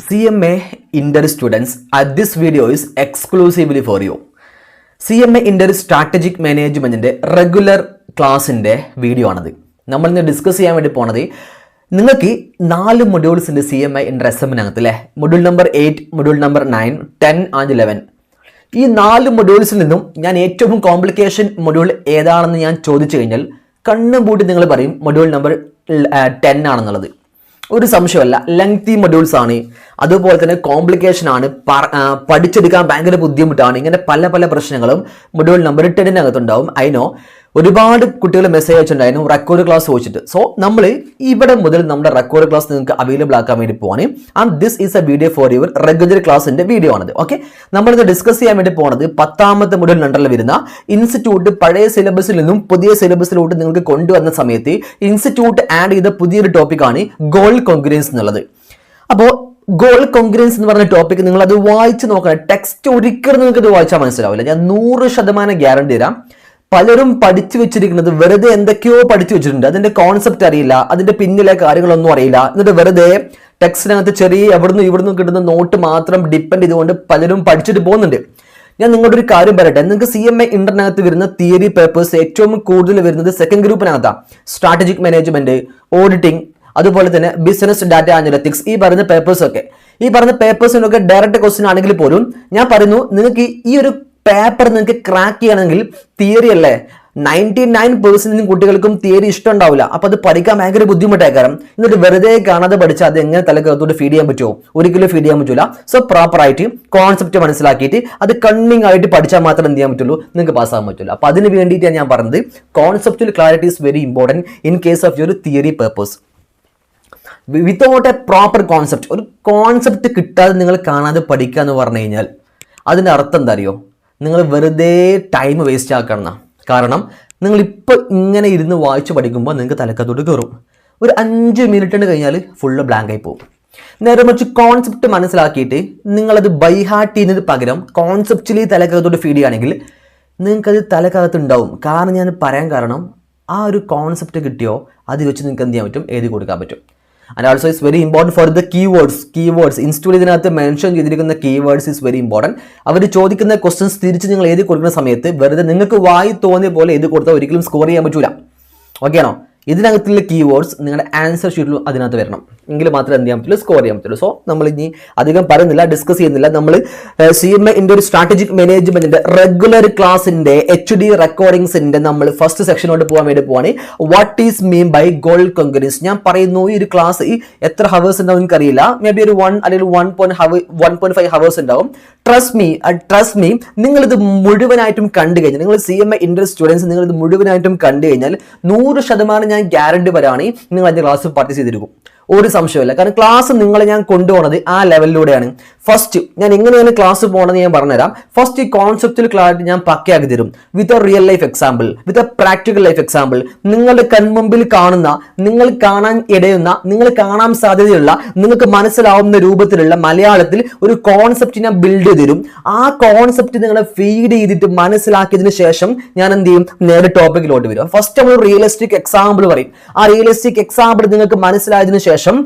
CMA Inter students, this video is exclusively for you. CMA Inter Strategic Management regular class in the video another. നമ്മൾ ഇന്ന് discuss ചെയ്യാൻ വേണ്ടി പോണത് നിങ്ങൾക്ക് 4 modules ഉണ്ട് CMA Inter SM-നകത്ത് അല്ലേ. Module number 8, module number 9, 10 and 11. ഈ 4 modules നിന്നും ഞാൻ ഏറ്റവും കോംപ്ലിക്കേഷൻ മൊഡ്യൂൾ ഏതാണെന്ന് ഞാൻ ചോദിച്ചു കഴിഞ്ഞാൽ കണ്ണും പൂട്ടി നിങ്ങൾ പറയും മൊഡ്യൂൾ നമ്പർ 10 ആണെന്നുള്ളത്. ഒരു സംശയമല്ല, ലെങ്തി മൊഡ്യൂൾസ് ആണ്, അതുപോലെ തന്നെ കോംപ്ലിക്കേഷൻ ആണ്, പഠിച്ചെടുക്കാൻ ഭയങ്കര ബുദ്ധിമുട്ടാണ്. ഇങ്ങനെ പല പല പ്രശ്നങ്ങളും മൊഡ്യൂൾ നമ്പർ 10-നകത്തുണ്ടാവും. അതിനോ ഒരുപാട് കുട്ടികൾ മെസ്സേജ് അയച്ചിട്ടുണ്ടായിരുന്നു റെക്കോർഡ് ക്ലാസ് ചോദിച്ചിട്ട്. സോ നമ്മൾ ഇവിടെ മുതൽ നമ്മുടെ റെക്കോർഡ് ക്ലാസ് നിങ്ങൾക്ക് അവൈലബിൾ ആക്കാൻ വേണ്ടി പോവാണ്. And this is A video for your regular ക്ലാസിന്റെ വീഡിയോ ആണത്. ഓക്കെ, നമ്മളിത് ഡിസ്കസ് ചെയ്യാൻ വേണ്ടി പോകുന്നത് 10ാമത്തെ മൊഡ്യൂൾ നമ്പറിൽ വരുന്ന ഇൻസ്റ്റിറ്റ്യൂട്ട് പഴയ സിലബസിൽ നിന്നും പുതിയ സിലബസിലോട്ട് നിങ്ങൾക്ക് കൊണ്ടുവന്ന സമയത്ത് ഇൻസ്റ്റിറ്റ്യൂട്ട് ആഡ് ചെയ്ത പുതിയൊരു ടോപ്പിക്കാണ് ഗോൾ കോൺഗ്രൻസ് എന്നുള്ളത്. അപ്പോൾ ഗോൾ കോൺഗ്രൻസ് എന്ന് പറഞ്ഞ ടോപ്പിക് നിങ്ങൾ അത് വായിച്ച് നോക്കണം. ടെക്സ്റ്റ് ഒരിക്കലും നിങ്ങൾക്ക് ഇത് വായിച്ചാൽ മനസ്സിലാവില്ല. ഞാൻ 100% ഗ്യാരണ്ടി തരാം. പലരും പഠിച്ചു വെച്ചിരിക്കുന്നത് വെറുതെ എന്തൊക്കെയോ പഠിച്ചു വെച്ചിട്ടുണ്ട്, അതിന്റെ കോൺസെപ്റ്റ് അറിയില്ല, അതിന്റെ പിന്നിലെ കാര്യങ്ങളൊന്നും അറിയില്ല. എന്നിട്ട് വെറുതെ ടെക്സ്റ്റിനകത്ത് ചെറിയ എവിടുന്ന് ഇവിടുന്ന് കിട്ടുന്ന നോട്ട് മാത്രം ഡിപ്പെൻഡ് ചെയ്തുകൊണ്ട് പലരും പഠിച്ചിട്ട് പോകുന്നുണ്ട്. ഞാൻ നിങ്ങളുടെ ഒരു കാര്യം പറയട്ടെ, നിങ്ങൾക്ക് CMA ഇന്ററിനകത്ത് വരുന്ന തിയറി പേപ്പേഴ്സ് ഏറ്റവും കൂടുതൽ വരുന്നത് സെക്കൻഡ് ഗ്രൂപ്പിനകത്താണ്. സ്ട്രാറ്റജിക് മാനേജ്മെന്റ്, ഓഡിറ്റിംഗ്, അതുപോലെ തന്നെ ബിസിനസ് ഡാറ്റ അനലിറ്റിക്സ്, ഈ പറയുന്ന പേപ്പേഴ്സ് ഒക്കെ, ഈ പറഞ്ഞ പേപ്പേഴ്സിനൊക്കെ ഡയറക്റ്റ് ക്വസ്റ്റ്യൻ ആണെങ്കിൽ പോലും ഞാൻ പറയുന്നു നിങ്ങൾക്ക് ഈ ഒരു പേപ്പർ നിങ്ങൾക്ക് ക്രാക്ക് ചെയ്യണമെങ്കിൽ തിയറി അല്ലേ. 99% കുട്ടികൾക്കും തിയറി ഇഷ്ടം ഉണ്ടാവില്ല. അപ്പൊ അത് പഠിക്കാൻ ഭയങ്കര ബുദ്ധിമുട്ടായി. കാരണം എന്നിട്ട് വെറുതെ കാണാതെ പഠിച്ചാൽ അത് എങ്ങനെ തലക്കകത്തോട്ട് ഫീഡ് ചെയ്യാൻ പറ്റുമോ? ഒരിക്കലും ഫീഡ് ചെയ്യാൻ പറ്റില്ല. സോ പ്രോപ്പർ ആയിട്ട് കോൺസെപ്റ്റ് മനസ്സിലാക്കിയിട്ട് അത് കണ്ണിങ് ആയിട്ട് പഠിച്ചാൽ മാത്രം എന്ത് ചെയ്യാൻ പറ്റുള്ളൂ, നിങ്ങൾക്ക് പാസ്സാകാൻ പറ്റില്ല. അപ്പൊ അതിന് വേണ്ടിയിട്ടാണ് ഞാൻ പറഞ്ഞത് conceptual clarity is very important in case of your theory papers. Without A proper concept, ഒരു കോൺസെപ്റ്റ് കിട്ടാതെ നിങ്ങൾ കാണാതെ പഠിക്കുക എന്ന് പറഞ്ഞു കഴിഞ്ഞാൽ അതിൻ്റെ അർത്ഥം എന്താ അറിയോ? നിങ്ങൾ വെറുതെ ടൈം വേസ്റ്റ് ആക്കണം. കാരണം നിങ്ങൾ ഇപ്പോൾ ഇങ്ങനെ ഇരുന്ന് വായിച്ച് പഠിക്കുമ്പോൾ നിങ്ങൾക്ക് തലക്കത്തോട്ട് കയറും. ഒരു 5 മിനിറ്റ് കഴിഞ്ഞാൽ ഫുള്ള് ബ്ലാങ്ക് ആയി പോകും. നേരെ മറിച്ച് കോൺസെപ്റ്റ് മനസ്സിലാക്കിയിട്ട് നിങ്ങളത് ബൈഹാർട്ട് ചെയ്യുന്നത് പകരം കോൺസെപ്റ്റിലി തലക്കകത്തോട്ട് ഫീഡ് ചെയ്യുകയാണെങ്കിൽ നിങ്ങൾക്കത് തലക്കകത്ത് ഉണ്ടാവും. കാരണം ഞാൻ പറയാൻ കാരണം ആ ഒരു കോൺസെപ്റ്റ് കിട്ടിയോ അത് വെച്ച് നിങ്ങൾക്ക് എന്ത് ചെയ്യാൻ പറ്റും, എഴുതി കൊടുക്കാൻ പറ്റും. And also it's very important for the keywords institute ഇതിനകത്ത് മെൻഷൻ ചെയ്തിരിക്കുന്ന കീവേഡ്സ് ഇസ് വെരി ഇമ്പോർട്ടൻറ്റ്. അവർ ചോദിക്കുന്ന ക്വസ്റ്റ്യൻസ് തിരിച്ച് നിങ്ങൾ എഴുതി കൊടുക്കുന്ന സമയത്ത് വെറുതെ നിങ്ങൾക്ക് വായി തോന്നിയ പോലെ എഴുതി കൊടുത്താൽ ഒരിക്കലും സ്കോർ ചെയ്യാൻ പറ്റൂല. ഓക്കെ ആണോ? ഇതിനകത്തുള്ള കീവേഡ്സ് നിങ്ങളുടെ ആൻസർ ഷീറ്റിലും അതിനകത്ത് വരണം. എങ്കിൽ മാത്രമേ എന്ത് ചെയ്യാൻ പറ്റുള്ളൂ, സ്കോർ ചെയ്യാൻ പറ്റുള്ളൂ. സോ നമ്മൾ ഇനി അധികം പറയുന്നില്ല, ഡിസ്കസ് ചെയ്യുന്നില്ല. നമ്മൾ CMA ഇന്റർ സ്ട്രാറ്റജിക് മാനേജ്മെന്റിന്റെ റെഗുലർ ക്ലാസിന്റെ HD റെക്കോർഡിംഗ്സിന്റെ നമ്മൾ ഫസ്റ്റ് സെക്ഷനോട്ട് പോകാൻ വേണ്ടി പോവാണ്. What is mean by goal congruence. ഞാൻ പറയുന്നു ഈ ഒരു ക്ലാസ് എത്ര ഹവേഴ്സ് ഉണ്ടാവും എനിക്കറിയില്ല. മേ ബി ഒരു 1 അല്ലെങ്കിൽ 1.5 ഹവേഴ്സ് ഉണ്ടാവും. ട്രസ്റ്റ് മീ നിങ്ങൾ ഇത് മുഴുവനായിട്ടും കണ്ടു കഴിഞ്ഞാൽ, നിങ്ങൾ CMA ഇന്റർ സ്റ്റുഡൻസ് നിങ്ങൾ ഇത് മുഴുവനായിട്ടും കണ്ടു കഴിഞ്ഞാൽ 100% ഞാൻ ഗ്യാരണ്ടി വരാണ് നിങ്ങൾ അതിന്റെ ക്ലാസ് പാർട്ടിസിപ്പേറ്റ് ചെയ്തിരിക്കും. ഒരു സംശയമില്ല. കാരണം ക്ലാസ് നിങ്ങളെ ഞാൻ കൊണ്ടുപോകുന്നത് ആ ലെവലിലൂടെയാണ്. ഫസ്റ്റ് ഞാൻ എങ്ങനെയാണ് ക്ലാസ് പോകണമെന്ന് ഞാൻ പറഞ്ഞുതരാം. ഫസ്റ്റ് ഈ കോൺസെപ്റ്റുവൽ ക്ലാരിറ്റി ഞാൻ പക്കയാക്കി തരും with a real life example, with a practical life example. നിങ്ങളുടെ കൺമുമ്പിൽ കാണുന്ന, നിങ്ങൾ കാണാൻ ഇടയുന്ന, നിങ്ങൾ കാണാൻ സാധ്യതയുള്ള, നിങ്ങൾക്ക് മനസ്സിലാവുന്ന രൂപത്തിലുള്ള മലയാളത്തിൽ ഒരു കോൺസെപ്റ്റ് ഞാൻ ബിൽഡ് ചെയ്ത് തരും. ആ കോൺസെപ്റ്റ് നിങ്ങളെ ഫീഡ് ചെയ്തിട്ട് മനസ്സിലാക്കിയതിനു ശേഷം ഞാൻ എന്ത് ചെയ്യും, നേരെ ടോപ്പിക്കിലോട്ട് വരും. ഫസ്റ്റ് നമ്മൾ റിയലിസ്റ്റിക് എക്സാമ്പിൾ പറയും. ആ റിയലിസ്റ്റിക് എക്സാമ്പിൾ നിങ്ങൾക്ക് മനസ്സിലായതിനു ശേഷം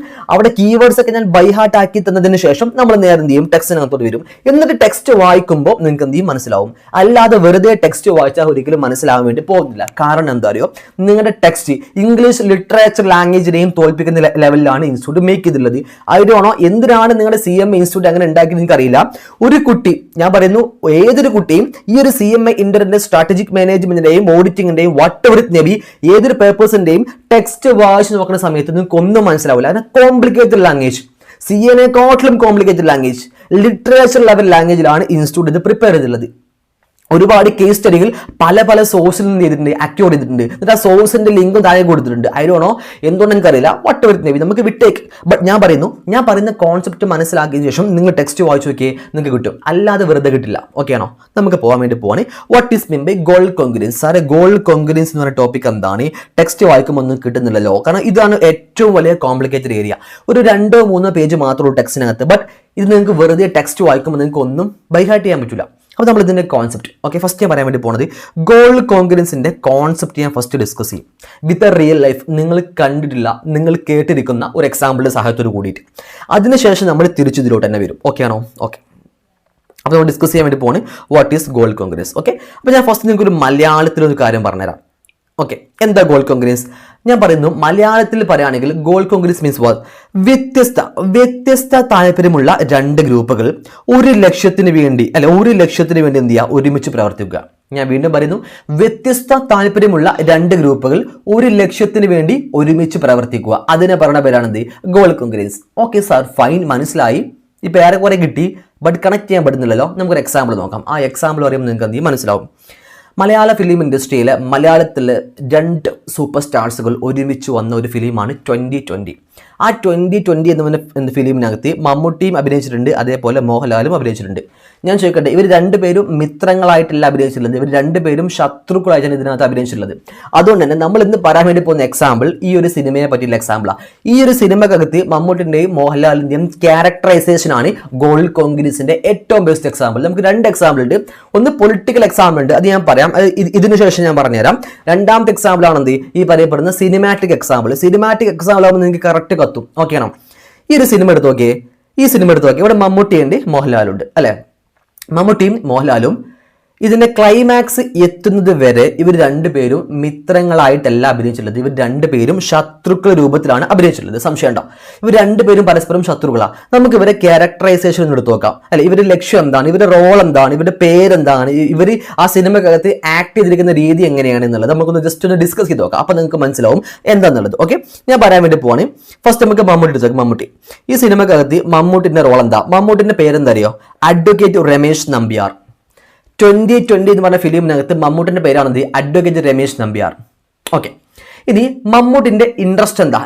അവിടെ കീവേഡ്സ് ഒക്കെ ഞാൻ ബൈഹാർട്ട് ആക്കി തന്നതിന് ശേഷം നമ്മൾ നേരെ എന്ത് ചെയ്യും, ടെക്സ്റ്റിനകത്തോട്ട് വരും. എന്നിട്ട് ടെക്സ്റ്റ് വായിക്കുമ്പോൾ നിങ്ങൾക്ക് എന്ത് ചെയ്യും, മനസ്സിലാവും. അല്ലാതെ വെറുതെ ടെക്സ്റ്റ് വായിച്ചാൽ ഒരിക്കലും മനസ്സിലാവാൻ വേണ്ടി പോകുന്നില്ല. കാരണം എന്താ അറിയോ, നിങ്ങളുടെ ടെക്സ്റ്റ് ഇംഗ്ലീഷ് ലിറ്ററേച്ചർ ലാംഗ്വേജിനെയും തോൽപ്പിക്കുന്ന ലെവലിലാണ് ഇൻസ്റ്റിറ്റ്യൂട്ട് മേക്ക് ചെയ്തിട്ടുള്ളത്. അതിനാണോ എന്തിനാണ് നിങ്ങളുടെ CMA ഇൻസ്റ്റിറ്റ്യൂട്ട് അങ്ങനെ ഉണ്ടാക്കി നിങ്ങൾക്ക് അറിയില്ല. ഒരു കുട്ടി, ഞാൻ പറയുന്നു ഏതൊരു കുട്ടിയും ഈ ഒരു CMA ഇന്ററിന്റെ സ്ട്രാറ്റജിക് മാനേജ്മെന്റിന്റെയും ഓഡിറ്റിംഗിന്റെയും വാട്ടെവർ ഇറ്റ് മേ ബി ഏതൊരു പേപ്പേഴ്സിന്റെയും ടെക്സ്റ്റ് വായിച്ച് നോക്കുന്ന സമയത്ത് നിങ്ങൾക്ക് ഒന്നും മനസ്സിലാവില്ല. കോംപ്ലിക്കേറ്റഡ് ലാംഗ്വേജ്, CA-നെക്കാട്ടിലും കോംപ്ലിക്കേറ്റഡ് ലാംഗ്വേജ്, ലിറ്ററേച്ചർ ലെവൽ ലാംഗ്വേജിലാണ് ഇൻസ്റ്റിറ്റ്യൂട്ട് ഇത് പ്രിപ്പയർ ചെയ്തിട്ടുള്ളത്. ഒരുപാട് കേസ് സ്റ്റഡികൾ പല സോഴ്സിൽ നിന്ന് ചെയ്തിട്ടുണ്ട്, ആക്ടിവേറ്റ് ചെയ്തിട്ടുണ്ട്. എന്നിട്ട് ആ സോഴ്സിന്റെ ലിങ്കും താഴെ കൊടുത്തിട്ടുണ്ട്. അതിലാണോ എന്തുകൊണ്ട് എനിക്കറിയില്ല, വാട്ടെവർ ഇറ്റ് മേ ബി, നമുക്ക് വിട്ടേക്ക്. ബട്ട് ഞാൻ പറയുന്ന കോൺസെപ്റ്റ് മനസ്സിലാക്കിയ ശേഷം നിങ്ങൾ ടെക്സ്റ്റ് വായിച്ചു നോക്കിയേ നിങ്ങൾക്ക് കിട്ടും. അല്ലാതെ വെറുതെ കിട്ടില്ല. ഓക്കെ ആണോ? നമുക്ക് പോകാൻ വേണ്ടി പോവാണ്. What is mean by goal congruence. സാറേ ഗോൾ കോൺഗ്രൻസ് എന്ന് പറയുന്ന ടോപ്പിക് എന്താണ്? ടെക്സ്റ്റ് വായിക്കുമ്പോൾ ഒന്നും കിട്ടുന്നില്ലല്ലോ. കാരണം ഇതാണ് ഏറ്റവും വലിയ കോംപ്ലിക്കേറ്റഡ് ഏരിയ. ഒരു 2-3 പേജ് മാത്രമേ ടെക്സ്റ്റിനകത്ത്. ബട്ട് ഇത് നിങ്ങൾക്ക് വെറുതെ ടെക്സ്റ്റ് വായിക്കുമ്പോൾ നിങ്ങൾക്ക് ഒന്നും ബൈഹാർട്ട് ചെയ്യാൻ പറ്റില്ല. അപ്പോൾ നമ്മൾ ഇതിൻ്റെ കോൺസെപ്റ്റ് ഓക്കെ ഫസ്റ്റ് ഞാൻ പറയാൻ വേണ്ടി പോകുന്നത് ഗോൾ കോൺഗ്രൻസിൻ്റെ കോൺസെപ്റ്റ് ഞാൻ ഫസ്റ്റ് ഡിസ്കസ് ചെയ്യും വിത്ത് എ റിയൽ ലൈഫ് നിങ്ങൾ കണ്ടിട്ടില്ല നിങ്ങൾ കേട്ടിരിക്കുന്ന ഒരു എക്സാമ്പിളിൻ്റെ സഹായത്തോട് കൂടിയിട്ട് അതിനുശേഷം നമ്മൾ തിരിച്ചിതിലോട്ട് തന്നെ വരും ഓക്കെ ആണോ ഓക്കെ അപ്പോൾ നമ്മൾ ഡിസ്കസ് ചെയ്യാൻ വേണ്ടി പോകുന്നത് what is goal congruence okay അപ്പോൾ ഞാൻ ഫസ്റ്റ് നിങ്ങൾക്ക് ഒരു മലയാളത്തിലൊരു കാര്യം പറഞ്ഞുതരാം ഓക്കെ എന്താ ഗോൾ കോൺഗ്രൻസ് ഞാൻ പറയുന്നു മലയാളത്തിൽ പറയുകയാണെങ്കിൽ ഗോൾ കോൺഗ്രൻസ് മീൻസ് വാട്ട് വ്യത്യസ്ത താല്പര്യമുള്ള രണ്ട് ഗ്രൂപ്പുകൾ ഒരു ലക്ഷ്യത്തിന് വേണ്ടി എന്ത് ചെയ്യുക ഒരുമിച്ച് പ്രവർത്തിക്കുക ഞാൻ വീണ്ടും പറയുന്നു വ്യത്യസ്ത താല്പര്യമുള്ള രണ്ട് ഗ്രൂപ്പുകൾ ഒരു ലക്ഷ്യത്തിന് വേണ്ടി ഒരുമിച്ച് പ്രവർത്തിക്കുക അതിനെ പറയുന്ന പേരാണെന്ത് goal congruence okay sir fine മനസ്സിലായി ഇപ്പോൾ ഏറെക്കുറെ കിട്ടി ബട്ട് കണക്ട് ചെയ്യാൻ പറ്റുന്നില്ലല്ലോ നമുക്കൊരു എക്സാമ്പിൾ നോക്കാം ആ എക്സാമ്പിൾ പറയുമ്പോൾ നിങ്ങൾക്ക് എന്ത് മനസ്സിലാവും മലയാള ഫിലിം ഇൻഡസ്ട്രിയിൽ മലയാളത്തിൽ രണ്ട് സൂപ്പർ സ്റ്റാർസുകൾ ഒരുമിച്ച് വന്ന ഒരു ഫിലിമാണ് 2020 ആ 2020 എന്ന ഫിലിമിനകത്ത് മമ്മൂട്ടിയും അഭിനയിച്ചിട്ടുണ്ട് അതേപോലെ മോഹൻലാലും അഭിനയിച്ചിട്ടുണ്ട് ഞാൻ ചോദിക്കട്ടെ ഇവർ രണ്ടുപേരും മിത്രങ്ങളായിട്ടല്ല അഭിനയിച്ചിട്ടുള്ളത് ഇവർ രണ്ടുപേരും ശത്രുക്കളായിട്ടാണ് ഇതിനകത്ത് അഭിനയിച്ചിട്ടുള്ളത് അതുകൊണ്ട് തന്നെ നമ്മൾ ഇന്ന് പറയാൻ വേണ്ടി പോകുന്ന എക്സാമ്പിൾ ഈ ഒരു സിനിമയെ പറ്റിയുള്ള എക്സാമ്പിളാണ് ഈ ഒരു സിനിമക്കകത്ത് മമ്മൂട്ടിൻ്റെയും മോഹൻലാലിൻ്റെയും ക്യാരക്ടറൈസേഷൻ ആണ് ഗോൾ കോൺഗ്രൻസിന്റെ ഏറ്റവും ബെസ്റ്റ് എക്സാമ്പിൾ നമുക്ക് രണ്ട് എക്സാമ്പിൾ ഉണ്ട് ഒന്ന് പൊളിറ്റിക്കൽ എക്സാമ്പിൾ ഉണ്ട് അത് ഞാൻ പറയാം ഇതിനുശേഷം ഞാൻ പറഞ്ഞുതരാം രണ്ടാമത്തെ എക്സാമ്പിൾ ആണെന്ത് ഈ പറയപ്പെടുന്ന സിനിമാറ്റിക് എക്സാമ്പിൾ ആകുമ്പോൾ നിങ്ങൾക്ക് കറക്റ്റ് കത്തും ഓക്കെ ആണോ ഈ ഒരു സിനിമ എടുത്ത് നോക്കിയേ ഇവിടെ മമ്മൂട്ടിയുണ്ട് മോഹൻലാലുണ്ട് അല്ലെ മമ്മൂട്ടിയും മോഹൻലാലും ഇതിന്റെ ക്ലൈമാക്സ് എത്തുന്നത് വരെ ഇവർ രണ്ടുപേരും മിത്രങ്ങളായിട്ടല്ല അഭിനയിച്ചിട്ടുള്ളത് ഇവർ രണ്ടുപേരും ശത്രുക്കൾ രൂപത്തിലാണ് അഭിനയിച്ചിട്ടുള്ളത് സംശയം ഉണ്ടോ ഇവർ രണ്ടുപേരും പരസ്പരം ശത്രുക്കളാണ് നമുക്ക് ഇവരെ ക്യാരക്ടറൈസേഷൻ എടുത്ത് നോക്കാം അല്ലെ ഇവരുടെ ലക്ഷ്യം എന്താണ് ഇവരുടെ റോൾ എന്താണ് ഇവരുടെ പേരെന്താണ് ഇവർ ആ സിനിമക്കകത്ത് ആക്ട് ചെയ്തിരിക്കുന്ന രീതി എങ്ങനെയാണ് എന്നുള്ളത് നമുക്കൊന്ന് ജസ്റ്റ് ഒന്ന് ഡിസ്കസ് ചെയ്ത് നോക്കാം അപ്പൊ നിങ്ങൾക്ക് മനസ്സിലാവും എന്താണെന്നുള്ളത് ഓക്കെ ഞാൻ പറയാൻ വേണ്ടി പോവാണ് ഫസ്റ്റ് നമുക്ക് മമ്മൂട്ടി ഈ സിനിമക്കകത്ത് മമ്മൂട്ടിന്റെ റോൾ എന്താ മമ്മൂട്ടിന്റെ പേരെന്താ അറിയോ അഡ്വക്കേറ്റ് രമേശ് നമ്പ്യാർ 2020 എന്ന് പറഞ്ഞ ഫിലിമിനകത്ത് മമ്മൂട്ടിന്റെ പേരാണെന്ത് അഡ്വക്കേറ്റ് രമേശ് നമ്പ്യാർ ഓക്കെ ഇനി മമ്മൂട്ടിന്റെ ഇൻട്രസ്റ്റ് എന്താ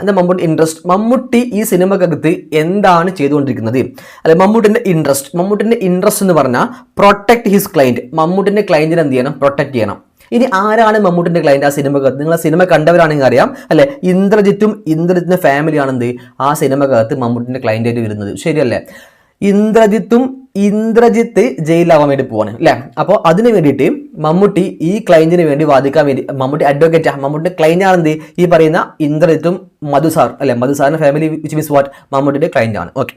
മമ്മൂട്ടി ഈ സിനിമക്കകത്ത് എന്താണ് ചെയ്തുകൊണ്ടിരിക്കുന്നത് അല്ലെ മമ്മൂട്ടിന്റെ ഇൻട്രസ്റ്റ് എന്ന് പറഞ്ഞാൽ പ്രൊട്ടക്ട് ഹിസ് ക്ലയന്റ് മമ്മൂട്ടിന്റെ ക്ലയന്റിനെ എന്ത് ചെയ്യണം പ്രൊട്ടക്ട് ചെയ്യണം ഇനി ആരാണ് മമ്മൂട്ടിന്റെ ക്ലയന്റ് ആ സിനിമക്കകത്ത് നിങ്ങൾ ആ സിനിമ കണ്ടവരാണെങ്കിൽ അറിയാം അല്ലെ ഇന്ദ്രജിത്തിന്റെ ഫാമിലിയാണെന്ത് ആ സിനിമക്കകത്ത് മമ്മൂട്ടിന്റെ ക്ലയന്റ് ആയിട്ട് വരുന്നത് ശരിയല്ലേ ഇന്ദ്രജിത്ത് ജയിലാവാൻ വേണ്ടി പോവാണ് അല്ലെ അപ്പോൾ അതിന് വേണ്ടിയിട്ട് മമ്മൂട്ടി ഈ ക്ലയന്റിന് വേണ്ടി വാദിക്കാൻ വേണ്ടി മമ്മൂട്ടി അഡ്വക്കേറ്റ് മമ്മൂട്ടിന്റെ ക്ലയന്റ് ആണെന്ത് ഈ പറയുന്ന ഇന്ദ്രജിത്തും മധുസാർ അല്ലെ മധുസാറിന്റെ ഫാമിലി വിച്ച് മീൻസ് വാട്ട് മമ്മൂട്ടിന്റെ ക്ലയന്റ് ആണ് ഓക്കെ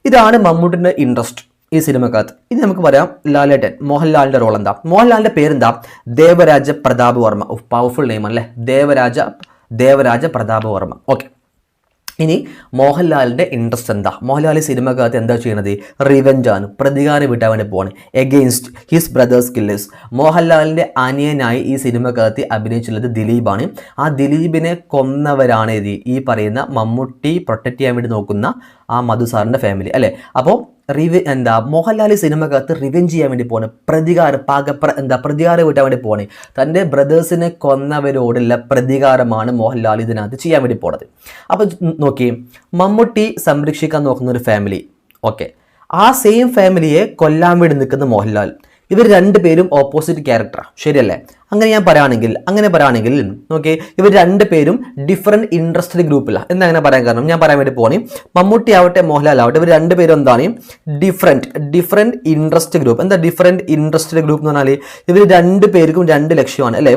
ഇതാണ് മമ്മൂട്ടിന്റെ ഇൻട്രസ്റ്റ് ഈ സിനിമക്കകത്ത് ഇനി നമുക്ക് പറയാം ലാലേട്ടൻ മോഹൻലാലിന്റെ റോൾ എന്താ മോഹൻലാലിന്റെ പേരെന്താ ദേവരാജ പ്രതാപ് വർമ്മ പവർഫുൾ നെയിം അല്ലേ ദേവരാജ പ്രതാപ് വർമ്മ ഓക്കെ ഇനി മോഹൻലാലിന്റെ ഇൻട്രസ്റ്റ് എന്താ മോഹൻലാൽ സിനിമക്കകത്ത് എന്താ ചെയ്യുന്നത് റിവെഞ്ച് ആണ് പ്രതികാരം വിട്ടാൻ വേണ്ടി പോവാണ് എഗെയിൻസ്റ്റ് ഹിസ് ബ്രദേഴ്സ് കില്ലേഴ്സ് മോഹൻലാലിന്റെ അനിയനായി ഈ സിനിമക്കകത്ത് അഭിനയിച്ചുള്ളത് ദിലീപാണ് ആ ദിലീപിനെ കൊന്നവരാണ് ഈ പറയുന്ന മമ്മൂട്ടി പ്രൊട്ടക്ട് ചെയ്യാൻ വേണ്ടി നോക്കുന്ന ആ മധുസാറിന്റെ ഫാമിലി അല്ലെ അപ്പോൾ മോഹൻലാൽ സിനിമക്കകത്ത് റിവെഞ്ച് ചെയ്യാൻ വേണ്ടി പോവാണ് പ്രതികാരം വിട്ടാൻ വേണ്ടി പോവാണ് തൻ്റെ ബ്രദേഴ്സിനെ കൊന്നവരോടുള്ള പ്രതികാരമാണ് മോഹൻലാൽ ഇതിനകത്ത് ചെയ്യാൻ വേണ്ടി പോണത് അപ്പോൾ നോക്കി മമ്മൂട്ടി സംരക്ഷിക്കാൻ നോക്കുന്ന ഒരു ഫാമിലി ഓക്കെ ആ സെയിം ഫാമിലിയെ കൊല്ലാൻ വേണ്ടി നിൽക്കുന്ന മോഹൻലാൽ ഇവർ രണ്ടുപേരും ഓപ്പോസിറ്റ് ക്യാരക്ടറാണ് ശരിയല്ലേ അങ്ങനെ പറയുകയാണെങ്കിൽ ഓക്കെ ഇവർ രണ്ടുപേരും ഡിഫറെന്റ് ഇൻട്രസ്റ്റഡ് ഗ്രൂപ്പിലാണ് എന്താ അങ്ങനെ പറയാൻ കാരണം ഞാൻ പറയാൻ വേണ്ടി പോണേ മമ്മൂട്ടി ആവട്ടെ മോഹൻലാൽ ആവട്ടെ ഇവർ രണ്ടുപേരും എന്താണ് ഡിഫറെന്റ് ഇൻട്രസ്റ്റ് ഗ്രൂപ്പ് എന്താ ഡിഫറെന്റ് ഇൻട്രസ്റ്റഡ് ഗ്രൂപ്പ് എന്ന് പറഞ്ഞാൽ ഇവർ രണ്ടുപേർക്കും രണ്ട് ലക്ഷ്യമാണ് അല്ലെ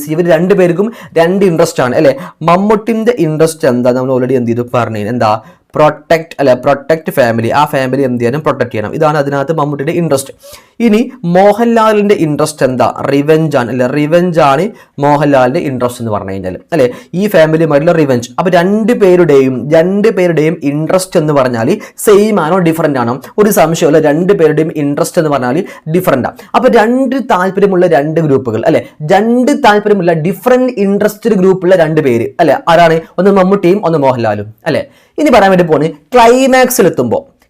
ഇവർ രണ്ടുപേർക്കും രണ്ട് ഇൻട്രസ്റ്റ് ആണ് അല്ലെ മമ്മൂട്ടിന്റെ ഇൻട്രസ്റ്റ് എന്താ നമ്മൾ ഓൾറെഡി എന്ത് ചെയ്തു പറഞ്ഞു എന്താ പ്രൊട്ടക്ട് ഫാമിലി ആ ഫാമിലി എന്ത് ചെയ്യാനും പ്രൊട്ടക്ട് ചെയ്യണം ഇതാണ് അതിനകത്ത് മമ്മൂട്ടിയുടെ ഇൻട്രസ്റ്റ് ഇനി മോഹൻലാലിന്റെ ഇൻട്രസ്റ്റ് എന്താ റിവെഞ്ച് ആണ് മോഹൻലാലിന്റെ ഇൻട്രസ്റ്റ് എന്ന് പറഞ്ഞു കഴിഞ്ഞാൽ അല്ലെ ഈ ഫാമിലിയുമായിട്ടുള്ള റിവെഞ്ച് അപ്പൊ രണ്ടുപേരുടെയും ഇൻട്രസ്റ്റ് എന്ന് പറഞ്ഞാൽ സെയിം ആണോ ഡിഫറെന്റ് ആണോ ഒരു സംശയമല്ല രണ്ടുപേരുടെയും ഇൻട്രസ്റ്റ് എന്ന് പറഞ്ഞാൽ ഡിഫറെന്റ് ആണ് അപ്പൊ രണ്ട് താല്പര്യമുള്ള രണ്ട് ഗ്രൂപ്പുകൾ അല്ലെ ഡിഫറെന്റ് ഇൻട്രസ്റ്റഡ് ഗ്രൂപ്പുള്ള രണ്ട് പേര് അല്ലെ ആരാണ് ഒന്ന് മമ്മൂട്ടിയും ഒന്ന് മോഹൻലാലും അല്ലെ ഇനി പറയാൻ വേണ്ടി പോണേ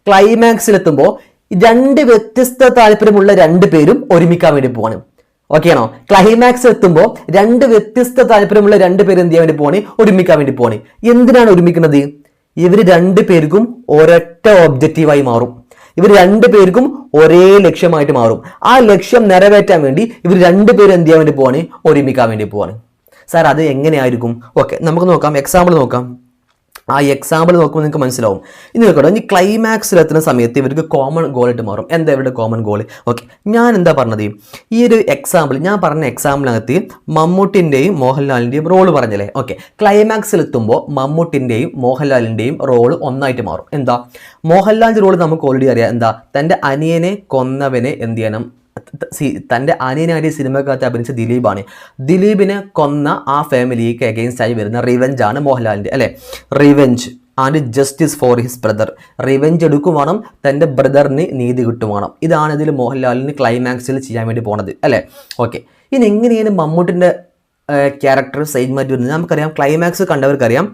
ക്ലൈമാക്സിലെത്തുമ്പോ രണ്ട് വ്യത്യസ്ത താല്പര്യമുള്ള രണ്ട് പേരും ഒരുമിക്കാൻ വേണ്ടി പോവാണ് ഓക്കെ ആണോ ക്ലൈമാക്സ് എത്തുമ്പോൾ രണ്ട് വ്യത്യസ്ത താല്പര്യമുള്ള രണ്ട് പേര് എന്ത് ചെയ്യാൻ വേണ്ടി പോവാണ് ഒരുമിക്കാൻ വേണ്ടി പോവാണ് എന്തിനാണ് ഒരുമിക്കുന്നത് ഇവർ രണ്ടു പേർക്കും ഒരൊറ്റ ഒബ്ജക്റ്റീവായി മാറും ഇവർ രണ്ടുപേർക്കും ഒരേ ലക്ഷ്യമായിട്ട് മാറും ആ ലക്ഷ്യം നിറവേറ്റാൻ വേണ്ടി ഇവർ രണ്ടുപേരും എന്ത് ചെയ്യാൻ വേണ്ടി പോവാണ് ഒരുമിക്കാൻ വേണ്ടി പോവാണ് സാർ അത് എങ്ങനെയായിരിക്കും ഓക്കെ നമുക്ക് നോക്കാം എക്സാമ്പിൾ നോക്കാം ആ എക്സാമ്പിൾ നോക്കുമ്പോൾ നിങ്ങൾക്ക് മനസ്സിലാവും. ഇനി നോക്കട്ടെ, ഇനി ക്ലൈമാക്സിൽ എത്തുന്ന സമയത്ത് ഇവർക്ക് കോമൺ ഗോളായിട്ട് മാറും. എന്താ ഇവരുടെ കോമൺ ഗോൾ? ഓക്കെ, ഞാൻ എന്താ പറഞ്ഞത്, ഈ ഒരു എക്സാമ്പിൾ ഞാൻ പറഞ്ഞ എക്സാമ്പിളിനകത്ത് മമ്മൂട്ടിൻ്റെയും മോഹൻലാലിൻ്റെയും റോള് പറഞ്ഞല്ലേ. ഓക്കെ, ക്ലൈമാക്സിൽ എത്തുമ്പോൾ മമ്മൂട്ടിൻ്റെയും മോഹൻലാലിൻ്റെയും റോള് ഒന്നായിട്ട് മാറും. എന്താ, മോഹൻലാലിൻ്റെ റോള് നമുക്ക് ഓൾറെഡി അറിയാം. എന്താ, തൻ്റെ അനിയനെ കൊന്നവനെ എന്ത് ചെയ്യണം, തൻ്റെ അനിയനായിട്ട് സിനിമക്കകത്ത് അഭിനയിച്ച ദിലീപാണ്. ദിലീപിനെ കൊന്ന ആ ഫാമിലിക്ക് അഗെയിൻസ്റ്റ് ആയി വരുന്ന റിവെഞ്ച് ആണ് മോഹൻലാലിൻ്റെ, അല്ലേ? Revenge and justice for his brother. Revenge എടുക്കും വേണം, തൻ്റെ ബ്രദറിന് നീതി കിട്ടും വേണം. ഇതാണ് ഇതിൽ മോഹൻലാലിന് ക്ലൈമാക്സിൽ ചെയ്യാൻ വേണ്ടി പോണത്, അല്ലേ? ഓക്കെ, ഇനി എങ്ങനെയാണ് മമ്മൂട്ടിൻ്റെ ക്യാരക്ടർ സെയിം ആയിട്ട് വരുന്നത്? നമുക്കറിയാം, ക്ലൈമാക്സ് കണ്ടവർക്കറിയാം,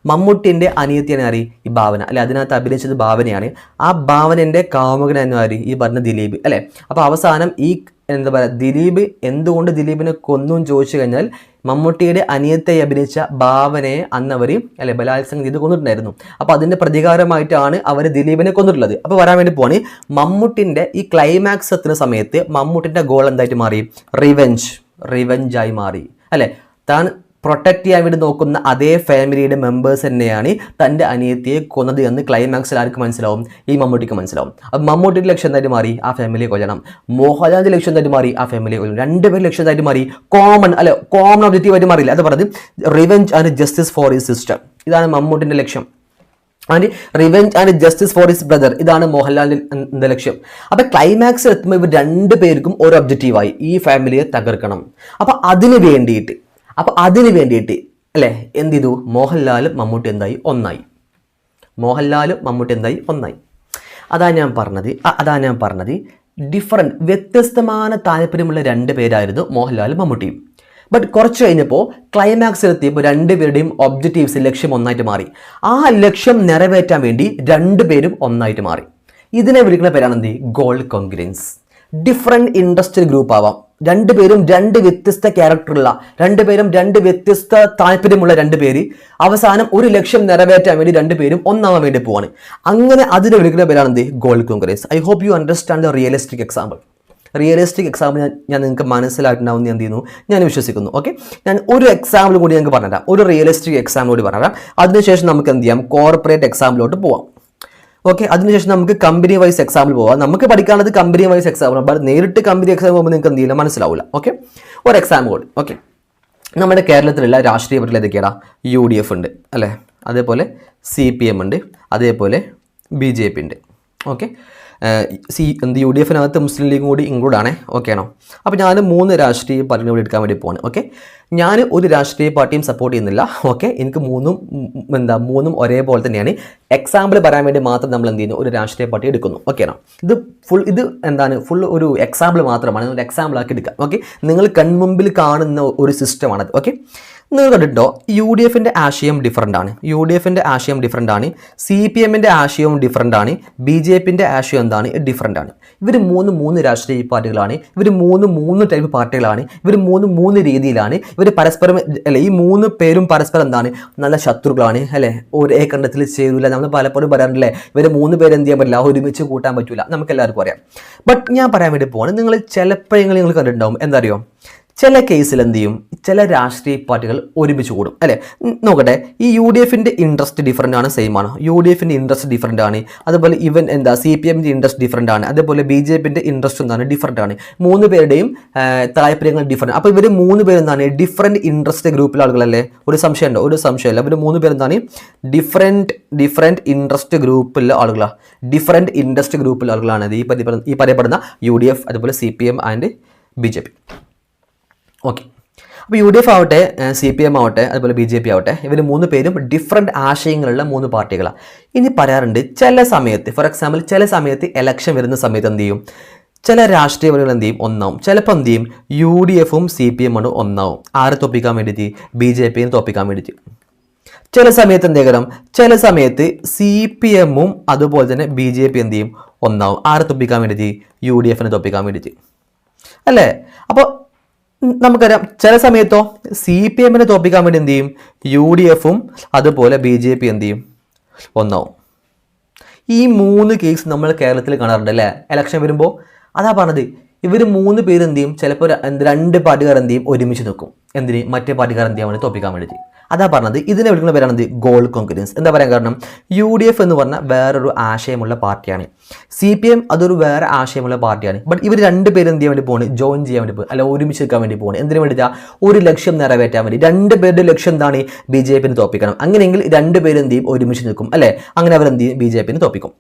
മമ്മൂട്ടിൻ്റെ അനിയത്തിയാണ് ആര്? ഈ ഭാവന, അല്ലെ? അതിനകത്ത് അഭിനയിച്ചത് ഭാവനയാണ്. ആ ഭാവനൻ്റെ കാമുകനായിരുന്നു ആര്? ഈ പറഞ്ഞ ദിലീപ്, അല്ലേ? അപ്പോൾ അവസാനം ഈ എന്താ പറയുക, ദിലീപ് എന്തുകൊണ്ട് ദിലീപിനെ കൊന്നും ചോദിച്ചു കഴിഞ്ഞാൽ, മമ്മൂട്ടിയുടെ അനിയത്തെ അഭിനയിച്ച ഭാവനയെ അന്നവർ അല്ലെ ബലാത്സംഗം ചെയ്ത് കൊന്നിട്ടുണ്ടായിരുന്നു. അപ്പോൾ അതിൻ്റെ പ്രതികാരമായിട്ടാണ് അവർ ദിലീപിനെ കൊന്നിട്ടുള്ളത്. അപ്പോൾ വരാൻ വേണ്ടി പോവാണ്, മമ്മൂട്ടിൻ്റെ ഈ ക്ലൈമാക്സ് എത്തുന്ന സമയത്ത് മമ്മൂട്ടിൻ്റെ ഗോൾ എന്തായിട്ട് മാറി? റിവെഞ്ചായി മാറി, അല്ലേ? താൻ പ്രൊട്ടക്റ്റ് ചെയ്യാൻ വേണ്ടി നോക്കുന്ന അതേ ഫാമിലിയുടെ മെമ്പേഴ്സ് തന്നെയാണ് തൻ്റെ അനിയത്തിയെ കൊന്നത് എന്ന് ക്ലൈമാക്സിൽ ആർക്ക് മനസ്സിലാവും? ഈ മമ്മൂട്ടിക്ക് മനസ്സിലാവും. അപ്പം മമ്മൂട്ടിയുടെ ലക്ഷ്യം എന്തായിട്ട് മാറി? ആ ഫാമിലിയെ കൊല്ലണം. മോഹൻലാലിൻ്റെ ലക്ഷ്യം എന്തായിട്ട് മാറി? ആ ഫാമിലിയെ കൊല്ലണം. രണ്ടുപേരും ലക്ഷ്യം എന്തായിട്ട് മാറി? കോമൺ ഒബ്ജക്റ്റീവ് ആയിട്ട് മാറിയില്ല. അത് പറഞ്ഞത് revenge and justice for his sister. ഇതാണ് മമ്മൂട്ടിൻ്റെ ലക്ഷ്യം. And revenge and justice for his brother, ഇതാണ് മോഹൻലാലിൻ്റെ ലക്ഷ്യം. അപ്പോൾ ക്ലൈമാക്സിൽ എത്തുമ്പോൾ ഇവർ രണ്ടുപേർക്കും ഒരു ഒബ്ജക്റ്റീവായി, ഈ ഫാമിലിയെ തകർക്കണം. അപ്പോൾ അതിന് വേണ്ടിയിട്ട് അല്ലേ എന്ത് ചെയ്തു? മോഹൻലാലും മമ്മൂട്ടി എന്തായി? ഒന്നായി. അതാ ഞാൻ പറഞ്ഞത് ഡിഫറൻറ്റ്, വ്യത്യസ്തമായ താല്പര്യമുള്ള രണ്ട് പേരായിരുന്നു മോഹൻലാലും മമ്മൂട്ടിയും. ബട്ട് കുറച്ച് കഴിഞ്ഞപ്പോൾ ക്ലൈമാക്സിലെത്തിയപ്പോൾ രണ്ടുപേരുടെയും ഒബ്ജക്റ്റീവ്സ്, ലക്ഷ്യം ഒന്നായിട്ട് മാറി. ആ ലക്ഷ്യം നിറവേറ്റാൻ വേണ്ടി രണ്ടുപേരും ഒന്നായിട്ട് മാറി. ഇതിനെ വിളിക്കുന്ന പേരാണ് എന്ത്? Goal congruence. Different interested group ആവാം, രണ്ടുപേരും രണ്ട് വ്യത്യസ്ത ക്യാരക്ടറുള്ള, രണ്ടുപേരും രണ്ട് വ്യത്യസ്ത താല്പര്യമുള്ള രണ്ടുപേര് അവസാനം ഒരു ലക്ഷ്യം നിറവേറ്റാൻ വേണ്ടി രണ്ടുപേരും ഒന്നാവാൻ വേണ്ടി പോവാണ്. അങ്ങനെ അതിനെ വിളിക്കുന്ന പേരാണ് എന്ത്? Goal congruence. I hope you understand the realistic example ഞാൻ നിങ്ങൾക്ക് മനസ്സിലായിട്ടുണ്ടാവും എന്ത് ചെയ്യുന്നു, ഞാൻ വിശ്വസിക്കുന്നു. ഓക്കെ, ഞാൻ ഒരു എക്സാമ്പിൾ കൂടി ഞങ്ങൾക്ക് പറഞ്ഞുതരാം, ഒരു റിയലിസ്റ്റിക് എക്സാമ്പിൾ കൂടി പറഞ്ഞുതരാം. അതിനുശേഷം നമുക്ക് എന്ത് ചെയ്യാം? കോർപ്പറേറ്റ് എക്സാമ്പിളോട്ട് പോവാം. ഓക്കെ, അതിനുശേഷം നമുക്ക് കമ്പനി വൈസ് എക്സാമ്പിൾ പോവാം. നമുക്ക് പഠിക്കാനുള്ളത് കമ്പനി വൈസ് എക്സാമ്പിൾ, ബട്ട് നേരിട്ട് കമ്പനി എക്സാമ്പിൾ പോകുമ്പോൾ നിങ്ങൾക്ക് എന്ത് ചെയ്യില്ല, മനസ്സിലാവില്ല. ഓക്കെ, ഒരു എക്സാമ്പിൾ കൂടി. ഓക്കെ, നമ്മുടെ കേരളത്തിലുള്ള രാഷ്ട്രീയ പാർട്ടികൾ ഏതൊക്കെയാണ്? UDF ഉണ്ട്, അല്ലേ? അതേപോലെ CPM ഉണ്ട്, അതേപോലെ BJP ഉണ്ട്. ഓക്കെ, UDFിനകത്ത് മുസ്ലിം ലീഗും കൂടി ഇൻക്ലൂഡ് ആണ്. ഓക്കെ ആണോ? അപ്പോൾ ഞാൻ 3 രാഷ്ട്രീയ പാർട്ടികൾ കൂടി എടുക്കാൻ വേണ്ടി പോവാണ്. ഓക്കെ, ഞാൻ ഒരു രാഷ്ട്രീയ പാർട്ടിയും സപ്പോർട്ട് ചെയ്യുന്നില്ല. ഓക്കെ, എനിക്ക് മൂന്നും ഒരേപോലെ തന്നെയാണ്. എക്സാമ്പിൾ പറയാൻ വേണ്ടി മാത്രം നമ്മൾ എന്ത് ചെയ്യുന്നു? ഒരു രാഷ്ട്രീയ പാർട്ടി എടുക്കുന്നു. ഓക്കെ ആണോ? ഫുൾ ഒരു എക്സാമ്പിൾ മാത്രമാണ്, ഒരു എക്സാമ്പിൾ ആക്കി എടുക്കാം. ഓക്കെ, നിങ്ങൾ കൺമുമ്പിൽ കാണുന്ന ഒരു സിസ്റ്റമാണത്. ഓക്കെ, നിങ്ങൾ കണ്ടിട്ടോ, UDFിൻ്റെ ആശയം ഡിഫറൻ്റ് ആണ്, CPMൻ്റെ ആശയവും ഡിഫറൻ്റ് ആണ്, BJPൻ്റെ ആശയം എന്താണ്? ഡിഫറൻ്റ് ആണ്. ഇവർ മൂന്ന് രാഷ്ട്രീയ പാർട്ടികളാണ്, ഇവർ മൂന്ന് ടൈപ്പ് പാർട്ടികളാണ്, ഇവർ മൂന്ന് രീതിയിലാണ് ഇവർ പരസ്പരം, അല്ലെ? ഈ 3 പേരും പരസ്പരം എന്താണ്? നല്ല ശത്രുക്കളാണ്, അല്ലേ? ഒരേ കണ്ടത്തിൽ ചെയ്തില്ല. നമ്മൾ പലപ്പോഴും പറയാറില്ലേ, ഇവർ 3 പേര് എന്ത് ചെയ്യാൻ പറ്റില്ല, ഒരുമിച്ച് കൂട്ടാൻ പറ്റില്ല, നമുക്ക് എല്ലാവർക്കും അറിയാം. ബട്ട് ഞാൻ പറയാൻ വേണ്ടി പോവാണ്, നിങ്ങൾ ചിലപ്പോഴെങ്കിലും നിങ്ങൾ കണ്ടിട്ടുണ്ടാവും, എന്താ അറിയോ, ചില കേസിൽ എന്ത് ചെയ്യും, ചില രാഷ്ട്രീയ പാർട്ടികൾ ഒരുമിച്ച് കൂടും, അല്ലേ? നോക്കട്ടെ, ഈ UDFിൻ്റെ ഇൻട്രസ്റ്റ് ഡിഫറൻ്റ് ആണ്, സെയിം ആണ്. UDFിൻ്റെ ഇൻട്രസ്റ്റ് ഡിഫറൻ്റ് ആണ്. അതുപോലെ CPMൻ്റെ ഇൻട്രസ്റ്റ് ഡിഫറൻ്റ് ആണ്. അതേപോലെ BJPൻ്റെ ഇൻട്രസ്റ്റ് എന്താണ്? ഡിഫറൻ്റ് ആണ്. 3 പേരുടെയും താല്പര്യങ്ങൾ ഡിഫറൻ്റ്. അപ്പോൾ ഇവർ 3 പേര് എന്താണ്? ഡിഫറെൻറ്റ് ഇൻട്രസ്റ്റ് ഗ്രൂപ്പിലെ ആളുകളല്ലേ? ഒരു സംശയമുണ്ടോ? ഒരു സംശയമില്ല. ഇവർ 3 പേര് എന്താണ്? ഡിഫറെൻറ്റ് ഇൻട്രസ്റ്റ് ഗ്രൂപ്പിലെ ആളുകളാണ്. ഈ പറയപ്പെടുന്ന UDF, അതുപോലെ CPM ആൻഡ് BJP. ഓക്കെ, അപ്പോൾ UDF ആവട്ടെ, CPM ആവട്ടെ, അതുപോലെ BJP ആവട്ടെ, ഇവർ 3 പേരും ഡിഫറെൻറ്റ് ആശയങ്ങളുള്ള 3 പാർട്ടികളാണ്. ഇനി പറയാറുണ്ട്, ചില സമയത്ത്, ഫോർ എക്സാമ്പിൾ, ചില സമയത്ത് ഇലക്ഷൻ വരുന്ന സമയത്ത് എന്ത് ചെയ്യും, ചില രാഷ്ട്രീയ പാർട്ടികൾ എന്ത് ചെയ്യും? ഒന്നാവും. ചിലപ്പോൾ എന്ത് ചെയ്യും? UDFും CPM ആണ് ഒന്നാവും. ആരെ തോപ്പിക്കാൻ വേണ്ടിയിട്ട്? BJPയെ തോപ്പിക്കാൻ വേണ്ടിയിട്ട്. ചില സമയത്ത് എന്തെങ്കിലും, ചില സമയത്ത് CPMും അതുപോലെ തന്നെ BJP എന്ത് ചെയ്യും? ഒന്നാവും. ആരെ തോപ്പിക്കാൻ വേണ്ടിയിട്ട്? UDFിനെ തോപ്പിക്കാൻ വേണ്ടിയിട്ട്, അല്ലേ? അപ്പോൾ നമുക്കറിയാം, ചില സമയത്തോ CPMനെ തോപ്പിക്കാൻ വേണ്ടി എന്ത് ചെയ്യും? UDFും അതുപോലെ BJP എന്ത് ചെയ്യും? ഒന്നാവും. ഈ 3 കേസ് നമ്മൾ കേരളത്തിൽ കാണാറുണ്ട്, അല്ലേ? ഇലക്ഷൻ വരുമ്പോൾ. അതാ പറഞ്ഞത്, ഇവർ 3 പേര് എന്ത് ചെയ്യും? ചിലപ്പോൾ 2 പാർട്ടിക്കാർ എന്ത് ചെയ്യും? ഒരുമിച്ച് നിൽക്കും. എന്തിന് മറ്റേ പാർട്ടിക്കാർ എന്ത് ചെയ്യാൻ വേണ്ടി തോപ്പിക്കാൻ വേണ്ടി. അതാ പറഞ്ഞത്. ഇതിനെ വിളിക്കുന്ന പേരാണ് ഗോൾ കോൺക്വറൻസ്. എന്താ പറയാൻ കാരണം, UDF എന്ന് പറഞ്ഞാൽ വേറൊരു ആശയമുള്ള പാർട്ടിയാണ്, CPM അതൊരു വേറെ ആശയമുള്ള പാർട്ടിയാണ്. ബട്ട് ഇവർ രണ്ടുപേരും എന്ത് ചെയ്യാൻ വേണ്ടി പോകുന്നത്, ജോയിൻ ചെയ്യാൻ വേണ്ടി പോകും, അല്ല ഒരുമിച്ച് നിൽക്കാൻ വേണ്ടി പോകുന്നത്. എന്തിനു വേണ്ടിയിട്ടാ, ഒരു ലക്ഷ്യം നിറവേറ്റാൻ വേണ്ടി. രണ്ടുപേരുടെ ലക്ഷ്യം എന്താണ്, BJP തോപ്പിക്കണം. അങ്ങനെയെങ്കിൽ രണ്ടുപേരും എന്ത് ചെയ്യും, ഒരുമിച്ച് നിൽക്കും അല്ലേ. അങ്ങനെ അവർ എന്ത് ചെയ്യും, BJP തോപ്പിക്കും.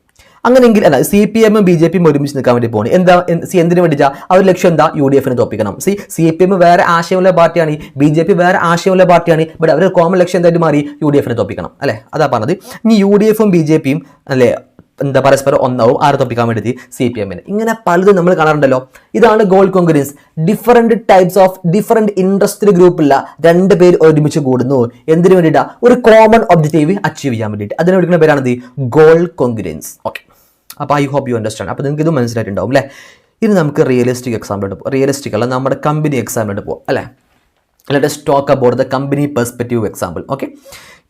അങ്ങനെയെങ്കിൽ അല്ല, CPM BJP ഒരുമിച്ച് നിൽക്കാൻ വേണ്ടി പോകുന്നത്. എന്തിനു വേണ്ടിയിട്ടാ, അവർ ലക്ഷ്യം എന്താ, UDF തോപ്പിക്കണം. CPM വേറെ ആശയമുള്ള പാർട്ടിയാണ്, BJP വേറെ ആശയമുള്ള പാർട്ടിയാണ്. ബട്ട് അവർ കോമൺ ലക്ഷ്യം എന്തായിട്ട് മാറി, UDF തോപ്പിക്കണം അല്ലേ. അതാ പറഞ്ഞത്. ഇനി UDF BJP അല്ലേ എന്താ പരസ്പരം ഒന്നാവും, ആരെ തോപ്പിക്കാൻ വേണ്ടി, CPM. ഇങ്ങനെ പലതും നമ്മൾ കാണാറുണ്ടല്ലോ. ഇതാണ് goal congruence. Different types of different interest ഗ്രൂപ്പുള്ള രണ്ട് പേര് ഒരുമിച്ച് കൂടുന്നു. എന്തിനു വേണ്ടിയിട്ടാ, ഒരു കോമൺ ഒബ്ജക്റ്റീവ് അച്ചീവ് ചെയ്യാൻ വേണ്ടിയിട്ട്. അതിനെ വിളിക്കുന്ന പേരാണ് ഗോൾ കോൺക്വറൻസ്. ഓക്കെ, അപ്പോൾ ഐ ഹോപ്പ് യു അണ്ടർസ്റ്റാൻഡ്. അപ്പോൾ നിങ്ങൾക്ക് ഇത് മനസ്സിലായിട്ടുണ്ടാവും അല്ലേ. ഇനി നമുക്ക് റിയലിസ്റ്റിക് എക്സാമ്പിളോട്ട് പോകും. റിയലിസ്റ്റിക് അല്ല, നമ്മുടെ കമ്പനി എക്സാമ്പിളോട്ട് പോകും അല്ലേ. Let talk about the company perspective example. Okay,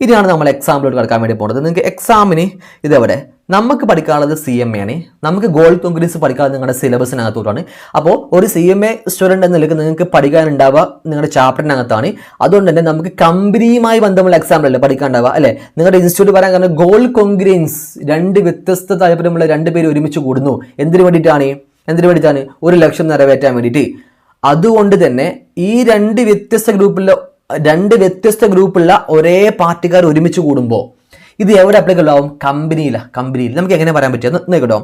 ഇതാണ് നമ്മൾ എക്സാമ്പിളോട്ട് കിടക്കാൻ വേണ്ടി പോകുന്നത്. നിങ്ങൾക്ക് എക്സാമിന് ഇതെവിടെ നമുക്ക് പഠിക്കാനുള്ളത് CMA ആണ്. നമുക്ക് ഗോൾ കോൺക്വറൻസ് പഠിക്കാനുള്ളത് നിങ്ങളുടെ സിലബസിനകത്തോട്ടാണ്. അപ്പോൾ ഒരു CMA സ്റ്റുഡൻറ്റ് എന്ന നിലയ്ക്ക് നിങ്ങൾക്ക് പഠിക്കാനുണ്ടാവുക നിങ്ങളുടെ ചാപ്റ്ററിനകത്താണ്. അതുകൊണ്ട് തന്നെ നമുക്ക് കമ്പനിയുമായി ബന്ധമുള്ള എക്സാമ്പിൾ അല്ലേ പഠിക്കാനുണ്ടാവുക അല്ലേ. നിങ്ങളുടെ ഇൻസ്റ്റിറ്റ്യൂട്ട് പറയാൻ കാരണം ഗോൾ കോൺക്വറൻസ്, രണ്ട് വ്യത്യസ്ത താല്പര്യമുള്ള രണ്ട് പേര് ഒരുമിച്ച് കൂടുന്നു. എന്തിനു വേണ്ടിയിട്ടാണ്, ഒരു ലക്ഷ്യം നിറവേറ്റാൻ വേണ്ടിയിട്ട്. അതുകൊണ്ട് തന്നെ ഈ രണ്ട് വ്യത്യസ്ത ഗ്രൂപ്പുള്ള ഒരേ പാർട്ടിക്കാർ ഒരുമിച്ച് കൂടുമ്പോൾ ഇത് എവിടെ അപ്ലിക്കബിൾ ആവും, കമ്പനിയിൽ. നമുക്ക് എങ്ങനെ പറയാൻ പറ്റുക നോക്കട്ടോ.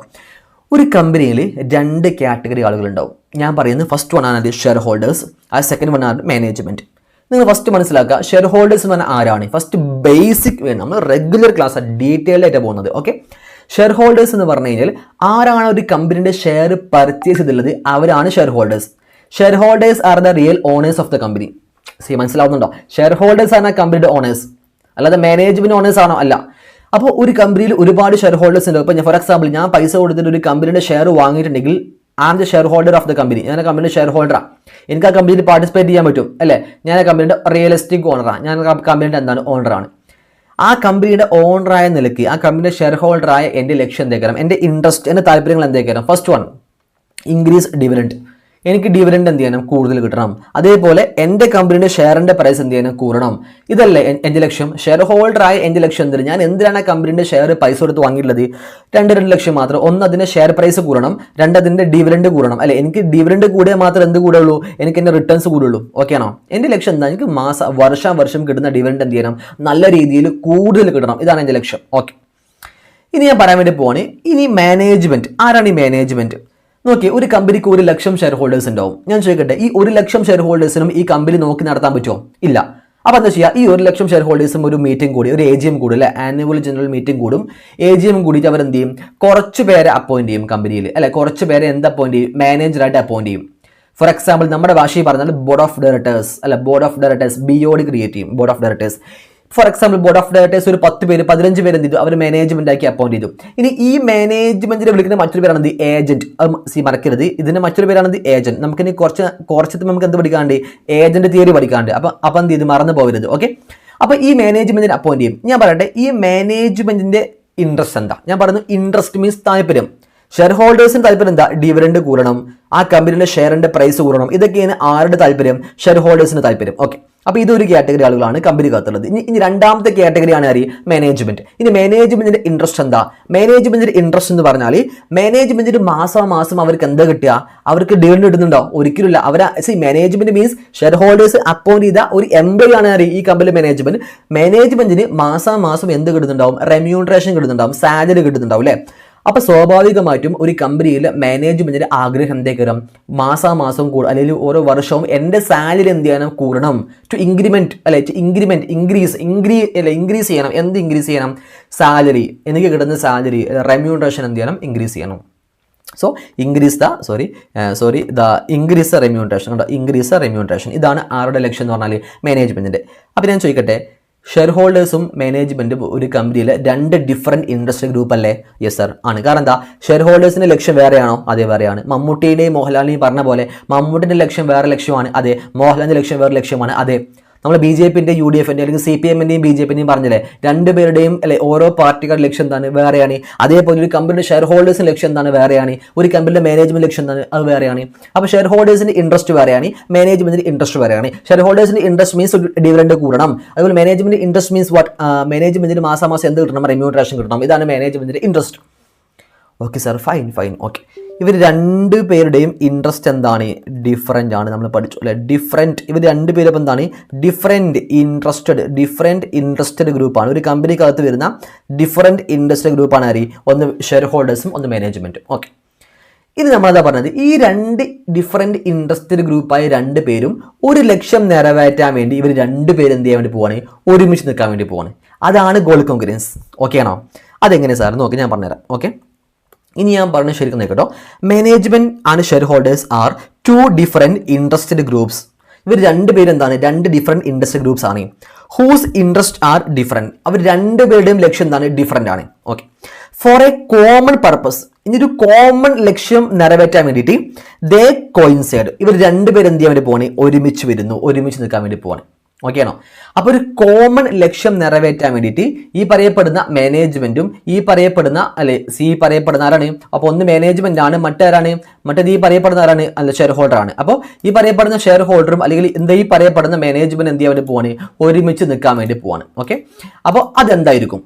ഒരു കമ്പനിയിൽ രണ്ട് കാറ്റഗറി ആളുകളുണ്ടാവും. ഞാൻ പറയുന്നത് ഫസ്റ്റ് വൺ ആണ് ഷെയർ ഹോൾഡേഴ്സ്, സെക്കൻഡ് വൺ ആണ് മാനേജ്മെന്റ്. നിങ്ങൾ ഫസ്റ്റ് മനസ്സിലാക്കുക, ഷെയർ ഹോൾഡേഴ്സ് എന്ന് പറഞ്ഞാൽ ആരാണ്. ഫസ്റ്റ് ബേസിക് വേണം, നമ്മൾ റെഗുലർ ക്ലാസ് ഡീറ്റെയിൽഡ് ആയിട്ട് പോകുന്നത്. ഓക്കെ, ഷെയർ ഹോൾഡേഴ്സ് എന്ന് പറഞ്ഞു കഴിഞ്ഞാൽ ആരാണ് ഒരു കമ്പനിയുടെ ഷെയർ പർച്ചേസ് ചെയ്തിട്ടുള്ളത്, അവരാണ് shareholders. Shareholders are the real owners of the company. മനസ്സിലാവുന്നുണ്ടോ? ഷെയർ ഹോൾഡേഴ്സ് ആണ് കമ്പനിയുടെ ഓണേഴ്സ്, അല്ലാതെ മാനേജ്മെന്റ് ഓണേഴ്സ് ആണോ? അല്ല. അപ്പോൾ ഒരു കമ്പനിയിൽ ഒരുപാട് ഷെയർ ഹോൾഡേഴ്സ് ഉണ്ട്. ഇപ്പോൾ ഫോർ എക്സാമ്പിൾ ഞാൻ പൈസ കൊടുത്തിട്ട് ഒരു കമ്പനിയുടെ ഷെയർ വാങ്ങിയിട്ടുണ്ടെങ്കിൽ I am the shareholder of the company. ഞാൻ ആ കമ്പനിയുടെ ഷെയർ ഹോൾഡറാണ്. എനിക്ക് ആ കമ്പനിയിൽ പാർട്ടിസിപ്പേറ്റ് ചെയ്യാൻ പറ്റും അല്ലേ. ഞാൻ ആ കമ്പനിയുടെ റിയലിസ്റ്റിക് ഓണറാണ്. ഞാൻ ആ കമ്പനിയുടെ എന്താണ് ഓണറാണ്. ആ കമ്പനിയുടെ ഓണറായ നിലയ്ക്ക് ആ കമ്പനിയുടെ ഷെയർ ഹോൾഡറായ എൻ്റെ ലക്ഷ്യം എന്തൊക്കെയാണ്, എൻ്റെ ഇൻട്രസ്റ്റ്, എൻ്റെ താല്പര്യങ്ങൾ എന്തൊക്കെയാണ്. First one, increase dividend. എനിക്ക് ഡിവിഡൻഡ് എന്ത് ചെയ്യണം, കൂടുതൽ കിട്ടണം. അതേപോലെ എൻ്റെ കമ്പനിയുടെ ഷെയറിൻ്റെ പ്രൈസ് എന്ത് ചെയ്യണം, കൂടണം. ഇതല്ലേ എൻ്റെ ലക്ഷ്യം. ഷെയർ ഹോൾഡറായ എൻ്റെ ലക്ഷ്യം എന്തിന്, ഞാൻ എന്തിനാണ് ആ കമ്പനിയുടെ ഷെയർ പൈസ കൊടുത്ത് വാങ്ങിയിട്ടുള്ളത്, രണ്ട് ലക്ഷ്യം മാത്രം. ഒന്ന്, അതിൻ്റെ ഷെയർ പ്രൈസ് കൂടണം. രണ്ട്, അതിൻ്റെ ഡിവിഡൻഡ് കൂടണം അല്ലേ. എനിക്ക് ഡിവിഡൻഡ് കൂടിയാൽ മാത്രം എന്ത് കൂടുള്ളൂ, എനിക്ക് എൻ്റെ റിട്ടേൺസ് കൂടുള്ളൂ. ഓക്കെ ആണോ? എൻ്റെ ലക്ഷ്യം എന്താ, എനിക്ക് വർഷം കിട്ടുന്ന ഡിവിഡൻഡ് എന്ത് ചെയ്യണം, നല്ല രീതിയിൽ കൂടുതൽ കിട്ടണം. ഇതാണ് എൻ്റെ ലക്ഷ്യം. ഓക്കെ, ഇനി ഞാൻ പറയാൻ വേണ്ടി പോവാണ്. ഇനി മാനേജ്മെന്റ്. ആരാണ് ഈ മാനേജ്മെന്റ്? നോക്കി, ഒരു കമ്പനിക്ക് 1 ലക്ഷം ഷെയർ ഹോൾഡേഴ്സ് ഉണ്ടാവും. ഞാൻ ചോദിക്കട്ടെ, ഈ 1 ലക്ഷം ഷെയർ ഹോൾഡേഴ്സിനും ഈ കമ്പനി നോക്കി നടത്താൻ പറ്റുമോ? ഇല്ല. അപ്പോൾ എന്താ ചെയ്യുക, ഈ 1 ലക്ഷം ഷെയർ ഹോൾഡേഴ്സും ഒരു മീറ്റിംഗ് കൂടി, ഒരു AGM കൂടും അല്ലെ, ആനുവൽ ജനറൽ മീറ്റിംഗ് കൂടും. AGM കൂടിയിട്ട് അവർ എന്ത് ചെയ്യും, കുറച്ച് പേരെ അപ്പോയിന്റ് ചെയ്യും കമ്പനിയിൽ അല്ലെ. കുറച്ച് പേരെ എന്ത് അപ്പോയിന്റ് ചെയ്യും, മാനേജറായിട്ട് അപ്പോയിന്റ് ചെയ്യും. ഫോർ എക്സാമ്പിൾ നമ്മുടെ ഭാഷയിൽ പറഞ്ഞാൽ ബോർഡ് ഓഫ് ഡയറക്ടേഴ്സ് അല്ല, board of directors BOD create ചെയ്യും. Board of directors for example board of directors ഒരു 10 പേര് 15 പേര് എന്ത് ചെയ്തു, അവർ മാനേജ്മെന്റ് ആക്കി അപ്പോയിന്റ് ചെയ്തു. ഇനി ഈ മാനേജ്മെന്റിനെ വിളിക്കുന്ന മറ്റൊരു പേരാണ് ഏജന്റ്. മറക്കരുത്, ഇതിന്റെ മറ്റൊരു പേരാണ് ഏജന്റ്. നമുക്കിനി കുറച്ച് നമുക്ക് എന്ത് പഠിക്കാണ്ട്, ഏജന്റ് തിയറി പഠിക്കാണ്ട്. അപ്പൊ എന്ത് ചെയ്ത് മറന്നു പോകരുത്. ഓക്കെ, അപ്പൊ ഈ മാനേജ്മെന്റിനെ അപ്പോയിന്റ് ചെയ്യും. ഞാൻ പറയട്ടെ, ഈ മാനേജ്മെന്റിന്റെ ഇൻട്രസ്റ്റ് എന്താ? ഞാൻ പറയുന്നു ഇൻട്രസ്റ്റ് മീൻസ് താല്പര്യം. ഷെയർ ഹോൾഡേഴ്സിന് താല്പര്യം എന്താ, ഡിവിഡൻഡ് കൂടണം, ആ കമ്പനിയുടെ ഷെയറിന്റെ പ്രൈസ് കൂടണം. ഇതൊക്കെയാണ് ആരുടെ താല്പര്യം, ഷെയർ ഹോൾഡേഴ്സിന് താല്പര്യം. ഓക്കെ, അപ്പോൾ ഇതൊരു കാറ്റഗറി ആളുകളാണ് കമ്പനിക്കകത്തുള്ളത്. ഇനി രണ്ടാമത്തെ കാറ്റഗറിയാണ് ആര്, മാനേജ്മെന്റ്. ഇനി മാനേജ്മെന്റിന്റെ ഇൻട്രസ്റ്റ് എന്താ? മാനേജ്മെന്റിന്റെ ഇൻട്രസ്റ്റ് എന്ന് പറഞ്ഞാൽ മാനേജ്മെന്റിന് മാസം അവർക്ക് എന്താ കിട്ടുക, അവർക്ക് ഡിവിഡൻഡ് കിട്ടുന്നുണ്ടോ? ഒരിക്കലുമില്ല. Management means share holders appoint ചെയ്ത ഒരു എംപ്ലോയി ആണ് ആര്, ഈ കമ്പനി മാനേജ്മെന്റ്. മാനേജ്മെന്റിന് മാസം എന്ത് കിട്ടുന്നുണ്ടാവും, റെമ്യൂണറേഷൻ കിട്ടുന്നുണ്ടാവും, സാലറി കിട്ടുന്നുണ്ടാവും അല്ലേ. അപ്പൊ സ്വാഭാവികമായിട്ടും ഒരു കമ്പനിയിൽ മാനേജ്മെന്റിന്റെ ആഗ്രഹം എന്തേക്കരം, മാസം അല്ലെങ്കിൽ ഓരോ വർഷവും എന്റെ സാലറി എന്ത് ചെയ്യണം, കൂടണം. ടു ഇൻക്രിമെന്റ് അല്ലെ, ഇൻക്രീസ് ചെയ്യണം. എന്ത് ഇൻക്രീസ് ചെയ്യണം, സാലറി. എനിക്ക് കിട്ടുന്ന സാലറി റെമ്യൂണറേഷൻ എന്ത് ചെയ്യണം, ഇൻക്രീസ് ചെയ്യണം. So increase the remuneration. ഇതാണ് ആരുടെ ലക്ഷ്യം എന്ന് പറഞ്ഞാൽ മാനേജ്മെന്റിന്റെ. അപ്പൊ ഞാൻ ചോദിക്കട്ടെ, ഷെയർ ഹോൾഡേഴ്സും മാനേജ്മെന്റും ഒരു കമ്പനിയിൽ രണ്ട് ഡിഫറെന്റ് ഇൻട്രസ്റ്റ് ഗ്രൂപ്പ് അല്ലേ? യെസ് സർ ആണ്. കാരണം എന്താ, ഷെയർ ഹോൾഡേഴ്സിന്റെ ലക്ഷ്യം വേറെയാണോ? അതേ, വേറെയാണ്. മമ്മൂട്ടിയുടെയും മോഹൻലാലിനെയും പറഞ്ഞ പോലെ മമ്മൂട്ടിന്റെ ലക്ഷ്യം വേറെ ലക്ഷ്യമാണ്. അതെ. മോഹൻലാലിന്റെ ലക്ഷ്യം വേറെ ലക്ഷ്യമാണ്. അതെ. നമ്മൾ BJPന്റെ UDF അല്ലെങ്കിൽ CPMന്റെയും BJPന്റെയും പറഞ്ഞില്ലേ, രണ്ടുപേരുടെയും അല്ലെ ഓരോ പാർട്ടികളുടെ ലക്ഷ്യം എന്താണ്, വേറെയാണ്. അതേപോലെ ഒരു കമ്പനിയുടെ ഷെയർ ഹോൾഡേഴ്സിന്റെ ലക്ഷ്യം എന്താണ്, വേറെയാണ്. ഒരു കമ്പനിയുടെ മാനേജ്മെന്റ് ലക്ഷ്യം എന്താണ്, അത് വേറെയാണ്. അപ്പോൾ ഷെയർ ഹോൾഡേഴ്സിന്റെ ഇൻട്രസ്റ്റ് വേറെയാണ്, മാനേജ്മെന്റിന്റെ ഇൻട്രസ്റ്റ് വേറെയാണ്. ഷെയർ ഹോൾഡേഴ്സിന്റെ ഇൻട്രസ്റ്റ് മീൻസ് ഡിവിഡൻഡ് കൂടണം. അതുപോലെ മാനേജ്മെന്റ് ഇൻട്രസ്റ്റ് മീൻസ് വാട്ട്, മാനേജ്മെന്റിന് മാസം എന്ത് കിട്ടണം, റെമ്യൂണറേഷൻ കിട്ടണം. ഇതാണ് മാനേജ്മെന്റിന്റെ interest. Okay sir, fine. Okay, ഇവർ രണ്ടുപേരുടെയും ഇൻട്രസ്റ്റ് എന്താണ്, ഡിഫറെൻ്റ് ആണ്. നമ്മൾ പഠിച്ചു അല്ലെ, ഡിഫറെൻറ്റ്. ഇവർ രണ്ടുപേരും എന്താണ്, ഡിഫറെൻറ്റ് ഇൻട്രസ്റ്റഡ് ഗ്രൂപ്പാണ്. ഒരു കമ്പനിക്കകത്ത് വരുന്ന ഡിഫറെൻറ്റ് ഇൻട്രസ്റ്റഡ് ഗ്രൂപ്പാണ് ആര്, ഒന്ന് ഷെയർ ഹോൾഡേഴ്സും ഒന്ന് മാനേജ്മെൻറ്റും. ഓക്കെ, ഇത് നമ്മളതാ പറഞ്ഞത്, ഈ രണ്ട് ഡിഫറെൻറ്റ് ഇൻട്രസ്റ്റഡ് ഗ്രൂപ്പായ രണ്ട് പേരും ഒരു ലക്ഷ്യം നിറവേറ്റാൻ വേണ്ടി ഇവർ രണ്ടുപേരും എന്ത് ചെയ്യാൻ വേണ്ടി പോവാണ്, ഒരുമിച്ച് നിൽക്കാൻ വേണ്ടി പോവാണ്. അതാണ് ഗോൾ കോൺഗ്രൻസ്. ഓക്കെ ആണോ? അതെങ്ങനെ സാർ നോക്കി ഞാൻ പറഞ്ഞുതരാം. ഓക്കെ, ഇനി ഞാൻ പറഞ്ഞു ശരിക്കും നോക്കട്ടോ. Management and shareholders are two different interested groups. ഇവർ രണ്ടുപേരും എന്താണ്, രണ്ട് ഡിഫറെൻറ്റ് ഇൻട്രസ്റ്റഡ് ഗ്രൂപ്പ്സ് ആണ്. Whose interest are different. അവർ രണ്ടുപേരുടെയും ലക്ഷ്യം എന്താണ്, ഡിഫറെൻ്റ് ആണ്. Okay, for a common purpose. ഇനി ഒരു കോമൺ ലക്ഷ്യം നിറവേറ്റാൻ വേണ്ടിയിട്ട് ദേ കോയിൻസൈഡ്. ഇവർ രണ്ടുപേരും എന്ത് ചെയ്യാൻ വേണ്ടി പോവാണ്, ഒരുമിച്ച് വരുന്നു, ഒരുമിച്ച് നിൽക്കാൻ വേണ്ടി പോവാണ്. ഓക്കെ ആണോ? അപ്പോൾ ഒരു കോമൺ ലക്ഷ്യം നിറവേറ്റാൻ വേണ്ടിയിട്ട് ഈ പറയപ്പെടുന്ന മാനേജ്മെന്റും ഈ പറയപ്പെടുന്ന പറയപ്പെടുന്ന ആരാണ്, അപ്പോൾ ഒന്ന് മാനേജ്മെന്റ് ആണ്, മറ്റാരാണ്, മറ്റേത് ഈ പറയപ്പെടുന്ന ആരാണ്, അല്ല ഷെയർ ഹോൾഡർ ആണ്. അപ്പോൾ ഈ പറയപ്പെടുന്ന ഷെയർ ഹോൾഡറും അല്ലെങ്കിൽ ഈ പറയപ്പെടുന്ന മാനേജ്മെന്റ് എന്ത് ചെയ്യാൻ വേണ്ടി പോവാണ്, ഒരുമിച്ച് നിൽക്കാൻ വേണ്ടി പോവാണ്. ഓക്കെ, അപ്പോൾ അതെന്തായിരിക്കും,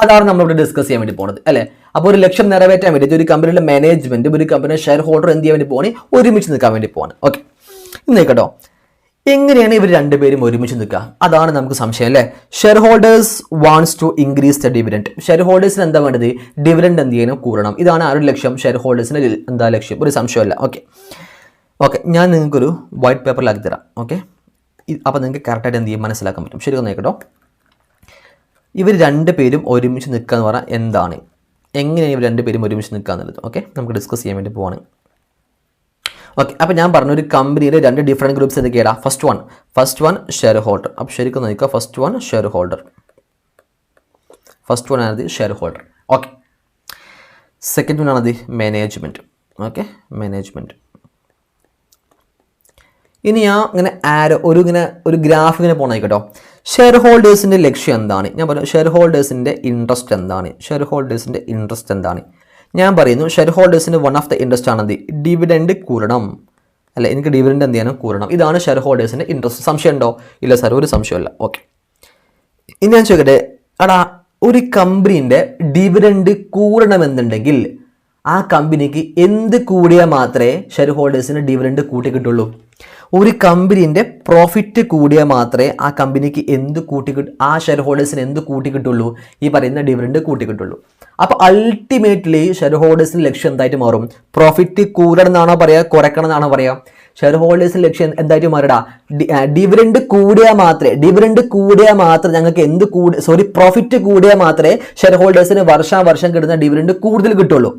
അതാണ് നമ്മളിവിടെ ഡിസ്കസ് ചെയ്യാൻ വേണ്ടി പോകുന്നത് അല്ലേ. അപ്പോൾ ഒരു ലക്ഷ്യം നിറവേറ്റാൻ വേണ്ടിയിട്ട് ഒരു കമ്പനിയുടെ മാനേജ്മെന്റും ഒരു കമ്പനിയുടെ ഷെയർ ഹോൾഡറും എന്ത് ചെയ്യാൻ വേണ്ടി പോവാണ്, ഒരുമിച്ച് നിൽക്കാൻ വേണ്ടി പോവാണ്. ഓക്കെ, ഇന്ന് കേട്ടോ എങ്ങനെയാണ് ഇവർ രണ്ടുപേരും ഒരുമിച്ച് നിൽക്കുക, അതാണ് നമുക്ക് സംശയം അല്ലേ. Shareholders wants to increase the dividend. Share ഹോൾഡേഴ്സിന് എന്താ വേണ്ടത്, ഡിവിഡൻഡ് എന്ത് ചെയ്യണം, കൂടണം. ഇതാണ് ആരുടെ ലക്ഷ്യം, ഷെയർ ഹോൾഡേഴ്സിന് എന്താ ലക്ഷ്യം, ഒരു സംശയമല്ല. ഓക്കെ, ഞാൻ നിങ്ങൾക്കൊരു വൈറ്റ് പേപ്പറിലാക്കി തരാം. ഓക്കെ, അപ്പോൾ നിങ്ങൾക്ക് കറക്റ്റായിട്ട് എന്ത് ചെയ്യും, മനസ്സിലാക്കാൻ പറ്റും. ശരി ഒന്ന് കേട്ടോ. ഇവർ രണ്ടുപേരും ഒരുമിച്ച് നിൽക്കുക എന്ന് പറഞ്ഞാൽ എന്താണ്, എങ്ങനെയാണ് ഇവർ രണ്ടുപേരും ഒരുമിച്ച് നിൽക്കുക എന്നുള്ളത്. ഓക്കെ, നമുക്ക് ഡിസ്കസ് ചെയ്യാൻ വേണ്ടി പോവാണ്. ഓക്കെ, അപ്പോൾ ഞാൻ പറഞ്ഞു ഒരു കമ്പനിയിലെ രണ്ട് ഡിഫറെൻറ്റ് ഗ്രൂപ്പ്സ് എന്തൊക്കെയാണ്. First one share holder. അപ്പോൾ ശരിക്കും നോക്കുക, ഫസ്റ്റ് വൺ ആണത് share holder. Okay, second one ആണത് മാനേജ്മെൻറ്റ്. Okay, management. ഇനി ഞാൻ ഇങ്ങനെ ഒരു ഗ്രാഫ് ഇങ്ങനെ പോകണം കേട്ടോ. ഷെയർ ഹോൾഡേഴ്സിൻ്റെ ലക്ഷ്യം എന്താണ്, ഞാൻ പറഞ്ഞു ഷെയർ ഹോൾഡേഴ്സിൻ്റെ ഇൻട്രസ്റ്റ് എന്താണ്. ഞാൻ പറയുന്നു ഷെയർ ഹോൾഡേഴ്സിന് വൺ ഓഫ് ദ ഇൻട്രസ്റ്റ് ആണത് ഡിവിഡൻഡ് കൂടണം അല്ലെ, എനിക്ക് ഡിവിഡൻഡ് എന്ത് ചെയ്യണം, കൂടണം. ഇതാണ് ഷെയർ ഹോൾഡേഴ്സിൻ്റെ ഇൻട്രസ്റ്റ്. സംശയം ഉണ്ടോ? ഇല്ല സാർ, ഒരു സംശയമല്ല. ഓക്കെ, ഇനി ഞാൻ ചോദിക്കട്ടെ, ഒരു കമ്പനീൻ്റെ ഡിവിഡൻഡ് കൂടണമെന്നുണ്ടെങ്കിൽ ആ കമ്പനിക്ക് എന്ത് കൂടിയാൽ മാത്രമേ ഷെയർ ഹോൾഡേഴ്സിന് ഡിവിഡൻഡ് കൂട്ടി കിട്ടുള്ളൂ? ഒരു കമ്പനീൻ്റെ പ്രോഫിറ്റ് കൂടിയാൽ മാത്രമേ ആ കമ്പനിക്ക് ആ ഷെയർ ഹോൾഡേഴ്സിന് എന്ത് കൂട്ടി കിട്ടുള്ളൂ, ഈ പറയുന്ന ഡിവിഡൻഡ് കൂട്ടി കിട്ടുള്ളൂ. അപ്പോൾ അൾട്ടിമേറ്റ്ലി ഷെയർ ഹോൾഡേഴ്സിന് ലക്ഷ്യം എന്തായിട്ട് മാറും, പ്രോഫിറ്റ് കൂടണം എന്നാണോ പറയുക, കുറയ്ക്കണം എന്നാണോ പറയുക? ഷെയർ ഹോൾഡേഴ്സിന് ലക്ഷ്യം എന്തായിട്ട് മാറിടാ, ഡിവിഡൻഡ് കൂടിയാൽ മാത്രമേ ഞങ്ങൾക്ക് പ്രോഫിറ്റ് കൂടിയാൽ മാത്രമേ ഷെയർ ഹോൾഡേഴ്സിന് വർഷം കിട്ടുന്ന ഡിവിഡൻഡ് കൂടുതൽ കിട്ടുള്ളൂ.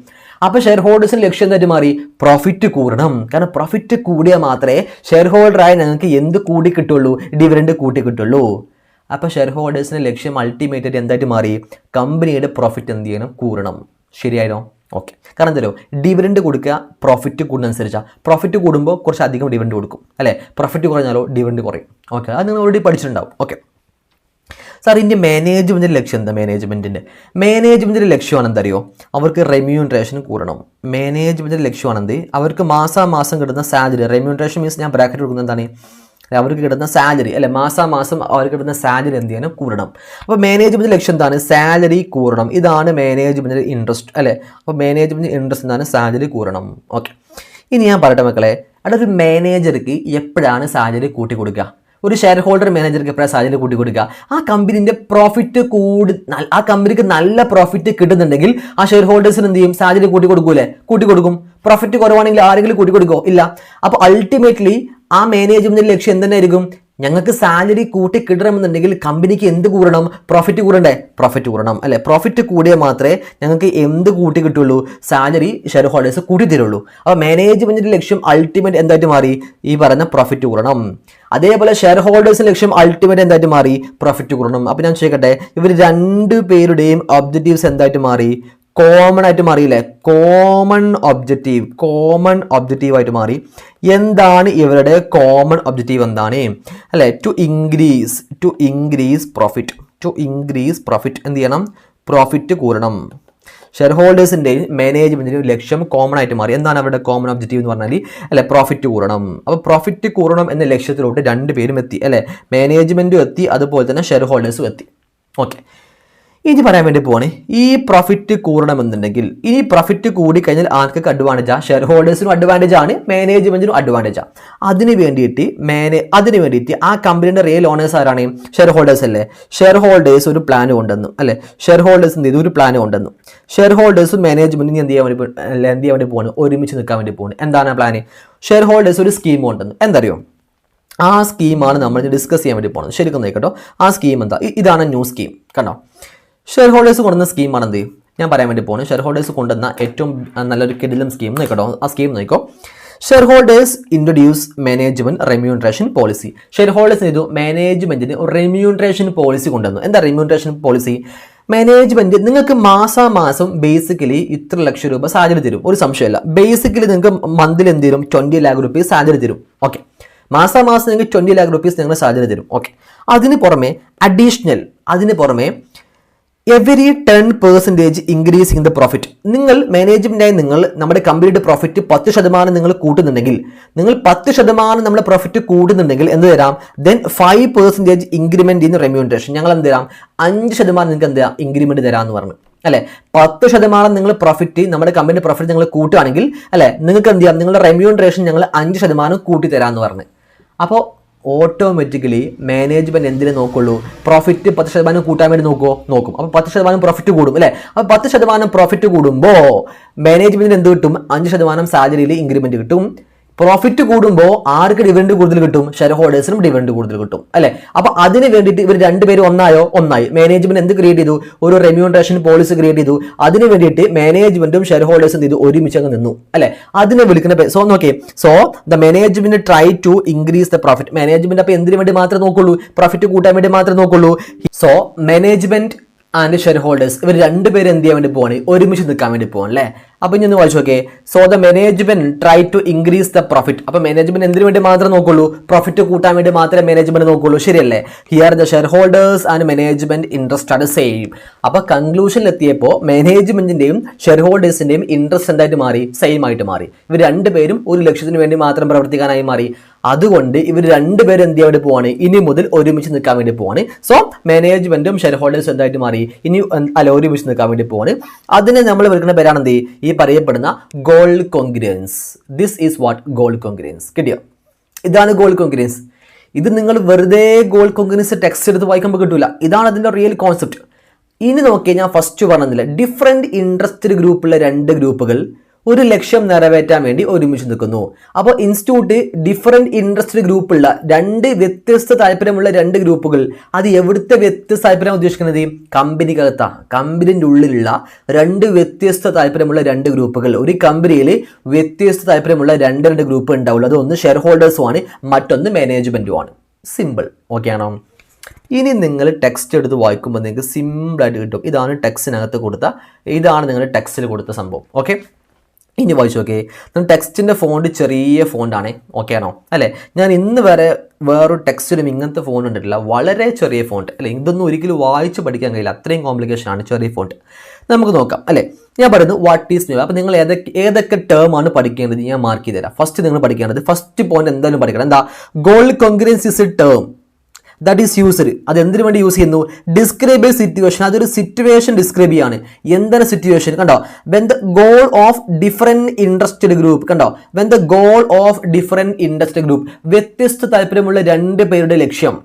അപ്പോൾ ഷെയർ ഹോൾഡേഴ്സിന് ലക്ഷ്യം എന്തായിട്ട് മാറി, പ്രോഫിറ്റ് കൂടണം. കാരണം പ്രോഫിറ്റ് കൂടിയാൽ മാത്രമേ ഷെയർ ഹോൾഡറായ ഞങ്ങൾക്ക് എന്ത് കൂടി കിട്ടുള്ളൂ, ഡിവിഡൻഡ് കൂട്ടി കിട്ടുള്ളൂ. അപ്പോൾ ഷെയർ ഹോൾഡേഴ്സിന് ലക്ഷ്യം അൾട്ടിമേറ്റായിട്ട് എന്തായിട്ട് മാറി, കമ്പനിയുടെ പ്രോഫിറ്റ് എന്ത് ചെയ്യണം, കൂടണം. ശരിയായിരുന്നോ? ഓക്കെ, കാരണം എന്തല്ലോ, ഡിവിഡൻഡ് കൊടുക്കുക പ്രോഫിറ്റ് കൂടുന്നതനുസരിച്ചാണ്. പ്രോഫിറ്റ് കൂടുമ്പോൾ കുറച്ച് അധികം ഡിവിഡൻഡ് കൊടുക്കും അല്ലേ, പ്രോഫിറ്റ് കുറഞ്ഞാലോ ഡിവിഡൻഡ് കുറയും. ഓക്കെ, അത് നിങ്ങൾ ഓൾറെഡി പഠിച്ചിട്ടുണ്ടാവും. ഓക്കെ സാർ, ഇതിൻ്റെ മാനേജ്മെൻറ്റിൻ്റെ ലക്ഷ്യം എന്താ? മാനേജ്മെൻറ്റിൻ്റെ ലക്ഷ്യമാണ് എന്തറിയോ, അവർക്ക് റെമ്യൂണറേഷൻ കൂടണം. മാനേജ്മെൻറ്റിൻ്റെ ലക്ഷ്യമാണെന്ത്, അവർക്ക് മാസം കിട്ടുന്ന സാലറി. റെമ്യൂണറേഷൻ മീൻസ് ഞാൻ ബ്രാക്കറ്റ് കൊടുക്കുന്നത് എന്താണ്, അവർക്ക് കിട്ടുന്ന സാലറി അല്ലെ, മാസം അവർക്ക് കിട്ടുന്ന സാലറി എന്ത് ചെയ്യണം, കൂടണം. അപ്പോൾ മാനേജ്മെൻറ്റ് ലക്ഷ്യം എന്താണ്, സാലറി കൂടണം. ഇതാണ് മാനേജ്മെൻറ്റിൻ്റെ ഇൻട്രസ്റ്റ് അല്ലേ. അപ്പോൾ മാനേജ്മെൻറ്റ് ഇൻട്രസ്റ്റ് എന്താണ്, സാലറി കൂടണം. ഓക്കെ, ഇനി ഞാൻ പറയട്ടെ മക്കളെ, അവിടെ ഒരു മാനേജർക്ക് എപ്പോഴാണ് സാലറി കൂട്ടി കൊടുക്കുക? ഒരു ഷെയർ ഹോൾഡർ മാനേജർക്ക് എപ്പോഴാണ് സാലറി കൂട്ടി കൊടുക്കുക? ആ കമ്പനിൻ്റെ പ്രോഫിറ്റ് ആ കമ്പനിക്ക് നല്ല പ്രോഫിറ്റ് കിട്ടുന്നുണ്ടെങ്കിൽ ആ ഷെയർ ഹോൾഡേഴ്സിന് എന്ത് ചെയ്യും, സാലറി കൂട്ടി കൊടുക്കും. പ്രോഫിറ്റ് കുറവാണെങ്കിൽ ആരെങ്കിലും കൂട്ടി കൊടുക്കുമോ? ഇല്ല. അപ്പോൾ അൾട്ടിമേറ്റ്ലി ആ മാനേജ്മെന്റിന്റെ ലക്ഷ്യം എന്തെന്നായിരിക്കും, ഞങ്ങൾക്ക് സാലറി കൂട്ടി കിട്ടണമെന്നുണ്ടെങ്കിൽ കമ്പനിക്ക് എന്ത് കൂടണം, പ്രോഫിറ്റ് കൂടണ്ടേ, പ്രോഫിറ്റ് കൂടണം അല്ലെ. പ്രോഫിറ്റ് കൂടിയാൽ മാത്രമേ ഞങ്ങൾക്ക് എന്ത് കൂട്ടി കിട്ടുള്ളൂ, സാലറി ഷെയർ ഹോൾഡേഴ്സ് കൂട്ടി തരുള്ളൂ. അപ്പോൾ മാനേജ്മെന്റിന്റെ ലക്ഷ്യം അൾട്ടിമേറ്റ് എന്തായിട്ട് മാറി, ഈ പറയുന്ന പ്രോഫിറ്റ് കൂടണം. അതേപോലെ ഷെയർ ഹോൾഡേഴ്സിന്റെ ലക്ഷ്യം അൾട്ടിമേറ്റ് എന്തായിട്ട് മാറി, പ്രോഫിറ്റ് കൂടണം. അപ്പോൾ ഞാൻ ചോദിക്കട്ടെ, ഇവർ രണ്ടുപേരുടെയും ഒബ്ജക്റ്റീവ്സ് എന്തായിട്ട് മാറി, കോമൺ ആയിട്ട് മാറിയില്ലേ, കോമൺ ഒബ്ജക്റ്റീവ് ആയിട്ട് മാറി. എന്താണ് ഇവരുടെ കോമൺ ഒബ്ജക്റ്റീവ് എന്താണ് അല്ലെ? ടു ഇൻക്രീസ് പ്രോഫിറ്റ് എന്ത് ചെയ്യണം? പ്രോഫിറ്റ് കൂടണം. ഷെയർ ഹോൾഡേഴ്സിൻ്റെയും മാനേജ്മെൻറ്റിൻ്റെയും ലക്ഷ്യം കോമൺ ആയിട്ട് മാറി. എന്താണ് അവരുടെ കോമൺ ഒബ്ജക്റ്റീവ് എന്ന് പറഞ്ഞാൽ അല്ലെ? പ്രോഫിറ്റ് കൂടണം. അപ്പോൾ പ്രോഫിറ്റ് കൂടണം എന്ന ലക്ഷ്യത്തിലോട്ട് രണ്ടുപേരും എത്തി അല്ലെ? മാനേജ്മെൻറ്റും എത്തി, അതുപോലെ തന്നെ ഷെയർ ഹോൾഡേഴ്സും എത്തി. ഓക്കെ, ഇനി പറയാൻ വേണ്ടി പോവാണ് ഈ പ്രോഫിറ്റ് കൂടണമെന്നുണ്ടെങ്കിൽ, ഇനി പ്രോഫിറ്റ് കൂടി കഴിഞ്ഞാൽ ആർക്കൊക്കെ അഡ്വാൻറ്റേജാണ്? ഷെയർ ഹോൾഡേഴ്സിനും അഡ്വാൻറ്റേജ് ആണ്, മാനേജ്മെന്റിനും അഡ്വാൻറ്റേജാണ്. അതിന് വേണ്ടിയിട്ട് ആ കമ്പനിയുടെ റിയൽ ഓണേഴ്സ് ആരാണ്? ഷെയർ ഹോൾഡേഴ്സ് അല്ലേ? ഷെയർ ഹോൾഡേഴ്സ് ഒരു പ്ലാൻ കൊണ്ടുവന്നു അല്ലെ? ഷെയർ ഹോൾഡേഴ്സ് എന്ത് ചെയ്തു? ഒരു പ്ലാൻ കൊണ്ടുവന്നു. ഷെയർ ഹോൾഡേഴ്സും മാനേജ്മെന്റിന് എന്ത് ചെയ്യാൻ വേണ്ടി പോവാണ്? ഒരുമിച്ച് നിൽക്കാൻ വേണ്ടി പോവാണ്. എന്താണ് ആ പ്ലാന്? ഷെയർ ഹോൾഡേഴ്സ് ഒരു സ്കീം കൊണ്ടുവന്നു. എന്തറിയോ? ആ സ്കീമാണ് നമ്മൾ ഡിസ്കസ് ചെയ്യാൻ വേണ്ടി പോകുന്നത്. ശരിക്കും നോക്കട്ടോ, ആ സ്കീം എന്താ? ഇതാണ് ന്യൂ സ്കീം. കണ്ടോ? ഷെയർ ഹോൾഡേഴ്സ് കൊണ്ടുവന്ന സ്കീമാണ് എന്ത് ഞാൻ പറയാൻ വേണ്ടി പോകുന്നത്. ഷെയർ ഹോൾഡേഴ്സ് കൊണ്ടുവന്ന ഏറ്റവും നല്ലൊരു കിടിലം സ്കീം നോക്കട്ടോ. ആ സ്കീം നോക്കോ. Share holders introduce management remuneration policy. Share holders ചെയ്തു മാനേജ്മെന്റിന് റെമ്യൂണറേഷൻ പോളിസി കൊണ്ടുവന്നു. എന്താ റെമ്യൂണറേഷൻ പോളിസി? മാനേജ്മെന്റ് നിങ്ങൾക്ക് മാസാമാസം ബേസിക്കലി ഇത്ര ലക്ഷം രൂപ സാലറി തരും, ഒരു സംശയമില്ല. ബേസിക്കലി നിങ്ങൾക്ക് മന്തിൽ എന്ത് തരും? 20 lakh rupees സാലറി തരും. ഓക്കെ, മാസാമാസം നിങ്ങൾക്ക് 20 lakh rupees നിങ്ങൾ സാലറി തരും. ഓക്കെ, അതിന് പുറമെ എവറി 10% ഇൻക്രീസിങ് ദ പ്രോഫിറ്റ്. നിങ്ങൾ മാനേജ്മെന്റായി നമ്മുടെ കമ്പനിയുടെ പ്രോഫിറ്റ് 10% നിങ്ങൾ കൂട്ടുന്നുണ്ടെങ്കിൽ, നിങ്ങൾ 10% നമ്മുടെ പ്രോഫിറ്റ് കൂട്ടുന്നുണ്ടെങ്കിൽ എന്ത് തരാം? Then 5% increment in remuneration. ഞങ്ങൾ എന്ത് തരാം? 5% നിങ്ങൾക്ക് എന്ത് ഇൻക്രിമെന്റ് തരാമെന്ന് പറഞ്ഞു അല്ലെ? 10% നിങ്ങൾ പ്രോഫിറ്റ്, നമ്മുടെ കമ്പനിയുടെ പ്രോഫിറ്റ് നിങ്ങൾ കൂട്ടുകയാണെങ്കിൽ അല്ലെ, നിങ്ങൾക്ക് എന്ത് ചെയ്യാം? നിങ്ങളുടെ റെമ്യൂണറേഷൻ ഞങ്ങൾ 5% കൂട്ടി തരാമെന്ന് പറഞ്ഞു. അപ്പോൾ ഓട്ടോമാറ്റിക്കലി മാനേജ്മെന്റ് എന്തിനെ നോക്കുള്ളൂ? പ്രോഫിറ്റ് 10% കൂട്ടാൻ വേണ്ടി നോക്കും. അപ്പോൾ 10% പ്രോഫിറ്റ് കൂടും അല്ലെ? അപ്പോൾ 10% പ്രോഫിറ്റ് കൂടുമ്പോൾ മാനേജ്മെന്റിന് എന്ത് കിട്ടും? 5% സാലറിയിൽ ഇൻക്രിമെന്റ് കിട്ടും. പ്രോഫിറ്റ് കൂടുമ്പോൾ ആർക്ക് ഡിവിഡൻഡ് കൂടുതൽ കിട്ടും? ഷെയർ ഹോൾഡേഴ്സിനും ഡിവിഡൻഡ് കൂടുതൽ കിട്ടും അല്ലെ? അപ്പൊ അതിന് വേണ്ടിയിട്ട് ഇവർ രണ്ടുപേരും ഒന്നായി. മാനേജ്മെന്റ് എന്ത് ക്രിയേറ്റ് ചെയ്തു? ഒരു റെമ്യൂണറേഷൻ പോളിസി ക്രിയേറ്റ് ചെയ്തു. അതിന് വേണ്ടിയിട്ട് മാനേജ്മെന്റും ഷെയർ ഹോൾഡേഴ്സും ചെയ്തു ഒരുമിച്ച് അങ്ങ് നിന്നു അല്ലെ? അതിനെ വിളിക്കുന്ന so the management try to increase the profit. Management അപ്പൊ എന്തിനു വേണ്ടി മാത്രമേ നോക്കുള്ളൂ? പ്രോഫിറ്റ് കൂട്ടാൻ വേണ്ടി മാത്രമേ നോക്കുള്ളൂ. So management and shareholders ഇവർ രണ്ടുപേരും എന്ത് ചെയ്യാൻ വേണ്ടി പോവാണ്? ഒരുമിച്ച് നിൽക്കാൻ വേണ്ടി പോകാൻ അല്ലേ? അപ്പൊ ഇനി ഒന്ന് വായിച്ചു നോക്കേ. So the management try to increase the profit. അപ്പൊ മാനേജ്മെന്റ് എന്തിനു വേണ്ടി മാത്രമേ നോക്കുള്ളൂ? പ്രോഫിറ്റ് കൂട്ടാൻ വേണ്ടി മാത്രമേ മാനേജ്മെന്റ് നോക്കുള്ളൂ. ശരിയല്ലേ? Here the share holders and management interest are same. അപ്പൊ കൺക്ലൂഷനിൽ എത്തിയപ്പോൾ മാനേജ്മെന്റിന്റെയും ഷെയർ ഹോൾഡേഴ്സിന്റെയും ഇൻട്രസ്റ്റ് എന്തായിട്ട് മാറി? സെയിം ആയിട്ട് മാറി. ഇവർ രണ്ടുപേരും ഒരു ലക്ഷ്യത്തിന് വേണ്ടി മാത്രം പ്രവർത്തിക്കാനായി മാറി. അതുകൊണ്ട് ഇവർ രണ്ടുപേരും എന്ത് ചെയ്യാൻ വേണ്ടി പോവാണ്? ഇനി മുതൽ ഒരുമിച്ച് നിൽക്കാൻ വേണ്ടി പോവാണ്. സോ മാനേജ്മെന്റും ഷെയർ ഹോൾഡേഴ്സും എന്തായിട്ട് മാറി? ഒരുമിച്ച് നിൽക്കാൻ വേണ്ടി പോവാണ്. അതിനെ നമ്മൾ വിളിക്കുന്ന പേരാണ് എന്ത്? ഈ പറയപ്പെടുന്ന goal congruence. This is what goal congruence. കിട്ടിയോ? ഇതാണ് ഗോൾ കോൺഗ്രുവൻസ്. ഇത് നിങ്ങൾ വെറുതെ ഗോൾ കോൺഗ്രുവൻസ് ടെക്സ്റ്റ് എടുത്ത് വായിക്കുമ്പോൾ കിട്ടൂല. ഇതാണ് അതിന്റെ റിയൽ കോൺസെപ്റ്റ്. ഇനി നോക്കിയാൽ ഞാൻ ഫസ്റ്റ് പറഞ്ഞില്ല, ഡിഫറെന്റ് ഇൻട്രസ്റ്റഡ് ഗ്രൂപ്പുള്ള രണ്ട് ഗ്രൂപ്പുകൾ ഒരു ലക്ഷ്യം നിറവേറ്റാൻ വേണ്ടി ഒരുമിച്ച് നിൽക്കുന്നു. അപ്പോൾ ഇൻസ്റ്റിറ്റ്യൂട്ട് ഡിഫറെന്റ് ഇൻട്രസ്റ്റഡ് ഗ്രൂപ്പുള്ള വ്യത്യസ്ത താല്പര്യമുള്ള രണ്ട് ഗ്രൂപ്പുകൾ. അത് എവിടുത്തെ വ്യത്യസ്ത താല്പര്യം ഉദ്ദേശിക്കുന്നത്? കമ്പനിക്കകത്താ. കമ്പനിന്റെ ഉള്ളിലുള്ള വ്യത്യസ്ത താല്പര്യമുള്ള രണ്ട് ഗ്രൂപ്പുകൾ. ഒരു കമ്പനിയിൽ വ്യത്യസ്ത താല്പര്യമുള്ള രണ്ട് ഗ്രൂപ്പ് ഉണ്ടാവുള്ളൂ. അത് ഒന്ന് ഷെയർ ഹോൾഡേഴ്സുമാണ്, മറ്റൊന്ന് മാനേജ്മെന്റുമാണ്. സിമ്പിൾ. ഓക്കെ ആണോ? ഇനി നിങ്ങൾ ടെക്സ്റ്റ് എടുത്ത് വായിക്കുമ്പോൾ നിങ്ങൾക്ക് സിമ്പിളായിട്ട് കിട്ടും. ഇതാണ് നിങ്ങൾ ടെക്സ്റ്റിൽ കൊടുത്ത സംഭവം. ഓക്കെ, ഇനി വായിച്ചു നോക്കേ. ടെക്സ്റ്റിൻ്റെ ഫോണ്ട് ചെറിയ ഫോണ്ടാണ്. ഓക്കെ ആണോ? അല്ലേ? ഞാൻ ഇന്ന് വരെ വേറൊരു ടെക്സ്റ്റിലും ഇങ്ങനത്തെ ഫോണ്ട് കണ്ടിട്ടില്ല. വളരെ ചെറിയ ഫോണ്ട് അല്ലേ? ഇതൊന്നും ഒരിക്കലും വായിച്ച് പഠിക്കാൻ കഴിയില്ല, അത്രയും കോംപ്ലിക്കേഷൻ ആണ് ചെറിയ ഫോണ്ട്. നമുക്ക് നോക്കാം അല്ലേ? ഞാൻ പറയുന്നത് വാട്ട് ഈസ് ന്യൂ. അപ്പോൾ നിങ്ങൾ ഏതൊക്കെ ടേം ആണ് പഠിക്കേണ്ടത് ഞാൻ മാർക്ക് ചെയ്ത് തരാം. ഫസ്റ്റ് പോയിന്റ് എന്തായാലും പഠിക്കണം. എന്താ? Goal congruence is a term that is used. അത് എന്തിനു വേണ്ടി യൂസ് ചെയ്യുന്നു? Describe a situation. അതൊരു സിറ്റുവേഷൻ ഡിസ്ക്രൈബ് ചെയ്യാണ്. എന്താണ് സിറ്റുവേഷൻ? കണ്ടോ? When the goal of different interested group. കണ്ടോ? When the goal of different interested group. വ്യത്യസ്ത താല്പര്യമുള്ള രണ്ട് പേരുടെ ലക്ഷ്യം.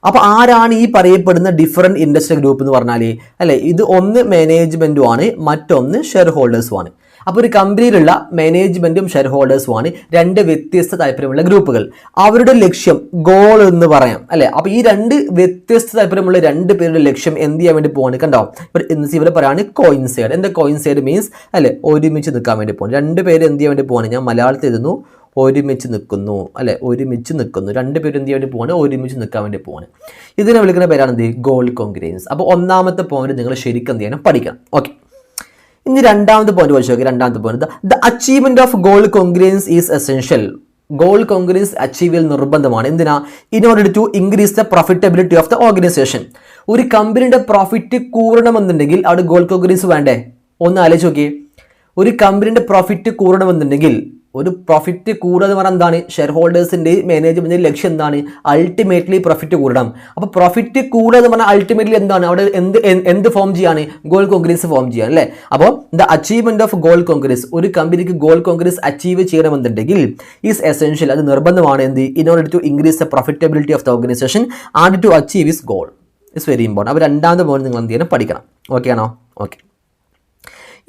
അപ്പൊ ആരാണ് ഈ പറയപ്പെടുന്ന ഡിഫറെന്റ് ഇൻട്രസ്റ്റഡ് ഗ്രൂപ്പ് എന്ന് പറഞ്ഞാൽ അല്ലെ? ഇത് ഒന്ന് മാനേജ്മെന്റും ആണ്, മറ്റൊന്ന് ഷെയർ ഹോൾഡേഴ്സും ആണ്. അപ്പോൾ ഒരു കമ്പനിയിലുള്ള മാനേജ്മെന്റും ഷെയർ ഹോൾഡേഴ്സുമാണ് രണ്ട് വ്യത്യസ്ത താല്പര്യമുള്ള ഗ്രൂപ്പുകൾ. അവരുടെ ലക്ഷ്യം ഗോൾ എന്ന് പറയാം അല്ലെ? അപ്പൊ ഈ വ്യത്യസ്ത താല്പര്യമുള്ള രണ്ട് പേരുടെ ലക്ഷ്യം എന്ത് ചെയ്യാൻ വേണ്ടി പോവാണ്? കണ്ടോ? ഇവിടെ പറയാണ് കോയിൻസൈഡ്. എന്താ കോയിൻസൈഡ് മീൻസ് അല്ലെ? ഒരുമിച്ച് നിൽക്കാൻ വേണ്ടി പോകുന്നു. രണ്ടുപേര് എന്ത് ചെയ്യാൻ വേണ്ടി പോവാണ്? ഞാൻ മലയാളത്തിൽ എഴുതുന്നു, ഒരുമിച്ച് നിൽക്കുന്നു അല്ലെ? രണ്ടുപേരും എന്ത് ചെയ്യാൻ വേണ്ടി പോവാണ്? ഒരുമിച്ച് നിൽക്കാൻ വേണ്ടി പോവാണ്. ഇതിനെ വിളിക്കുന്ന പേരാണ് എന്ത്? Goal congruence. അപ്പോൾ ഒന്നാമത്തെ പോയിന്റ് നിങ്ങൾ ശരിക്കും എന്ത് ചെയ്യണം? പഠിക്കണം. ഓക്കെ, ഇനി രണ്ടാമത്തെ പോയിന്റ് വായിച്ചു നോക്കി. രണ്ടാമത്തെ point, the achievement of goal congruence is essential. Goal congruence achieve ചെയ്യൽ നിർബന്ധമാണ്. എന്തിനാ? In order to increase the profitability of the organisation. ഒരു കമ്പനിയുടെ പ്രോഫിറ്റ് കൂടണമെന്നുണ്ടെങ്കിൽ അവിടെ ഗോൾ കോൺഗ്രുവൻസ് വേണ്ടേ? ഒന്ന് ആലോചിച്ച് നോക്കിയേ. ഒരു കമ്പനിയുടെ പ്രോഫിറ്റ് കൂടണമെന്നുണ്ടെങ്കിൽ, ഒരു പ്രോഫിറ്റ് കൂടുക എന്ന് പറഞ്ഞാൽ എന്താണ്? ഷെയർ ഹോൾഡേഴ്സിന്റെ മാനേജ്മെന്റിന്റെ ലക്ഷ്യം എന്താണ്? അൾട്ടിമേറ്റ്ലി പ്രോഫിറ്റ് കൂടണം. അപ്പോൾ പ്രോഫിറ്റ് കൂടുക എന്ന് പറഞ്ഞാൽ അൾട്ടിമേറ്റ്ലി എന്താണ്? അവിടെ എന്ത് ഫോം ചെയ്യാണ്? ഗോൾ കോൺഗ്രുവൻസ് ഫോം ചെയ്യാൻ അല്ലേ? അപ്പോൾ the achievement of goal congruence, ഒരു കമ്പനിക്ക് ഗോൾ കോൺഗ്രുവൻസ് അച്ചീവ് ചെയ്യണമെന്നുണ്ടെങ്കിൽ ഈസ് എസെൻഷ്യൽ, അത് നിർബന്ധമാണ്. എന്ത്? In order to increase the profitability of the organisation and to achieve is goal is very important. അപ്പോൾ രണ്ടാമത്തെ പോയിന്റ് നിങ്ങൾ എന്ത് ചെയ്യണം? പഠിക്കണം. ഓക്കെ ആണോ? ഓക്കെ.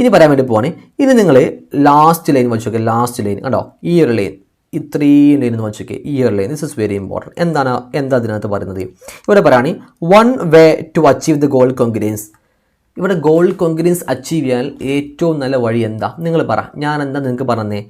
ഇനി പറയാൻ വേണ്ടി പോവാണ്. ഇനി നിങ്ങൾ ലാസ്റ്റ് ലൈൻ വെച്ച് നോക്കുക. ലാസ്റ്റ് ലൈൻ കണ്ടോ? ഈ ഒരു ലൈൻ, ഇത്രയും ലൈൻ എന്ന് വെച്ച് നോക്കുക. ഈ ഒരു line, this is very important. എന്താ അതിനകത്ത് പറയുന്നത്? ഇവിടെ പറയുകയാണ് one way to achieve the goal congruence. ഇവിടെ ഗോൾ കോൺഗ്രുവൻസ് അച്ചീവ് ചെയ്യാൻ ഏറ്റവും നല്ല വഴി എന്താ? നിങ്ങൾ പറ. ഞാൻ എന്താ നിങ്ങൾക്ക് പറഞ്ഞേ?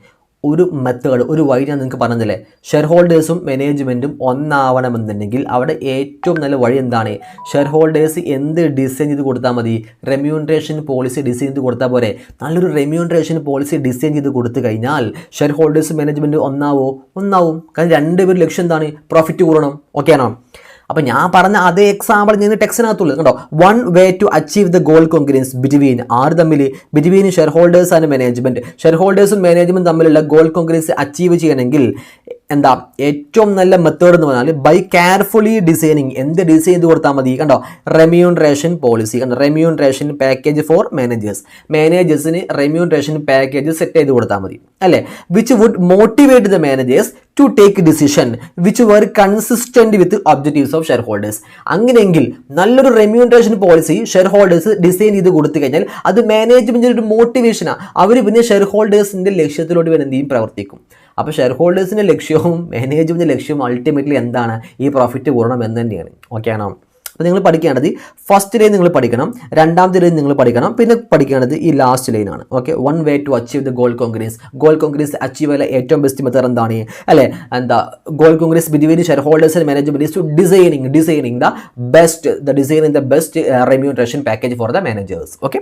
ഒരു മെത്തേഡ്, ഒരു വഴി ഞാൻ നിങ്ങൾക്ക് പറഞ്ഞില്ലേ? ഷെയർ ഹോൾഡേഴ്സും മാനേജ്മെൻറ്റും ഒന്നാവണമെന്നുണ്ടെങ്കിൽ അവിടെ ഏറ്റവും നല്ല വഴി എന്താണ്? ഷെയർ ഹോൾഡേഴ്സ് എന്ത് ഡിസൈൻ ചെയ്ത് കൊടുത്താൽ മതി? റെമ്യൂണറേഷൻ പോളിസി ഡിസൈൻ ചെയ്ത് കൊടുത്താൽ പോരെ? നല്ലൊരു റെമ്യൂണറേഷൻ പോളിസി ഡിസൈൻ ചെയ്ത് കൊടുത്തു കഴിഞ്ഞാൽ ഷെയർ ഹോൾഡേഴ്സ് മാനേജ്മെൻറ്റ് ഒന്നാവും. കാരണം രണ്ടുപേരും ലക്ഷ്യം എന്താണ്? പ്രോഫിറ്റ് കൂടണം. ഓക്കെ ആണോ? അപ്പോൾ ഞാൻ പറഞ്ഞ അതേ എക്സാമ്പിൾ ഞാൻ ടെക്സ്റ്റിനകത്തുള്ളത് കണ്ടോ? One way to achieve the goal congruence between ആര് തമ്മിൽ? Between shareholders and management. Share ഹോൾഡേഴ്സും മാനേജ്മെന്റ് തമ്മിലുള്ള ഗോൾ കോൺഗ്രുവൻസ് അച്ചീവ് ചെയ്യണമെങ്കിൽ എന്താ ഏറ്റവും നല്ല മെത്തേഡ് എന്ന് പറഞ്ഞാൽ ബൈ കെയർഫുള്ളി ഡിസൈനിങ്. എന്ത് ഡിസൈൻ ചെയ്ത് കൊടുത്താൽ മതി? കണ്ടോ? Remuneration policy. കണ്ടോ? Remuneration package for managers. മാനേജേഴ്സിന് റെമ്യൂണറേഷൻ പാക്കേജ് സെറ്റ് ചെയ്ത് കൊടുത്താൽ മതി അല്ലേ? Which would motivate the managers to take decision which were consistent with objectives of share holders. അങ്ങനെയെങ്കിൽ നല്ലൊരു remuneration policy share holders design ചെയ്ത് കൊടുത്തു കഴിഞ്ഞാൽ അത് മാനേജ്മെന്റിന്റെ ഒരു മോട്ടിവേഷനാണ്. അവർ പിന്നെ ഷെയർ ഹോൾഡേഴ്സിന്റെ ലക്ഷ്യത്തിലോട്ട് വരുന്നതും പ്രവർത്തിക്കും. അപ്പോൾ ഷെയർ ഹോൾഡേഴ്സിൻ്റെ ലക്ഷ്യവും മാനേജ്മെൻറ്റിൻ്റെ ലക്ഷ്യവും അൾട്ടിമേറ്റ്ലി എന്താണ്? ഈ പ്രോഫിറ്റ് കൂടണം എന്ന് തന്നെയാണ്. ഓക്കെ ആണോ? അപ്പോൾ നിങ്ങൾ പഠിക്കേണ്ടത് ഫസ്റ്റ് ലൈൻ നിങ്ങൾ പഠിക്കണം, രണ്ടാമത്തെ ലൈൻ നിങ്ങൾ പഠിക്കണം, പിന്നെ പഠിക്കേണ്ടത് ഈ ലാസ്റ്റ് ലൈനാണ്. Okay. One way to achieve the goal congruence. Goal congruence achieve ചെയ്യാൻ ഏറ്റവും ബെസ്റ്റ് മെത്തേഡ് എന്താണ് അല്ലേ? Goal congruence between shareholders and management is to designing the best remuneration package for the managers. Okay.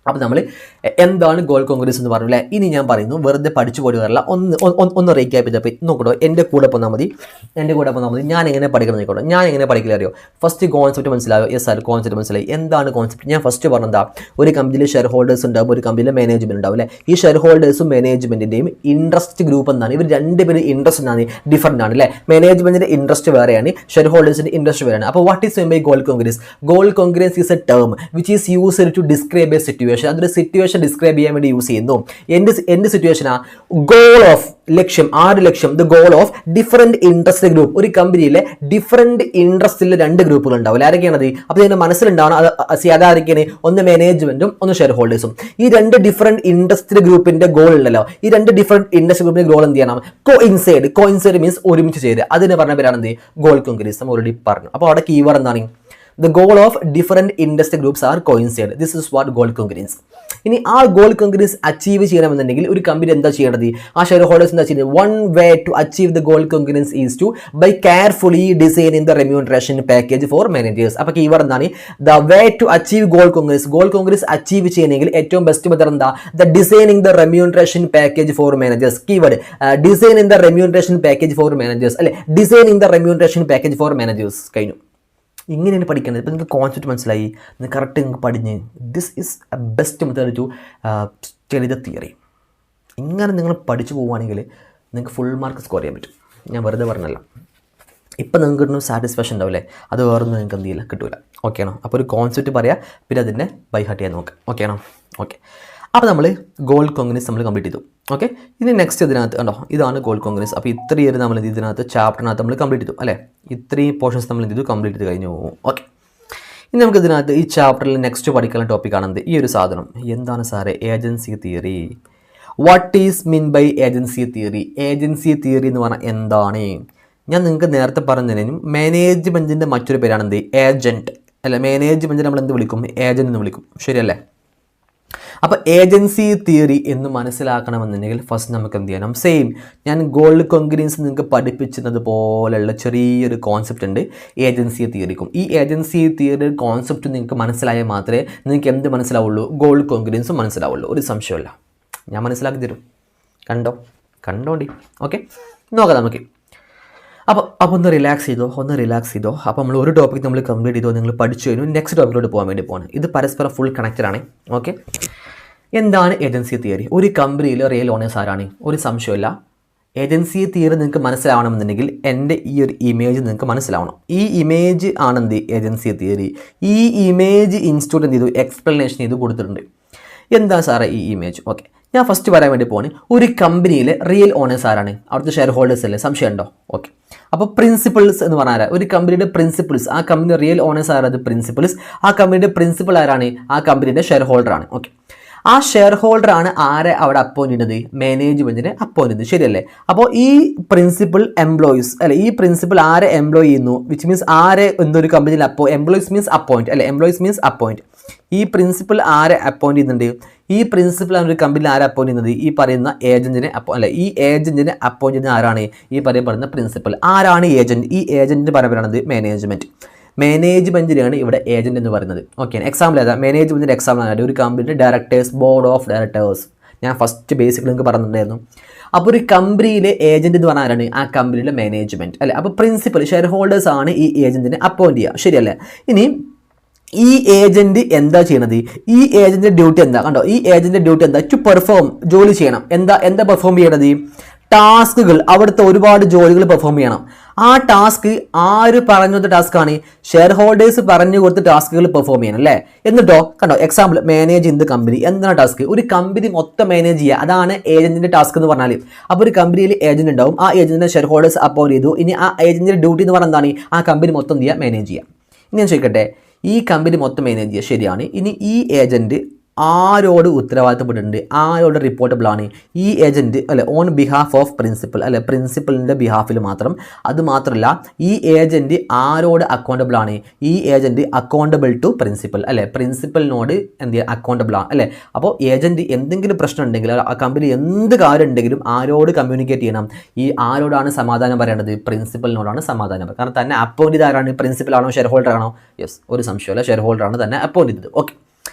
അപ്പോൾ നമ്മൾ എന്താണ് goal congruence എന്ന് പറഞ്ഞു അല്ലേ? ഇനി ഞാൻ പറയുന്നു, വെറുതെ പഠിച്ചു പോയി വരില്ല, ഒന്ന് റീക്യാപ്പ് ചെയ്തപ്പോൾ നോക്കട്ടോ. എൻ്റെ കൂടെ പോന്നാൽ മതി. ഞാൻ എങ്ങനെ പഠിക്കണം നോക്കട്ടോ. ഞാൻ എങ്ങനെ പഠിക്കില്ല അറിയോ? ഫസ്റ്റ് കോൺസെപ്റ്റ് മനസ്സിലായോ? യെസ് ആർ കോൺസെപ്റ്റ് മനസ്സിലായി. എന്താണ് കോൺസെപ്റ്റ്? ഞാൻ ഫസ്റ്റ് പറഞ്ഞതാ, ഒരു കമ്പനിയിൽ ഷെയർ ഹോൾഡേഴ്സ് ഉണ്ടാവും, ഒരു കമ്പനിയിൽ മാനേജ്മെന്റ് ഉണ്ടാവും അല്ലേ? ഈ ഷെയർ ഹോൾഡേഴ്സും മാനേജ്മെന്റിന്റെയും ഇൻട്രസ്റ്റ് ഗ്രൂപ്പ് എന്താണ്? ഇവർ രണ്ടുപേരും ഇൻട്രസ്റ്റ് എന്താണ്? ഡിഫറൻ്റ് ആണ് അല്ലേ? മാനേജ്മെന്റിന്റെ ഇൻട്രസ്റ്റ് വേറെയാണ്, ഷെയർ ഹോൾഡേഴ്സിന്റെ ഇൻട്രസ്റ്റ് വേറെയാണ്. അപ്പോൾ what is mean by goal congruence? Goal congruence is a term which is used to describe a situation. അതൊരു സിറ്റുവേഷൻ ഡിസ്ക്രൈബ് ചെയ്യാൻ വേണ്ടി യൂസ് ചെയ്യുന്നു. എന്ത് സിറ്റുവേഷനാ? ഗോൾ ഓഫ് ലക്ഷ്യം. ആര് ലക്ഷ്യം? The goal of different interest group. ഒരു കമ്പനിയിലെ ഡിഫറെന്റ് ഇൻട്രസ്റ്റിലെ രണ്ട് ഗ്രൂപ്പുകൾ ഉണ്ടാവില്ല. ആരൊക്കെയാണത്? അപ്പോൾ ഇതിന്റെ മനസ്സിലുണ്ടാവണം അതാരൊക്കെയാണ്? ഒന്ന് മാനേജ്മെന്റും ഒന്ന് ഷെയർ ഹോൾഡേഴ്സും. ഈ രണ്ട് ഡിഫറെന്റ് ഇൻട്രസ്റ്റ് ഗ്രൂപ്പിന്റെ ഗോൾ ഉണ്ടല്ലോ, ഈ രണ്ട് ഡിഫറെന്റ് ഇൻട്രസ്റ്റ് ഗ്രൂപ്പിന്റെ ഗോൾ എന്ത് ചെയ്യണം? കോയിൻസൈഡ് മീൻസ് ഒരുമിച്ച് ചേരുക. അതിന് പറഞ്ഞ പേരാണ് എന്ത്? Goal congruence. ഓൾറെഡി പറഞ്ഞു. അപ്പോൾ അവിടെ കീവേഡ് എന്താണ്? The goal of different industry groups are coincide. This is what goal congruence. ഇനി ആ ഗോൾ കോൺഗ്രുവൻസ് അച്ചീവ് ചെയ്യണമെന്നുണ്ടെങ്കിൽ ഒരു കമ്പനി എന്താ ചെയ്യേണ്ടത്? ആ ഷെയർ ഹോൾഡേഴ്സ് എന്താ ചെയ്യുന്നത്? One way to achieve the goal congruence is to by carefully designing the remuneration package for managers. അപ്പോൾ കീവേഡ് എന്താണ്? The way to achieve goal congruence. Goal congruence achieve ചെയ്യണമെങ്കിൽ ഏറ്റവും ബെസ്റ്റ് മെത്തേഡ് എന്താ? The designing the remuneration package for managers. Keyword designing the remuneration package for managers അല്ലെ? Designing the remuneration package for managers. കഴിഞ്ഞു. ഇങ്ങനെയാണ് പഠിക്കേണ്ടത്. ഇപ്പോൾ നിങ്ങൾക്ക് concept മനസ്സിലായി, നിങ്ങൾക്ക് കറക്റ്റ് നിങ്ങൾക്ക് പഠിഞ്ഞ് this is a best method to study the theory. ഇങ്ങനെ നിങ്ങൾ പഠിച്ചു പോവുകയാണെങ്കിൽ നിങ്ങൾക്ക് ഫുൾ മാർക്ക് സ്കോർ ചെയ്യാൻ പറ്റും. ഞാൻ വെറുതെ പറഞ്ഞല്ല. ഇപ്പം നിങ്ങൾക്ക് കിട്ടുന്ന സാറ്റിസ്ഫാക്ഷൻ ഉണ്ടാവില്ലേ, അത് വേറൊന്നും നിങ്ങൾക്ക് എന്ത് ചെയ്യില്ല, കിട്ടില്ല. ഓക്കെ ആണോ? അപ്പോൾ ഒരു കോൺസെപ്റ്റ് പറയാം, പിന്നെ അതിനെ ബൈ ഹാർട്ട് ചെയ്യാൻ നോക്കാം. ഓക്കെ ആണോ? ഓക്കെ. അപ്പോൾ നമ്മൾ ഗോൾ കോൺഗ്രുവൻസ് നമ്മൾ കംപ്ലീറ്റ് ചെയ്തു. ഓക്കെ. ഇനി നെക്സ്റ്റ് ഇതിനകത്ത് കണ്ടോ, ഇതാണ് ഗോൾ കോൺഗ്രുവൻസ്. അപ്പോൾ ഇത്രയും നമ്മൾ ഇതിനകത്ത് ചാപ്റ്ററിനകത്ത് നമ്മൾ കംപ്ലീറ്റ് ചെയ്തു അല്ലേ? ഇത്രയും പോർഷൻസ് നമ്മൾ എന്ത് ചെയ്തു? കംപ്ലീറ്റ് ചെയ്ത് കഴിഞ്ഞു. ഓക്കെ. ഇനി നമുക്ക് ഇതിനകത്ത് ഈ ചാപ്റ്ററിൽ നെക്സ്റ്റ് പഠിക്കാനുള്ള ടോപ്പിക്കാണെന്ത്? ഈ ഒരു സാധനം. എന്താണ് സാറേ agency theory? What is mean by agency theory? Agency theory എന്ന് പറഞ്ഞാൽ എന്താണ്? ഞാൻ നിങ്ങൾക്ക് നേരത്തെ പറഞ്ഞതിനും മാനേജ്മെൻറ്റിൻ്റെ മറ്റൊരു പേരാണ് എന്ത്? ഏജൻറ്റ് അല്ല. മാനേജ്മെൻറ്റ് നമ്മൾ എന്ത് വിളിക്കും? ഏജൻറ്റ് എന്ന് വിളിക്കും. ശരിയല്ലേ? അപ്പോൾ ഏജൻസി തിയറി എന്ന് മനസ്സിലാക്കണമെന്നുണ്ടെങ്കിൽ ഫസ്റ്റ് നമുക്ക് എന്ത് ചെയ്യണം, സെയിം ഞാൻ ഗോൾഡ് കോൺഗ്രീൻസ് നിങ്ങൾക്ക് പഠിപ്പിച്ചത് പോലെയുള്ള ചെറിയൊരു കോൺസെപ്റ്റ് ഉണ്ട് ഏജൻസി തിയറിക്കും. ഈ ഏജൻസി തിയറി കോൺസെപ്റ്റ് നിങ്ങൾക്ക് മനസ്സിലായാൽ മാത്രമേ നിങ്ങൾക്ക് എന്ത് മനസ്സിലാവുള്ളൂ, ഗോൾഡ് കോൺഗ്രീൻസും മനസ്സിലാവുള്ളൂ. ഒരു സംശയമില്ല, ഞാൻ മനസ്സിലാക്കി തരും. കണ്ടോണ്ടി. ഓക്കെ, നോക്കാം നമുക്ക്. അപ്പോൾ ഒന്ന് റിലാക്സ് ചെയ്തോ. അപ്പോൾ നമ്മൾ ഒരു ടോപ്പിക് നമ്മൾ കംപ്ലീറ്റ് ചെയ്തോ, നിങ്ങൾ പഠിച്ചു കഴിഞ്ഞു. നെക്സ്റ്റ് ടോപ്പിക്കിലോട്ട് പോകാൻ വേണ്ടി പോകണം. ഇത് പരസ്പരം ഫുൾ കണക്റ്റഡ് ആണ്. ഓക്കെ, എന്താണ് ഏജൻസി തിയറി? ഒരു കമ്പനിയിൽ റിയൽ ഓണേഴ്സ് ആരാണ്? ഒരു സംശയമില്ല. ഏജൻസി തിയറി നിങ്ങൾക്ക് മനസ്സിലാവണമെന്നുണ്ടെങ്കിൽ എൻ്റെ ഈ ഒരു ഇമേജ് നിങ്ങൾക്ക് മനസ്സിലാവണം. ഈ ഇമേജ് ആണെന്ത് ഏജൻസി തിയറി. ഈ ഇമേജ് ഇൻസ്റ്റിറ്റ്യൂട്ട് എന്ത് ചെയ്തു, എക്സ്പ്ലനേഷൻ ചെയ്ത് കൊടുത്തിട്ടുണ്ട്. എന്താ സാറേ ഈ ഇമേജ്? ഓക്കെ, ഞാൻ ഫസ്റ്റ് പറയാൻ വേണ്ടി പോവാണ്. ഒരു കമ്പനിയിലെ റിയൽ ഓണേഴ്സ് ആരാണ്? അവിടുത്തെ ഷെയർ ഹോൾഡേഴ്സ് അല്ലേ? സംശയം ഉണ്ടോ? ഓക്കെ, അപ്പോൾ പ്രിൻസിപ്പിൾസ് എന്ന് പറഞ്ഞാൽ ഒരു കമ്പനിയുടെ പ്രിൻസിപ്പിൾസ്, ആ കമ്പനി റിയൽ ഓണേഴ്സ് ആരാത്? പ്രിൻസിപ്പിൾസ്. ആ കമ്പനിയുടെ പ്രിൻസിപ്പൽ ആരാണ്? ആ കമ്പനിയുടെ ഷെയർ ഹോൾഡറാണ്. ഓക്കെ, ആ ഷെയർ ഹോൾഡറാണ് ആരെ അവിടെ അപ്പോയിന്റ് ചെയ്യുന്നത്? മാനേജ്മെന്റിനെ അപ്പോയിന്റ് ചെയ്യുന്നത്. ശരിയല്ലേ? അപ്പോൾ ഈ പ്രിൻസിപ്പൽ എംപ്ലോയീസ് അല്ലെ, ഈ പ്രിൻസിപ്പൽ ആരെ എംപ്ലോയ് ചെയ്യുന്നു, വിച്ച് മീൻസ് ആരെ എന്തൊരു കമ്പനിയിൽ എംപ്ലോയീസ് മീൻസ് അപ്പോയിന്റ് അല്ലെ, എംപ്ലോയീസ് മീൻസ് അപ്പോയിന്റ്. ഈ പ്രിൻസിപ്പൽ ആരെ അപ്പോയിന്റ് ചെയ്യുന്നുണ്ട്? ഈ പ്രിൻസിപ്പൽ ഒരു കമ്പനിയിൽ ആരെ അപ്പോയിന്റ് ചെയ്യുന്നത്? ഈ പറയുന്ന ഏജന്റിനെ ഈ ഏജന്റിനെ അപ്പോയിന്റ് ചെയ്യുന്ന ആരാണ്? ഈ പറയുന്ന പ്രിൻസിപ്പൽ. ആരാണ് ഏജന്റ്? ഈ ഏജന്റിന് പറയുന്നത് മാനേജ്മെന്റ്. മാനേജ്മെന്റിനാണ് ഇവിടെ ഏജന്റ് എന്ന് പറയുന്നത്. ഓക്കെ, എക്സാമ്പിൾ ഏതാ? മാനേജ്മെന്റിന്റെ എക്സാമ്പിൾ ആണ് ഒരു കമ്പനിയുടെ ഡയറക്ടേഴ്സ്, ബോർഡ് ഓഫ് ഡയറക്ടേഴ്സ്. ഞാൻ ഫസ്റ്റ് ബേസിക്കലി നിങ്ങൾക്ക് പറഞ്ഞിട്ടുണ്ടായിരുന്നു. അപ്പോൾ ഒരു കമ്പനിയിലെ ഏജന്റ് എന്ന് പറഞ്ഞാൽ ആരാണ്? ആ കമ്പനിയിലെ മാനേജ്മെന്റ് അല്ലെ. അപ്പോൾ പ്രിൻസിപ്പൽ ഷെയർ ഹോൾഡേഴ്സ് ആണ് ഈ ഏജന്റിനെ അപ്പോയിന്റ് ചെയ്യുക. ശരിയല്ലേ? ഇനി ഈ ഏജന്റ് എന്താ ചെയ്യണത്? ഈ ഏജന്റിന്റെ ഡ്യൂട്ടി എന്താ? കണ്ടോ, ഈ ഏജന്റിന്റെ ഡ്യൂട്ടി എന്താ? ടു പെർഫോം, ജോലി ചെയ്യണം. എന്താ പെർഫോം ചെയ്യണത്? ടാസ്കുകൾ, അവിടുത്തെ ഒരുപാട് ജോലികൾ പെർഫോം ചെയ്യണം. ആ ടാസ്ക് ആര് പറഞ്ഞു കൊടുത്ത ടാസ്ക്കാണ്? ഷെയർ ഹോൾഡേഴ്സ് പറഞ്ഞു കൊടുത്ത ടാസ്കുകൾ പെർഫോം ചെയ്യണം അല്ലേ. എന്നിട്ടോ കണ്ടോ, example manage in the company. എന്താണ് ടാസ്ക്? ഒരു കമ്പനി മൊത്തം മാനേജ് ചെയ്യുക. അതാണ് ഏജന്റിന്റെ ടാസ്ക് എന്ന് പറഞ്ഞാൽ. അപ്പോൾ ഒരു കമ്പനിയിൽ ഏജന്റ് ഉണ്ടാവും. ആ ഏജന്റിനെ ഷെയർ ഹോൾഡേഴ്സ് അപ്പോയിന്റ് ചെയ്തു. ഇനി ആ ഏജന്റിന്റെ ഡ്യൂട്ടി എന്ന് പറഞ്ഞാൽ എന്താണ്? ആ കമ്പനി മൊത്തം ചെയ്യുക, മാനേജ് ചെയ്യുക. ഇനി ഞാൻ ചോദിക്കട്ടെ, ഈ കമ്പനി മൊത്തം മാനേജ് ചെയ്യുക, ശരിയാണ്. ഇനി ഈ ഏജന്റ് ആരോട് ഉത്തരവാദിത്തപ്പെട്ടിട്ടുണ്ട്? ആരോട് റിപ്പോർട്ടബിൾ ആണ്? ഈ ഏജന്റ് അല്ലെ, ഓൺ ബിഹാഫ് ഓഫ് പ്രിൻസിപ്പൽ അല്ലെ, പ്രിൻസിപ്പലിൻ്റെ ബിഹാഫിൽ മാത്രം. അത് മാത്രമല്ല, ഈ ഏജന്റ് ആരോട് അക്കൗണ്ടബിൾ ആണ്? ഈ ഏജന്റ് അക്കൗണ്ടബിൾ ടു പ്രിൻസിപ്പൽ അല്ലെ, പ്രിൻസിപ്പലിനോട് എന്ത് ചെയ്യുക, അക്കൗണ്ടബിൾ ആണ് അല്ലെ. അപ്പോൾ ഏജന്റ് എന്തെങ്കിലും പ്രശ്നം ഉണ്ടെങ്കിൽ, ആ കമ്പനി എന്ത് കാര്യം ഉണ്ടെങ്കിലും ആരോട് കമ്മ്യൂണിക്കേറ്റ് ചെയ്യണം? ഈ ആരോടാണ് സമാധാനം പറയേണ്ടത്? പ്രിൻസിപ്പലിനോടാണ് സമാധാനം പറയുന്നത്. കാരണം തന്നെ അപ്പോയിന്റ് ചെയ്ത് ആരാണ്? പ്രിൻസിപ്പൽ ആണോ ഷെയർ ഹോൾഡർ ആണോ? യെസ്, ഒരു സംശയമല്ല, ഷെയർ ഹോൾഡറാണ് തന്നെ അപ്പോയിന്റ് ചെയ്തത്. ഓക്കെ,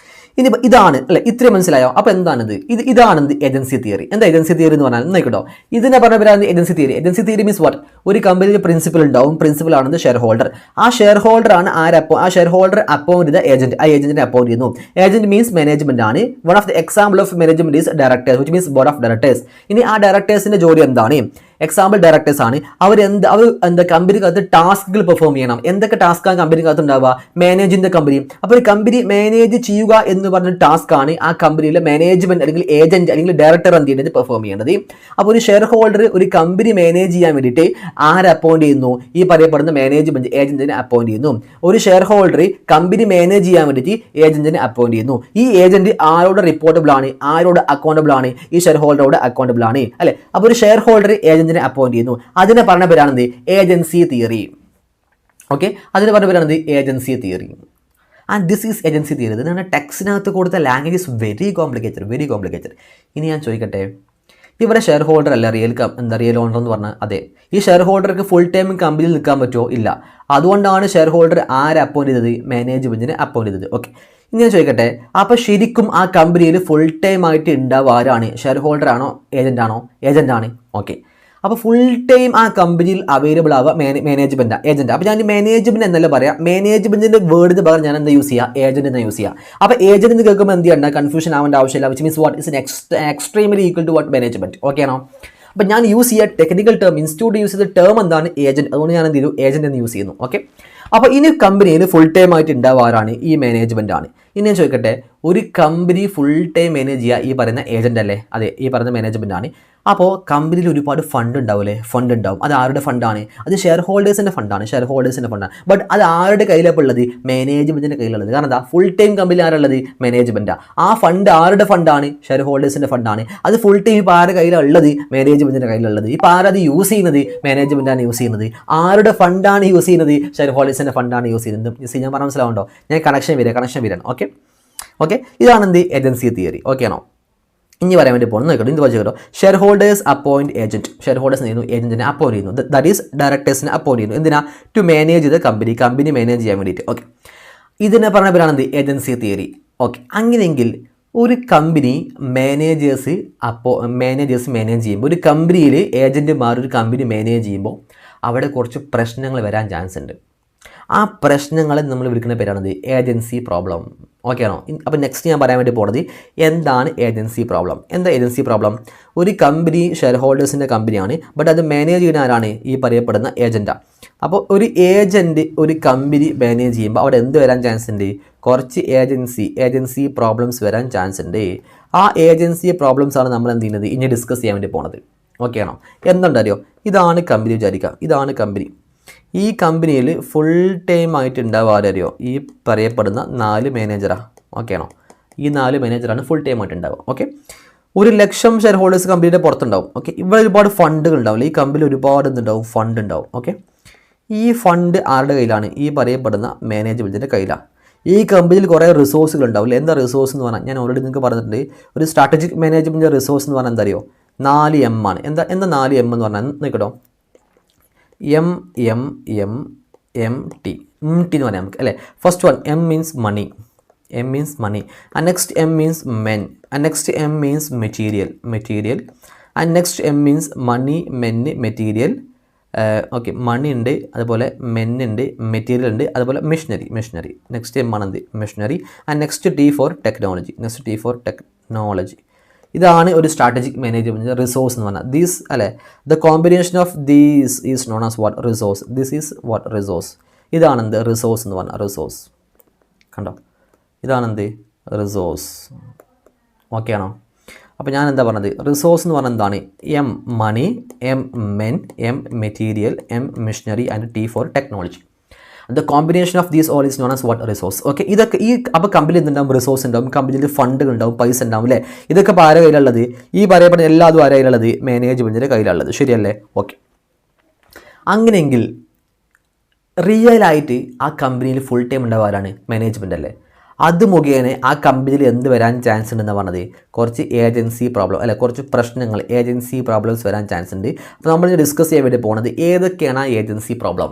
ഇനി ഇതാണ് അല്ലെ, ഇത്രയും മനസ്സിലായോ? അപ്പോൾ എന്താണിത്? ഇതാണ് ഏജൻസി തിയറി. എന്താ ഏജൻസി തിയറി എന്ന് പറഞ്ഞാൽ? നോക്കിട്ടോ, ഇതിനെ പറഞ്ഞ പേരാണ് agency theory. Agency theory means what? ഒരു കമ്പനിയിൽ പ്രിൻസിപ്പൽ ഉണ്ടാവും. പ്രിൻസിപ്പൽ ആണെന്ന് ഷെയർ ഹോൾഡർ. ആ ഷെയർ ഹോൾഡർ ആണ് ആ ഷെയർ ഹോൾഡർ അപ്പോയിന്റ് ചെയ്ത ഏജന്റ്. ആ ഏജന്റിനെ അപ്പോയിന്റ് ചെയ്യുന്നു. ഏജന്റ് മീൻസ് മാനേജ്മെന്റ് ആണ്. One of the example of management is directors, which means board of directors. ഇനി ആ ഡയറക്ടേഴ്സിന്റെ ജോലി എന്താണ്? എക്സാമ്പിൾ ഡയറക്ടേഴ്സ് ആണ്. അവർ എന്താ കമ്പനിക്കകത്ത് ടാസ്കുകൾ പെർഫോം ചെയ്യണം. എന്തൊക്കെ ടാസ്ക്കാണ് കമ്പനിക്കകത്ത് ഉണ്ടാവുക? മാനേജിന്റെ കമ്പനി. അപ്പോൾ ഒരു കമ്പനി മാനേജ് ചെയ്യുക എന്ന് പറഞ്ഞ ടാസ്ക് ആണ് ആ കമ്പനിയിലെ മാനേജ്മെന്റ് അല്ലെങ്കിൽ ഏജന്റ് അല്ലെങ്കിൽ ഡയറക്ടർ എന്ത് ചെയ്യുന്നത്? പെർഫോം ചെയ്യേണ്ടത്. അപ്പോൾ ഒരു ഷെയർ ഹോൾഡർ ഒരു കമ്പനി മാനേജ് ചെയ്യാൻ വേണ്ടിയിട്ട് ആരെ അപ്പോയിന്റ് ചെയ്യുന്നു? ഈ പറയപ്പെടുന്ന മാനേജ്മെന്റ് ഏജന്റിനെ അപ്പോയിന്റ് ചെയ്യുന്നു. ഒരു ഷെയർ ഹോൾഡർ കമ്പനി മാനേജ് ചെയ്യാൻ വേണ്ടിയിട്ട് ഏജന്റിനെ അപ്പോയിന്റ് ചെയ്യുന്നു. ഈ ഏജന്റ് ആരോട് റിപ്പോർട്ടബിൾ ആണ്? ആരോട് അക്കൗണ്ടബിൾ ആണ്? ഈ ഷെയർ ഹോൾഡറോട് അക്കൗണ്ടബിൾ ആണ് അല്ലെ. അപ്പോൾ ഒരു ഷെയർ ഹോൾഡർ ഏജന്റ് അപ്പോയിന്റ് ചെയ്യുന്നു. അതിനെ പറഞ്ഞ പേരാണ് ഏജൻസി തിയറി. ഓക്കെ, അതിന് പറഞ്ഞ പേരാണ് agency theory. And this is agency theory. ഇതിനാണ് ടെക്സ്റ്റിനകത്ത് കൊടുത്ത ലാംഗ്വേജ് ഇസ് വെരി കോംപ്ലിക്കേറ്റഡ്. ഇനി ഞാൻ ചോദിക്കട്ടെ, ഇവിടെ ഷെയർ ഹോൾഡർ അല്ല റിയൽ ഓണർ എന്ന് പറഞ്ഞാൽ? അതെ. ഈ ഷെയർ ഹോൾഡർക്ക് ഫുൾ ടൈം കമ്പനിയിൽ നിൽക്കാൻ പറ്റുമോ? ഇല്ല. അതുകൊണ്ടാണ് ഷെയർ ഹോൾഡർ ആരെ അപ്പോയിന്റ് ചെയ്തത്? മാനേജ്മെന്റിനെ അപ്പോയിന്റ് ചെയ്തത്. ഓക്കെ, ഇനി ഞാൻ ചോദിക്കട്ടെ, അപ്പോൾ ശരിക്കും ആ കമ്പനിയിൽ ഫുൾ ടൈം ആയിട്ട് ഉണ്ടാവുക ആരാണ്? ഷെയർ ഹോൾഡർ ആണോ? ഏജന്റ് ആണോ? ഏജന്റ് ആണ്. ഓക്കെ, അപ്പോൾ ഫുൾ ടൈം ആ കമ്പനിയിൽ അവൈലബിൾ ആവുക മാനേജ്മെന്റ്, ഏജന്റ്. അപ്പോൾ ഞാൻ മാനേജ്മെന്റ് എന്നല്ല പറയാം, മാനേജ്മെന്റിന്റെ വേർഡിന് പകരം ഞാൻ എന്താ യൂസ് ചെയ്യുക? ഏജന്റ് എന്ന് യൂസ് ചെയ്യുക. അപ്പോൾ ഏജന്റ് എന്ന് കേൾക്കുമ്പോൾ എന്ത് ചെയ്യണ്ട? കൺഫ്യൂഷൻ ആവേണ്ട ആവശ്യമില്ല. Which means what is extremely equal to what? Management. Okay ആണോ? അപ്പോൾ ഞാൻ യൂസ് ചെയ്യുക ടെക്നിക്കൽ ടേം, ഇൻസ്റ്റിറ്റ്യൂട്ട് യൂസ് ചെയ്ത ടേം എന്താണ്? ഏജന്റ്. അതുകൊണ്ട് ഞാൻ എന്ത് ചെയ്തു? ഏജന്റ് എന്ന് യൂസ് ചെയ്യുന്നു. ഓക്കെ, അപ്പോൾ ഇനി കമ്പനിയിൽ ഫുൾ ടൈം ആയിട്ട് ഉണ്ടാവാറാണ് ഈ മാനേജ്മെന്റ് ആണ്. ഇനി ഞാൻ ചോദിക്കട്ടെ, ഒരു കമ്പനി ഫുൾ ടൈം മാനേജ് ചെയ്യുക ഈ പറയുന്ന ഏജന്റ് അല്ലേ? അതെ, ഈ പറയുന്ന മാനേജ്മെന്റ് ആണ്. അപ്പോൾ കമ്പനിയിൽ ഒരുപാട് ഫണ്ട് ഉണ്ടാവില്ലേ? ഫണ്ട് ഉണ്ടാവും. അത് ആരുടെ ഫണ്ടാണ്? അത് ഷെയർ ഹോൾഡേഴ്സിൻ്റെ ഫണ്ടാണ്. ബട്ട് അത് ആരുടെ കയ്യിലാണ് ഉള്ളത്? മാനേജ്മെന്റിന്റെ കയ്യിലുള്ളത്. കാരണം എന്താ? ഫുൾ ടൈം കമ്പനി ആരുള്ളത്? മാനേജ്മെന്റാണ്. ആ ഫണ്ട് ആരുടെ ഫണ്ടാണ്? ഷെയർ ഹോൾഡേഴ്സിന്റെ ഫണ്ടാണ്. അത് ഫുൾ ടൈം ഇപ്പോൾ ആരുടെ കയ്യിലാണ് ഉള്ളത്? മാനേജ്മെന്റിന്റെ കയ്യിലുള്ളത്. ഇപ്പോൾ ആരത് യൂസ് ചെയ്യുന്നത്? മാനേജ്മെന്റാണ് യൂസ് ചെയ്യുന്നത്. ആരുടെ ഫണ്ടാണ് യൂസ് ചെയ്യുന്നത്? ഷെയർ ഹോൾഡേഴ്സിന്റെ ഫണ്ടാണ് യൂസ് ചെയ്യുന്നത്. ഞാൻ പറഞ്ഞ മനസ്സിലാവുണ്ടോ? ഞാൻ കണക്ഷൻ വരാം. ഓക്കെ, ഓക്കെ, ഇതാണ് എന്ത് ഏജൻസി തിയറി. ഓക്കെ ആണോ? ഇനി പറയാൻ വേണ്ടി പോകുന്നത് നോക്കട്ടെ, ഇത് വായിച്ചു കേട്ടോ. Shareholders appoint agent. Shareholders ചെയ്യുന്നു ഏജന്റിനെ അപ്പോയിന്റ് ചെയ്യുന്നു. ദാറ്റ് ഈസ് ഡയറക്ടേഴ്സിനെ അപ്പോയിന്റ് ചെയ്യുന്നു. എന്തിനാ? To manage the company manage ചെയ്യാൻ വേണ്ടിയിട്ട്. ഓക്കെ, ഇതിനെ പറഞ്ഞ പേരാണ് എന്ത് ഏജൻസി തിയറി. ഓക്കെ, അങ്ങനെയെങ്കിൽ ഒരു കമ്പനി മാനേജേഴ്സ് മാനേജ് ചെയ്യുമ്പോൾ, ഒരു കമ്പനിയിൽ ഏജന്റുമാർ ഒരു കമ്പനി മാനേജ് ചെയ്യുമ്പോൾ അവിടെ കുറച്ച് പ്രശ്നങ്ങൾ വരാൻ ചാൻസ് ഉണ്ട്. ആ പ്രശ്നങ്ങളെ നമ്മൾ വിളിക്കുന്ന പേരാണത് ഏജൻസി പ്രോബ്ലം. ഓക്കെ ആണോ? അപ്പോൾ നെക്സ്റ്റ് ഞാൻ പറയാൻ വേണ്ടി പോകുന്നത് എന്താണ് ഏജൻസി പ്രോബ്ലം. എന്താ ഏജൻസി പ്രോബ്ലം? ഒരു കമ്പനി ഷെയർ ഹോൾഡേഴ്സിൻ്റെ കമ്പനിയാണ്, ബട്ട് അത് മാനേജ് ചെയ്യുന്ന ആരാണ്? ഈ പറയപ്പെടുന്ന ഏജൻറ്റാണ്. അപ്പോൾ ഒരു ഏജൻറ്റ് ഒരു കമ്പനി മാനേജ് ചെയ്യുമ്പോൾ അവിടെ എന്ത് വരാൻ ചാൻസ് ഉണ്ട്? കുറച്ച് ഏജൻസി പ്രോബ്ലംസ് വരാൻ ചാൻസ് ഉണ്ട്. ആ ഏജൻസി പ്രോബ്ലംസ് ആണ് നമ്മൾ എന്ത് ചെയ്യുന്നത് ഇനി ഡിസ്കസ് ചെയ്യാൻ വേണ്ടി പോകുന്നത്. ഓക്കെ ആണോ? എന്തുണ്ടറിയോ? ഇതാണ് കമ്പനി വിചാരിക്കുക, ഇതാണ് കമ്പനി. ഈ കമ്പനിയിൽ ഫുൾ ടൈം ആയിട്ട് ഉണ്ടാവുക ആരറിയോ? ഈ പറയപ്പെടുന്ന 4 മാനേജറാണ്. ഓക്കെ ആണോ? ഈ 4 മാനേജറാണ് ഫുൾ ടൈം ആയിട്ട് ഉണ്ടാവുക. ഓക്കെ, 1,00,000 ഷെയർ ഹോൾഡേഴ്സ് കമ്പനിയുടെ പുറത്തുണ്ടാവും. ഓക്കെ, ഇവിടെ ഒരുപാട് ഫണ്ടുകൾ ഉണ്ടാവില്ല. ഈ കമ്പനിയിൽ ഒരുപാട് എന്തുണ്ടാവും? ഫണ്ട് ഉണ്ടാവും. ഓക്കെ, ഈ ഫണ്ട് ആരുടെ കയ്യിലാണ്? ഈ പറയപ്പെടുന്ന മാനേജ്മെൻറ്റിൻ്റെ കയ്യിലാണ്. ഈ കമ്പനിയിൽ കുറേ റിസോഴ്സുകൾ ഉണ്ടാവില്ല. എന്താ റിസോഴ്സ് എന്ന് പറഞ്ഞാൽ ഞാൻ ഓൾറെഡി നിങ്ങൾക്ക് പറഞ്ഞിട്ടുണ്ട്. ഒരു സ്ട്രാറ്റജിക് മാനേജ്മെൻറ്റ് റിസോഴ്സ് എന്ന് പറഞ്ഞാൽ എന്താ അറിയോ? 4M ആണ്. എന്താ 4M എന്ന് പറഞ്ഞാൽ നോക്കട്ടോ. MMMT എന്ന് പറയാം നമുക്ക് അല്ലേ. First one M means money. And next M means men. And next M means material. And next M means money, men, material. Okay, മണി ഉണ്ട്, അതുപോലെ മെൻ ഉണ്ട്, മെറ്റീരിയൽ ഉണ്ട്, അതുപോലെ മെഷീനറി. നെക്സ്റ്റ് M ആണെന്ത്? Machinery. And next T for technology. ഇതാണ് ഒരു strategic management resource എന്ന് പറഞ്ഞാൽ. ദീസ് അല്ലേ, the combination of these is known as what? Resource. This is what? Resource. ഇതാണെന്ത്? റിസോഴ്സ് എന്ന് പറഞ്ഞാൽ. റിസോഴ്സ് കണ്ടോ? ഇതാണെന്ത്? റിസോഴ്സ്. ഓക്കെ ആണോ? അപ്പോൾ ഞാൻ എന്താ പറഞ്ഞത്? റിസോഴ്സ് എന്ന് പറഞ്ഞാൽ എന്താണ്? M money, M men, M material, M machinery and T for technology. The combination of these all is known as what? Resource. Okay, ഇതൊക്കെ ഈ അപ്പോൾ കമ്പനി എന്തുണ്ടാവും? റിസോഴ്സ് ഉണ്ടാവും, കമ്പനിയിൽ ഫണ്ടുകൾ ഉണ്ടാവും, പൈസ ഉണ്ടാവും അല്ലേ. ഇതൊക്കെ ഇപ്പോൾ ആരുടെ കയ്യിലുള്ളത്? ഈ പറയപ്പെടുന്ന എല്ലാതും ആരുടെ കയ്യിലുള്ളത്? മാനേജ്മെൻറ്റിൻ്റെ കയ്യിലുള്ളത്. ശരിയല്ലേ? ഓക്കെ, അങ്ങനെയെങ്കിൽ റിയലായിട്ട് ആ കമ്പനിയിൽ ഫുൾ ടൈം ഉണ്ടാവാറാണ് മാനേജ്മെൻ്റ് അല്ലേ. അത് മുഖേന ആ കമ്പനിയിൽ എന്ത് വരാൻ ചാൻസ് ഉണ്ടെന്ന് പറഞ്ഞത്? കുറച്ച് ഏജൻസി പ്രോബ്ലം അല്ലെ, കുറച്ച് പ്രശ്നങ്ങൾ, ഏജൻസി പ്രോബ്ലംസ് വരാൻ ചാൻസ് ഉണ്ട്. അപ്പോൾ നമ്മൾ ഡിസ്കസ് ചെയ്യാൻ വേണ്ടി പോകുന്നത് ഏതൊക്കെയാണ് ആ ഏജൻസി പ്രോബ്ലം.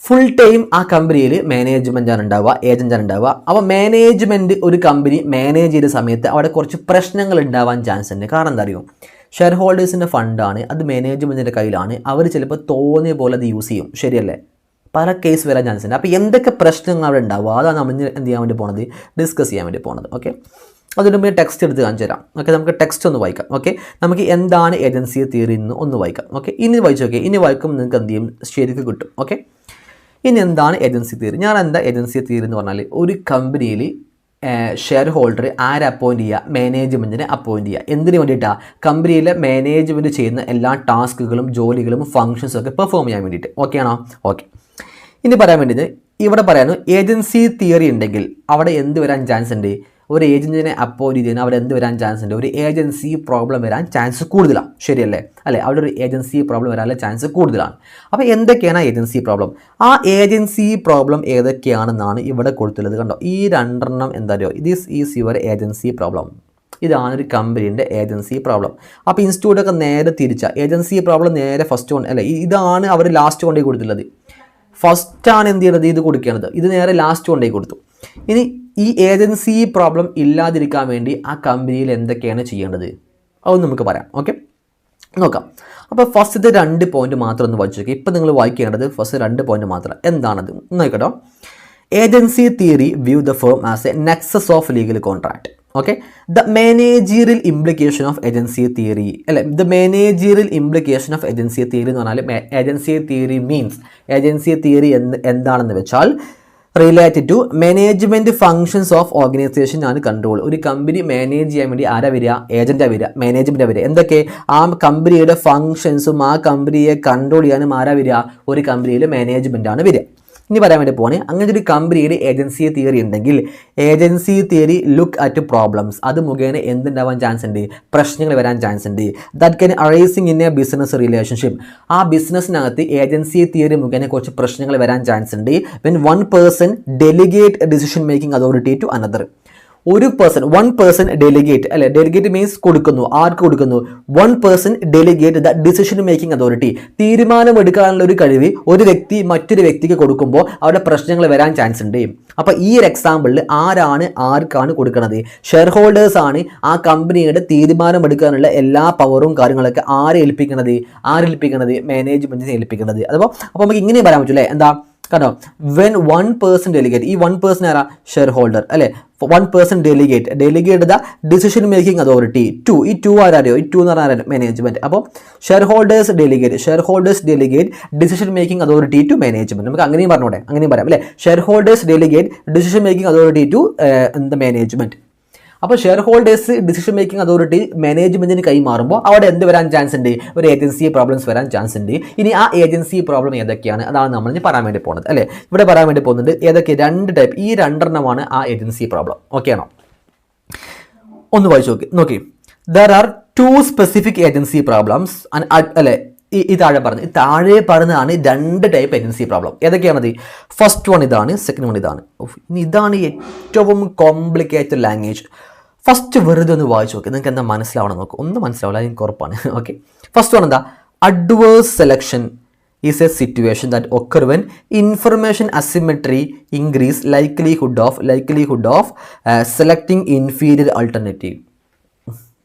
ഫുൾ ടൈം ആ കമ്പനിയിൽ മാനേജ്മെൻറ്റാണ് ഉണ്ടാവുക, ഏജൻറ്റാണ് ഉണ്ടാവുക. അപ്പോൾ മാനേജ്മെൻറ്റ് ഒരു കമ്പനി മാനേജ് ചെയ്ത സമയത്ത് അവിടെ കുറച്ച് പ്രശ്നങ്ങൾ ഉണ്ടാവാൻ ചാൻസ് ഉണ്ട്. കാരണം എന്താ അറിയോ? ഷെയർ ഹോൾഡേഴ്സിൻ്റെ ഫണ്ടാണ്, അത് മാനേജ്മെൻറ്റിൻ്റെ കയ്യിലാണ്. അവർ ചിലപ്പോൾ തോന്നിയ പോലെ അത് യൂസ് ചെയ്യും. ശരിയല്ലേ? പല കേസ് വരാൻ ചാൻസ് ഉണ്ട്. അപ്പോൾ എന്തൊക്കെ പ്രശ്നങ്ങൾ അവിടെ ഉണ്ടാവുക അതാണ് നമ്മൾ എന്ത് ചെയ്യാൻ വേണ്ടി പോകുന്നത്? ഡിസ്കസ് ചെയ്യാൻ വേണ്ടി പോകുന്നത്. ഓക്കെ, അതിന് മുമ്പ് ടെക്സ്റ്റ് എടുത്ത് കാണിച്ചു തരാം. ഓക്കെ, നമുക്ക് ടെക്സ്റ്റ് ഒന്ന് വായിക്കാം. ഓക്കെ, നമുക്ക് എന്താണ് ഏജൻസി തിയറി എന്ന് ഒന്ന് വായിക്കാം. ഓക്കെ, ഇനി വായിച്ചു നോക്കിയാൽ ഇനി വായിക്കുമ്പോൾ നിങ്ങൾക്ക് എന്ത് ചെയ്യും? ശരിക്കും കിട്ടും. ഓക്കെ, ഇനി എന്താണ് ഏജൻസി തിയറി? ഞാൻ എന്താ ഏജൻസി തിയറി എന്ന് പറഞ്ഞാൽ, ഒരു കമ്പനിയിൽ ഷെയർ ഹോൾഡർ ആരെ അപ്പോയിൻറ്റ് ചെയ്യുക? മാനേജ്മെൻറ്റിനെ അപ്പോയിൻറ്റ് ചെയ്യുക. എന്തിനു വേണ്ടിയിട്ടാണ്? കമ്പനിയിലെ മാനേജ്മെൻറ്റ് ചെയ്യുന്ന എല്ലാ ടാസ്കുകളും, ജോലികളും, ഫങ്ഷൻസും ഒക്കെ പെർഫോം ചെയ്യാൻ വേണ്ടിയിട്ട്. ഓക്കെ ആണോ? ഓക്കെ, ഇനി പറയാൻ വേണ്ടിയിട്ട് ഇവിടെ പറയാനും ഏജൻസി തിയറി ഉണ്ടെങ്കിൽ അവിടെ എന്ത് വരാൻ ചാൻസ് ഉണ്ട്? ഒരു ഏജൻറ്റിനെ അപ്പോയിൻറ്റ് ചെയ്യുന്ന അവിടെ എന്ത് വരാൻ ചാൻസ് ഉണ്ട്? ഒരു ഏജൻസി പ്രോബ്ലം വരാൻ ചാൻസ് കൂടുതലാണ്. ശരിയല്ലേ? അല്ലേ, അവിടെ ഒരു ഏജൻസി പ്രോബ്ലം വരാനുള്ള ചാൻസ് കൂടുതലാണ്. അപ്പോൾ എന്തൊക്കെയാണ് ഏജൻസി പ്രോബ്ലം? ആ ഏജൻസി പ്രോബ്ലം ഏതൊക്കെയാണെന്നാണ് ഇവിടെ കൊടുത്തുള്ളത്. കണ്ടോ, ഈ 2 എന്താ പറയുക? This is your agency problem. ഇതാണ് ഒരു കമ്പനീൻ്റെ ഏജൻസി പ്രോബ്ലം. അപ്പോൾ ഇൻസ്റ്റിറ്റ്യൂട്ടൊക്കെ നേരെ തിരിച്ച ഏജൻസി പ്രോബ്ലം നേരെ ഫസ്റ്റ് കൊണ്ട് അല്ലേ, ഇതാണ് അവർ ലാസ്റ്റ് കൊണ്ടുപോയി കൊടുത്തുള്ളത്. ഫസ്റ്റാണ് എന്ത് ചെയ്യുന്നത്? ഇത് കൊടുക്കേണ്ടത്. ഇത് നേരെ ലാസ്റ്റ് കൊണ്ടുപോയി കൊടുത്തു. ഇനി ഈ ഏജൻസി പ്രോബ്ലം ഇല്ലാതിരിക്കാൻ വേണ്ടി ആ കമ്പനിയിൽ എന്തൊക്കെയാണ് ചെയ്യേണ്ടത് അതൊന്നും നമുക്ക് പറയാം. ഓക്കെ, നോക്കാം. അപ്പോൾ ഫസ്റ്റത്തെ 2 പോയിന്റ് മാത്രം ഒന്ന് വായിച്ചു നോക്കി. ഇപ്പം നിങ്ങൾ വായിക്കേണ്ടത് ഫസ്റ്റ് 2 പോയിന്റ് മാത്രം. എന്താണത് നോക്കട്ടോ. Agency theory view the firm as a nexus of legal contract. Okay, the managerial implication of agency theory അല്ലെ, the managerial implication of agency theory എന്ന് പറഞ്ഞാൽ agency theory means agency theory എന്താണെന്ന് വെച്ചാൽ related to management functions of organisation and control. ഒരു company manage ചെയ്യാൻ വേണ്ടി ആരാ വരിക? ഏജൻറ്റാണ് വരിക, മാനേജ്മെൻറ്റാണ് വരിക. എന്തൊക്കെ? ആ കമ്പനിയുടെ ഫങ്ഷൻസും ആ കമ്പനിയെ കൺട്രോൾ ചെയ്യാനും ആരാ വരിക? ഒരു കമ്പനിയിലെ മാനേജ്മെൻറ്റാണ് വരിക. ഇനി പറയാൻ വേണ്ടി പോകണേ, അങ്ങനെ ഒരു കമ്പനിയുടെ ഏജൻസി തിയറി ഉണ്ടെങ്കിൽ agency theory look at problems. അത് മുഖേന എന്തുണ്ടാവാൻ ചാൻസ് ഉണ്ട്? പ്രശ്നങ്ങൾ വരാൻ ചാൻസ് ഉണ്ട്. That can arising in A business relationship. ആ ബിസിനസ്സിനകത്ത് ഏജൻസി തിയറി മുഖേന കുറച്ച് പ്രശ്നങ്ങൾ വരാൻ ചാൻസ് ഉണ്ട്. When one person delegate decision making authority to another. ഒരു പേഴ്സൺ, വൺ പേഴ്സൺ ഡെലിഗേറ്റ് അല്ലെ, ഡെലിഗേറ്റ് മീൻസ് കൊടുക്കുന്നു, ആർക്ക് കൊടുക്കുന്നു, one person delegate the decision making authority, തീരുമാനമെടുക്കാനുള്ള ഒരു കഴിവ് ഒരു വ്യക്തി മറ്റൊരു വ്യക്തിക്ക് കൊടുക്കുമ്പോൾ അവിടെ പ്രശ്നങ്ങൾ വരാൻ ചാൻസ് ഉണ്ട്. അപ്പോൾ ഈ ഒരു എക്സാമ്പിളിൽ ആർക്കാണ് കൊടുക്കുന്നത്? ഷെയർ ഹോൾഡേഴ്സ് ആണ് ആ കമ്പനിയുടെ തീരുമാനമെടുക്കാനുള്ള എല്ലാ പവറും കാര്യങ്ങളൊക്കെ ഏൽപ്പിക്കുന്നത്? മാനേജ്മെന്റിനെ ഏൽപ്പിക്കുന്നത്. അപ്പോൾ നമുക്ക് ഇങ്ങനെ പറയാൻ പറ്റൂലേ, എന്താ കണ്ടോ, വെൻ വൺ പേഴ്സൺ ഡെലിഗേറ്റ്, ഈ വൺ പേഴ്സൺ ആരാ? ഷെയർ ഹോൾഡർ അല്ലെ. One person delegate the decision making authority to, ഈ ടു ആരായോ? ഈ ടു എന്ന് പറഞ്ഞാൽ മാനേജ്മെന്റ്. അപ്പോൾ shareholders delegate decision making authority to management. നമുക്ക് അങ്ങനെയും പറഞ്ഞോടെ, അങ്ങനെയും പറയാം അല്ലെ. Shareholders delegate decision making authority to management. അപ്പോൾ shareholders decision making authority മാനേജ്മെന്റിന് കൈമാറുമ്പോൾ അവിടെ എന്ത് വരാൻ ചാൻസ് ഉണ്ട്? ഒരു ഏജൻസി പ്രോബ്ലംസ് വരാൻ ചാൻസ് ഉണ്ട്. ഇനി ആ ഏജൻസി പ്രോബ്ലം ഏതൊക്കെയാണ്? അതാണ് നമ്മൾ പറയാൻ വേണ്ടി പോകുന്നത് അല്ലേ. ഇവിടെ പറയാൻ വേണ്ടി പോകുന്നത് ഏതൊക്കെ? 2 ടൈപ്പ്, ഈ 2 ആ ഏജൻസി പ്രോബ്ലം. ഓക്കെ ആണോ? ഒന്ന് വായിച്ചു നോക്കി. There are 2 specific agency problems അല്ലെ. ഈ താഴെ പറഞ്ഞതാണ് 2 ടൈപ്പ് ഏജൻസി പ്രോബ്ലം. ഏതൊക്കെയാണത്? ഫസ്റ്റ് വൺ ഇതാണ്, സെക്കൻഡ് വൺ ഇതാണ്. ഇതാണ് ഏറ്റവും കോംപ്ലിക്കേറ്റഡ് ലാംഗ്വേജ്. ഫസ്റ്റ് വെറുതെ ഒന്ന് വായിച്ചു നോക്കി, നിങ്ങൾക്ക് എന്താ മനസ്സിലാവണം നോക്കും. ഒന്നും മനസ്സിലാവില്ല, എനിക്ക് ഉറപ്പാണ്. ഓക്കെ, ഫസ്റ്റ് വൺ എന്താ? Adverse selection is a situation that occur when information asymmetry increase likelihood of selecting inferior alternative.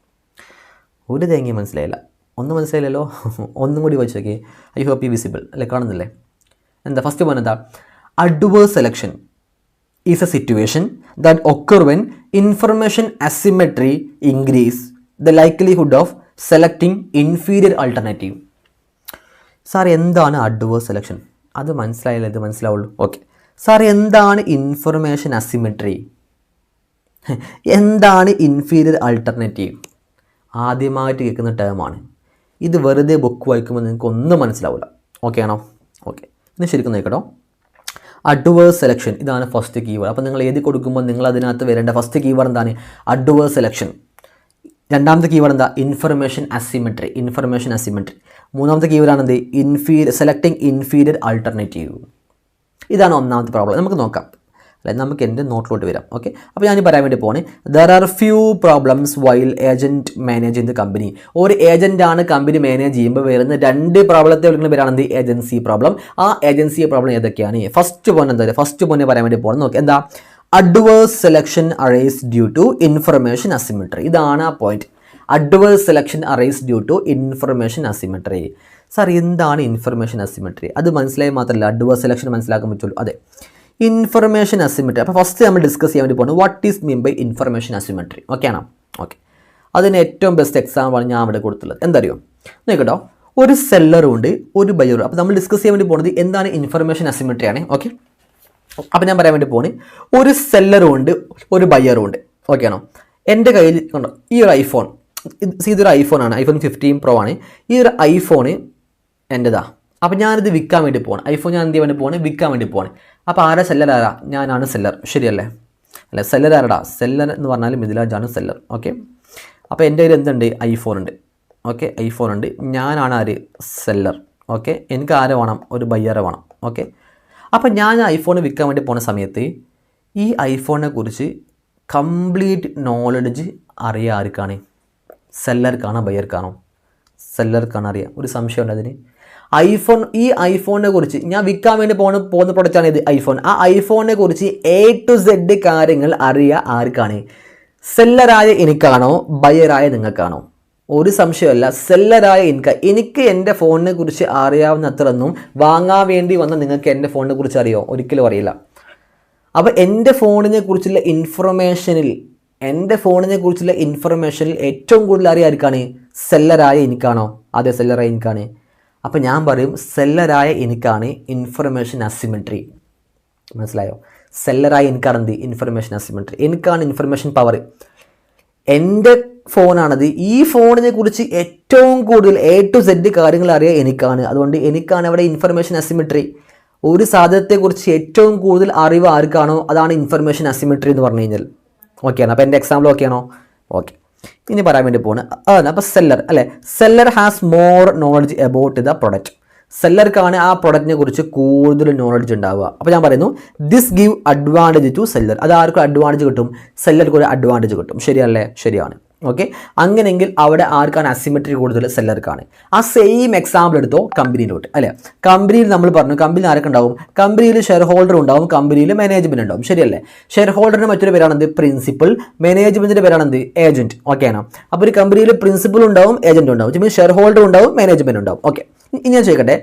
ഒരു തേങ്ങ മനസ്സിലായില്ല, ഒന്നും മനസ്സിലായില്ലല്ലോ. ഒന്നും കൂടി വായിച്ചു നോക്കി. ഐ ഹോപ്പ് യു വിസിബിൾ അല്ലെ, കാണുന്നില്ലേ? എന്താ ഫസ്റ്റ് വൺ എന്താ? Adverse selection is a situation that occur when information asymmetry increase the likelihood of selecting inferior alternative. Sir എന്താണ് അഡ്വേഴ്സ് സെലക്ഷൻ? അത് മനസ്സിലായില്ല, ഇത് മനസ്സിലാവുള്ളൂ. ഓക്കെ സാർ, എന്താണ് ഇൻഫർമേഷൻ അസിമെട്രി? എന്താണ് ഇൻഫീരിയർ ആൾട്ടർനേറ്റീവ്? ആദ്യമായിട്ട് കേൾക്കുന്ന ടേമാണ് ഇത്. വെറുതെ ബുക്ക് വായിക്കുമ്പോൾ നിങ്ങൾക്ക് ഒന്നും മനസ്സിലാവില്ല. ഓക്കെ ആണോ? ഓക്കെ, ഇന്ന് ശരിക്കും നോക്കട്ടോ. അഡ്വേഴ്സ് സെലക്ഷൻ, ഇതാണ് ഫസ്റ്റ് കീവേഡ്. അപ്പോൾ നിങ്ങൾ എഴുതി കൊടുക്കുമ്പോൾ നിങ്ങൾ അതിനകത്ത് വരേണ്ട ഫസ്റ്റ് കീവേഡ് എന്താണ്? Adverse selection. രണ്ടാമത്തെ കീവേഡ് എന്താ? Information asymmetry. മൂന്നാമത്തെ കീവേഡാണ് എന്ത്? Selecting inferior alternative. ഇതാണ് ഒന്നാമത്തെ പ്രോബ്ലം. നമുക്ക് നോക്കാം അല്ലെ, നമുക്ക് എൻ്റെ നോട്ടിലോട്ട് വരാം. ഓക്കെ, അപ്പോൾ ഞാൻ പറയാൻ വേണ്ടി പോണേ, there are few problems while agent manage in the company. ഒരു ഏജൻറ്റാണ് കമ്പനി മാനേജ് ചെയ്യുമ്പോൾ വരുന്ന 2 പ്രോബ്ലത്തെ വിളിക്കുന്ന പേരാണ് എന്ത്? Agency problem. ആ ഏജൻസി പ്രോബ്ലം ഏതൊക്കെയാണ്? ഫസ്റ്റ് പോയിന്റ് എന്താ? ഫസ്റ്റ് പോയിന്റ് പറയാൻ വേണ്ടി പോകണം. നോക്കി, എന്താ? Adverse selection arise due to information asymmetry. ഇതാണ് ആ point. Adverse selection arise due to information asymmetry. Sir, എന്താണ് ഇൻഫർമേഷൻ അസിമെട്രി? അത് മനസ്സിലായി മാത്രമല്ല അഡ്വേഴ്സ് സെലക്ഷൻ മനസ്സിലാക്കാൻ പറ്റുള്ളൂ. അതെ, ഇൻഫർമേഷൻ അസിമെട്രി. അപ്പോൾ ഫസ്റ്റ് നമ്മൾ ഡിസ്കസ് ചെയ്യാൻ വേണ്ടി പോകുന്നത് what is mean by information asymmetry. Okay ആണോ? ഓക്കെ, അതിന് ഏറ്റവും ബെസ്റ്റ് എക്സാമ്പിളാണ് ഞാൻ അവിടെ കൊടുത്തുള്ളത്. എന്തറിയോ നോക്കട്ടോ, ഒരു സെല്ലറും ഉണ്ട്, ഒരു ബയറും. അപ്പോൾ നമ്മൾ ഡിസ്കസ് ചെയ്യാൻ വേണ്ടി പോകുന്നത് എന്താണ് ഇൻഫർമേഷൻ അസിമെട്രി ആണ്. ഓക്കെ, അപ്പോൾ ഞാൻ പറയാൻ വേണ്ടി പോകുന്നത് ഒരു സെല്ലറും ഉണ്ട്, ഒരു ബയറും ഉണ്ട്. ഓക്കെ ആണോ? എൻ്റെ കയ്യിൽ കണ്ടോ ഈ ഒരു ഐഫോൺ, ഇതൊരു ഐഫോണാണ്, ഐഫോൺ 15 Pro ആണ്. ഈ ഒരു ഐഫോണ് എൻ്റെതാ. അപ്പോൾ ഞാനിത് വിൽക്കാൻ വേണ്ടി പോകണം. ഐഫോൺ ഞാൻ എന്ത് ചെയ്യാൻ വേണ്ടി പോകണം? വിൽക്കാൻ വേണ്ടി പോകണം. അപ്പോൾ ആരാ സെല്ലർ? ആരാ? ഞാനാണ് സെല്ലർ. ശരിയല്ലേ? അല്ലേ, സെല്ലർ ആരടാ? സെല്ലർ എന്ന് പറഞ്ഞാൽ മിഥിലാജാണ് സെല്ലർ. ഓക്കെ, അപ്പോൾ എൻ്റെ കയ്യിൽ എന്തുണ്ട്? ഐഫോൺ ഉണ്ട്. ഓക്കെ, ഐഫോൺ ഉണ്ട്. ഞാനാണ് ആര്? സെല്ലർ. ഓക്കെ, എനിക്ക് ആരെ വേണം? ഒരു ബയ്യറെ വേണം. ഓക്കെ, അപ്പോൾ ഞാൻ ഐഫോൺ വിൽക്കാൻ വേണ്ടി പോകുന്ന സമയത്ത് ഈ ഐഫോണിനെ കുറിച്ച് കംപ്ലീറ്റ് നോളജ് അറിയാൻ ആർക്കാണ്? സെല്ലർക്കാണോ ബയ്യർക്കാണോ? സെല്ലർക്കാണ് അറിയാം. ഒരു സംശയം ഉണ്ട് അതിന്. ഈ ഐഫോണിനെ കുറിച്ച് ഞാൻ വിൽക്കാൻ വേണ്ടി പോകുന്ന പ്രൊഡക്റ്റാണ് ഇത്, ഐഫോൺ. ആ ഐഫോണിനെ കുറിച്ച് A to Z കാര്യങ്ങൾ അറിയാൻ ആർക്കാണ്? സെല്ലറായ എനിക്കാണോ ബയറായ നിങ്ങൾക്കാണോ? ഒരു സംശയമല്ല, സെല്ലറായ എനിക്ക് എൻ്റെ ഫോണിനെ കുറിച്ച് അറിയാവുന്ന അത്രയൊന്നും വാങ്ങാൻ വേണ്ടി വന്ന നിങ്ങൾക്ക് എൻ്റെ ഫോണിനെ കുറിച്ച് അറിയോ? ഒരിക്കലും അറിയില്ല. അപ്പോൾ എൻ്റെ ഫോണിനെ കുറിച്ചുള്ള ഇൻഫർമേഷനിൽ ഏറ്റവും കൂടുതൽ അറിയാൻ ആർക്കാണ്? സെല്ലറായ എനിക്കാണോ? അതെ, സെല്ലറായ എനിക്കാണ്. അപ്പോൾ ഞാൻ പറയും സെല്ലറായ എനിക്കാണ് ഇൻഫർമേഷൻ അസിമെട്രി. മനസ്സിലായോ? സെല്ലറായ എനിക്കാണ് എന്ത്? Information asymmetry. എനിക്കാണ് ഇൻഫർമേഷൻ പവർ. എൻ്റെ ഫോണാണത്. ഈ ഫോണിനെ കുറിച്ച് ഏറ്റവും കൂടുതൽ A to Z കാര്യങ്ങൾ അറിയാൻ എനിക്കാണ്. അതുകൊണ്ട് എനിക്കാണ് അവിടെ ഇൻഫർമേഷൻ അസിമെട്രി. ഒരു സാധനത്തെക്കുറിച്ച് ഏറ്റവും കൂടുതൽ അറിവ് ആർക്കാണോ അതാണ് ഇൻഫർമേഷൻ അസിമെട്രി എന്ന് പറഞ്ഞു കഴിഞ്ഞാൽ. ഓക്കെ ആണ്? അപ്പോൾ എൻ്റെ എക്സാമ്പിൾ ഓക്കെ ആണോ? ഓക്കെ, ഇനി പറയാൻ വേണ്ടി പോകുന്നത് അപ്പോൾ സെല്ലർ അല്ലേ, seller has more knowledge about the product. സെല്ലർക്കാണ് ആ പ്രൊഡക്റ്റിനെ കുറിച്ച് കൂടുതൽ നോളജ് ഉണ്ടാവുക. അപ്പോൾ ഞാൻ പറയുന്നു this give advantage to seller. അത് ആർക്കും അഡ്വാൻറ്റേജ് കിട്ടും, സെല്ലർക്ക് ഒരു അഡ്വാൻറ്റേജ് കിട്ടും. ശരിയല്ലേ? ശരിയാണ്. ഓക്കെ, അങ്ങനെയെങ്കിൽ അവിടെ ആർക്കാണ് അസിമെട്രി കൂടുതൽ? സെല്ലർക്കാണ്. ആ സെയിം എക്സാമ്പിൾ എടുത്തോ കമ്പനിയിലോട്ട്, അല്ലേ? കമ്പനിയിൽ നമ്മൾ പറഞ്ഞു കമ്പനിയിൽ ആരൊക്കെ ഉണ്ടാവും? കമ്പനിയിൽ ഷെയർ ഹോൾഡർ ഉണ്ടാവും, കമ്പനിയിൽ മാനേജ്മെന്റ് ഉണ്ടാവും. ശരിയല്ലേ? ഷെയർ ഹോൾഡറിന് മറ്റൊരു പേരാണെന്ത്? പ്രിൻസിപ്പൽ. മാനേജ്മെന്റിന്റെ പേരാണെന്ത്? ഏജന്റ്. ഓക്കെ ആണോ? അപ്പോൾ ഒരു കമ്പനിയിൽ പ്രിൻസിപ്പൽ ഉണ്ടാവും, ഏജന്റ് ഉണ്ടാവും, ഷെയർ ഹോൾഡർ ഉണ്ടാവും, മാനേജ്മെന്റ് ഉണ്ടാവും. ഓക്കെ, ഇനി ഞാൻ ചോദിക്കട്ടെ,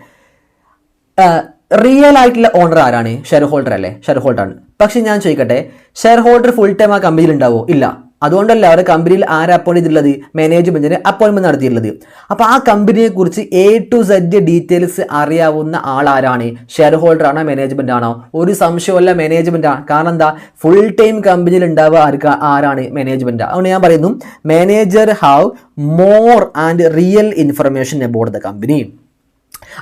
റിയൽ ആയിട്ടുള്ള ഓണർ ആരാണ്? ഷെയർ ഹോൾഡർ അല്ലേ? ഷെയർ ഹോൾഡർ ആണ്. പക്ഷെ ഞാൻ ചോദിക്കട്ടെ, ഷെയർ ഹോൾഡർ ഫുൾ ടൈം ആ കമ്പനിയിൽ ഉണ്ടാവോ? ഇല്ല. അതുകൊണ്ടല്ല അവരുടെ കമ്പനിയിൽ ആരെ അപ്പോയിന്റ് ചെയ്തിട്ടുള്ളത്? മാനേജ്മെന്റിന് അപ്പോയിന്റ്മെന്റ് നടത്തിയിട്ടുള്ളത്. അപ്പോൾ ആ കമ്പനിയെ കുറിച്ച് A to Z ഡീറ്റെയിൽസ് അറിയാവുന്ന ആളാരാണ്? ഷെയർ ഹോൾഡർ ആണോ മാനേജ്മെന്റ് ആണോ? ഒരു സംശയമല്ല, മാനേജ്മെന്റ് ആണ്. കാരണം എന്താ? ഫുൾ ടൈം കമ്പനിയിൽ ഉണ്ടാവുക ആരാണ്? മാനേജ്മെന്റ്. അതുകൊണ്ട് ഞാൻ പറയുന്നു manager have more and real information about the company.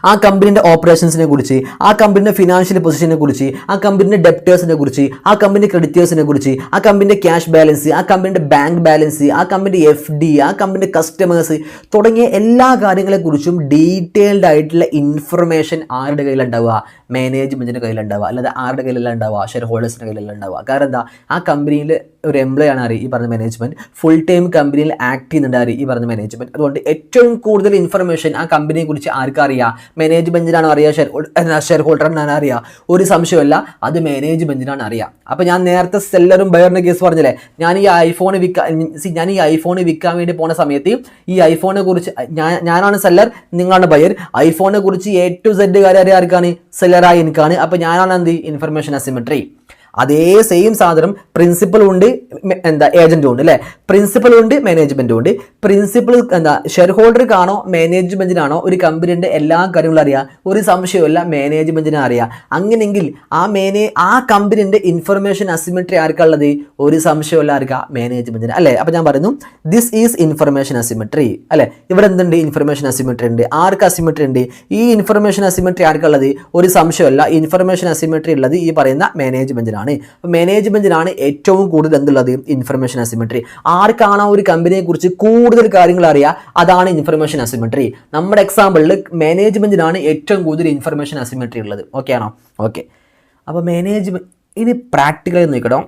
ആ കമ്പനിയുടെ ഓപ്പറേഷൻസിനെ കുറിച്ച്, ആ കമ്പനിയുടെ ഫിനാൻഷ്യൽ പൊസിഷനെ കുറിച്ച്, ആ കമ്പനിയുടെ ഡെപ്റ്റേഴ്സിനെ കുറിച്ച്, ആ കമ്പനിയുടെ ക്രെഡിറ്റേഴ്സിനെ കുറിച്ച്, ആ കമ്പനിയുടെ ക്യാഷ് ബാലൻസ്, ആ കമ്പനിയുടെ ബാങ്ക് ബാലൻസ്, ആ കമ്പനിയുടെ FD, ആ കമ്പനിയുടെ കസ്റ്റമേഴ്സ് തുടങ്ങിയ എല്ലാ കാര്യങ്ങളെക്കുറിച്ചും ഡീറ്റെയിൽഡ് ആയിട്ടുള്ള ഇൻഫർമേഷൻ ആരുടെ കയ്യിലുണ്ടാവുക? മാനേജ്മെന്റിന്റെ കയ്യിലുണ്ടാവുക. അല്ലാതെ ആരുടെ കയ്യിലല്ല ഉണ്ടാവുക? ഷെയർ ഹോൾഡേഴ്സിന്റെ കയ്യിലല്ല ഉണ്ടാവുക. കാരണം എന്താ? ആ കമ്പനിയിൽ ഒരു എംപ്ലോയി ആണ് ആര്? ഈ പറഞ്ഞ മാനേജ്മെന്റ്. ഫുൾ ടൈം കമ്പനിയിൽ ആക്ട് ചെയ്യുന്നുണ്ട് ആര്? ഈ പറഞ്ഞ മാനേജ്മെന്റ്. അതുകൊണ്ട് ഏറ്റവും കൂടുതൽ ഇൻഫർമേഷൻ ആ കമ്പനിയെ കുറിച്ച് ആർക്കറിയാം? മാനേജ്മെന്റിനാണ് അറിയുക, ഷെയർ ഹോൾഡറിനാണ് അറിയുക. ഒരു സംശയമല്ല, അത് മാനേജ്മെന്റിനാണ് അറിയുക. അപ്പോൾ ഞാൻ നേരത്തെ സെല്ലറും ബയറിന്റെ കേസ് പറഞ്ഞില്ലേ, ഞാൻ ഈ ഐഫോൺ വിൽക്കാൻ വേണ്ടി പോണ സമയത്ത് ഈ ഐഫോണിനെ കുറിച്ച് ഞാനാണ് സെല്ലർ, നിങ്ങളാണ് ബയർ. ഐഫോണിനെ കുറിച്ച് A to Z കാര്യം ആർക്കാണ്? സെല്ലറായി എനിക്കാണ്. അപ്പോൾ ഞാനാണ് എന്ത്? Information asymmetry. അതേ സെയിം സാധനം പ്രിൻസിപ്പലും ഉണ്ട്, ഏജന്റും ഉണ്ട്, അല്ലേ? പ്രിൻസിപ്പലും ഉണ്ട്, മാനേജ്മെന്റും ഉണ്ട്. പ്രിൻസിപ്പൽ ഷെയർ ഹോൾഡർക്കാണോ മാനേജ്മെന്റിനാണോ ഒരു കമ്പനിയുടെ എല്ലാ കാര്യങ്ങളും അറിയാം? ഒരു സംശയമില്ല, മാനേജ്മെന്റിനെ അറിയാം. അങ്ങനെയെങ്കിൽ ആ കമ്പനിയുടെ ഇൻഫർമേഷൻ അസിമെട്രി ആർക്കുള്ളത്? ഒരു സംശയമില്ല, ആർക്കാ? മാനേജ്മെന്റിന്, അല്ലേ? അപ്പൊ ഞാൻ പറയുന്നു ദിസ് ഈസ് ഇൻഫർമേഷൻ അസിമെട്രി, അല്ലെ? ഇവിടെ എന്തുണ്ട്? ഇൻഫർമേഷൻ അസിമെട്രി ഉണ്ട്. ആർക്ക് അസിമെട്രി ഉണ്ട്? ഈ ഇൻഫർമേഷൻ അസിമെട്രി ആർക്കുള്ളത്? ഒരു സംശയമല്ല, ഇൻഫർമേഷൻ അസിമെട്രി ഉള്ളത് ഈ പറയുന്ന മാനേജ്മെന്റിനാണ്. മാനേജ്മെന്റിനാണ് ഏറ്റവും കൂടുതൽ എന്തുള്ളത്? Information asymmetry. ആർക്കാണോ ഒരു കമ്പനിയെ കുറിച്ച് കൂടുതൽ കാര്യങ്ങൾ അറിയാം, അതാണ് ഇൻഫർമേഷൻ അസിമെട്രി. നമ്മുടെ എക്സാമ്പിളിൽ മാനേജ്മെന്റിനാണ് ഏറ്റവും കൂടുതൽ ഇൻഫർമേഷൻ അസിമെട്രി ഉള്ളത്. ഓക്കെ ആണോ? ഓക്കെ. അപ്പോൾ മാനേജ്മെന്റ് ഇനി പ്രാക്ടിക്കലായി നോക്കട്ടോ.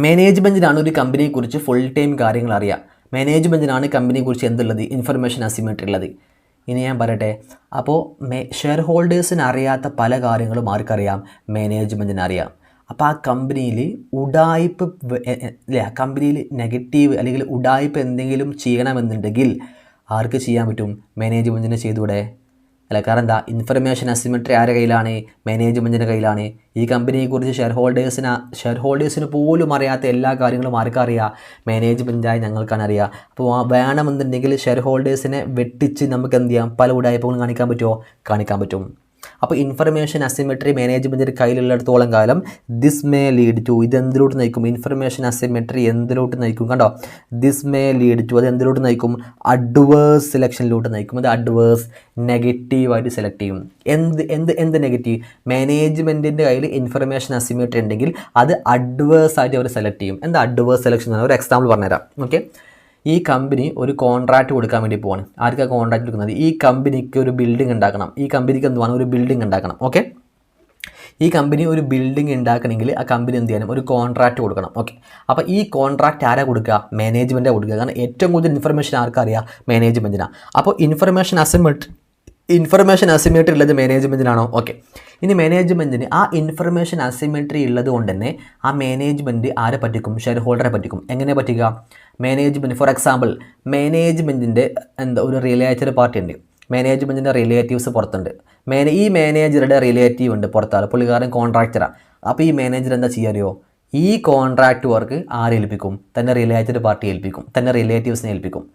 മാനേജ്മെന്റിനാണ് ഒരു കമ്പനിയെ കുറിച്ച് ഫുൾ ടൈം കാര്യങ്ങൾ അറിയാം. മാനേജ്മെന്റിനാണ് കമ്പനിയെ കുറിച്ച് എന്തുള്ളത്? ഇൻഫർമേഷൻ അസിമെട്രി ഉള്ളത്. ഇനി ഞാൻ പറയട്ടെ, അപ്പോൾ ഷെയർ ഹോൾഡേഴ്സിന് അറിയാത്ത പല കാര്യങ്ങളും ആർക്കറിയാം? മാനേജ്മെന്റിന് അറിയാം. അപ്പോൾ ആ കമ്പനിയിൽ ഉഡായിപ്പ് അല്ലേ, ആ കമ്പനിയിൽ നെഗറ്റീവ് അല്ലെങ്കിൽ ഉഡായിപ്പ് എന്തെങ്കിലും ചെയ്യണമെന്നുണ്ടെങ്കിൽ ആർക്ക് ചെയ്യാൻ പറ്റും? മാനേജ്മെന്റിന് ചെയ്തുകൂടെ? അല്ല, കാരണം എന്താ? ഇൻഫർമേഷൻ അസിമെട്രി ആരുടെ കയ്യിലാണ്? മാനേജ്മെന്റിൻ്റെ കയ്യിലാണ്. ഈ കമ്പനിയെക്കുറിച്ച് ഷെയർ ഹോൾഡേഴ്സിന് പോലും അറിയാത്ത എല്ലാ കാര്യങ്ങളും ആർക്കറിയാം? മാനേജ്മെൻറ്റായി ഞങ്ങൾക്കാണ് അറിയാം. അപ്പോൾ വേണമെന്നുണ്ടെങ്കിൽ ഷെയർ ഹോൾഡേഴ്സിനെ വെട്ടിച്ച് നമുക്ക് എന്ത് ചെയ്യാം? പല ഉടായ്പകളും കാണിക്കാൻ പറ്റുമോ? കാണിക്കാൻ പറ്റും. അപ്പോൾ ഇൻഫർമേഷൻ അസിമെട്രി മാനേജ്മെൻറ്റിൻ്റെ കയ്യിലുള്ളിടത്തോളം കാലം ദിസ് മേ ലീഡ് ടു, ഇത് എന്തിലോട്ട് നയിക്കും? ഇൻഫർമേഷൻ അസിമെട്രി എന്തിലോട്ട് നയിക്കും? കണ്ടോ, ദിസ് മേ ലീഡ് ടു, അത് എന്തിലോട്ട് നയിക്കും? അഡ്വേഴ്സ് സെലക്ഷനിലോട്ട് നയിക്കും. അത് അഡ്വേഴ്സ്, നെഗറ്റീവായിട്ട് സെലക്ട് ചെയ്യും. എന്ത് നെഗറ്റീവ്? മാനേജ്മെൻറ്റിൻ്റെ കയ്യിൽ ഇൻഫർമേഷൻ അസിമെട്രി ഉണ്ടെങ്കിൽ അത് അഡ്വേഴ്സ് ആയിട്ട് അവർ സെലക്ട് ചെയ്യും. എന്താ അഡ്വേഴ്സ് സെലക്ഷൻ എന്ന്? ഒരു എക്സാമ്പിൾ പറഞ്ഞുതരാം. ഓക്കെ, ഈ കമ്പനി ഒരു കോൺട്രാക്റ്റ് കൊടുക്കാൻ വേണ്ടി പോവാണ്. ആർക്കാണ് കോൺട്രാക്റ്റ് കൊടുക്കുന്നത്? ഈ കമ്പനിക്ക് ഒരു ബിൽഡിംഗ് ഉണ്ടാക്കണം. ഈ കമ്പനിക്ക് എന്തുവാണ്? ഒരു ബിൽഡിംഗ് ഉണ്ടാക്കണം. ഓക്കെ, ഈ കമ്പനി ഒരു ബിൽഡിംഗ് ഉണ്ടാക്കണമെങ്കിൽ ആ കമ്പനി എന്ത് ചെയ്യണം? ഒരു കോൺട്രാക്റ്റ് കൊടുക്കണം. ഓക്കെ, അപ്പോൾ ഈ കോൺട്രാക്റ്റ് ആരാ കൊടുക്കുക? മാനേജ്മെൻറ്റാണ് കൊടുക്കുക. കാരണം ഏറ്റവും കൂടുതൽ ഇൻഫർമേഷൻ ആർക്കറിയാം? മാനേജ്മെൻറ്റിനാണ്. അപ്പോൾ ഇൻഫർമേഷൻ അസിമെട്രി ഉള്ളത് മാനേജ്മെൻറ്റിനാണോ? ഓക്കെ, ഇനി മാനേജ്മെൻറ്റിന് ആ ഇൻഫർമേഷൻ അസിമെട്രി ഉള്ളത് കൊണ്ട് തന്നെ ആ മാനേജ്മെൻറ്റ് ആരെ പറ്റിക്കും? ഷെയർ ഹോൾഡറെ പറ്റിക്കും. എങ്ങനെ പറ്റിക്കുക? മാനേജ്മെൻറ്റ്, ഫോർ എക്സാമ്പിൾ, മാനേജ്മെൻറ്റിൻ്റെ ഒരു റിലേറ്റഡ് പാർട്ടി ഉണ്ട്. മാനേജ്മെൻറ്റിൻ്റെ റിലേറ്റീവ്സ് പുറത്തുണ്ട്. ഈ മാനേജറുടെ റിലേറ്റീവ് ഉണ്ട് പുറത്താണ്, പുള്ളിക്കാരൻ കോൺട്രാക്ടറാണ്. അപ്പോൾ ഈ മാനേജർ എന്താ ചെയ്യാറിയോ? ഈ കോൺട്രാക്റ്റ് വർക്ക് ആരേൽപ്പിക്കും? തന്നെ റിലേറ്റഡ് പാർട്ടി ഏൽപ്പിക്കും, തന്നെ റിലേറ്റീവ്സിനെ ഏൽപ്പിക്കും.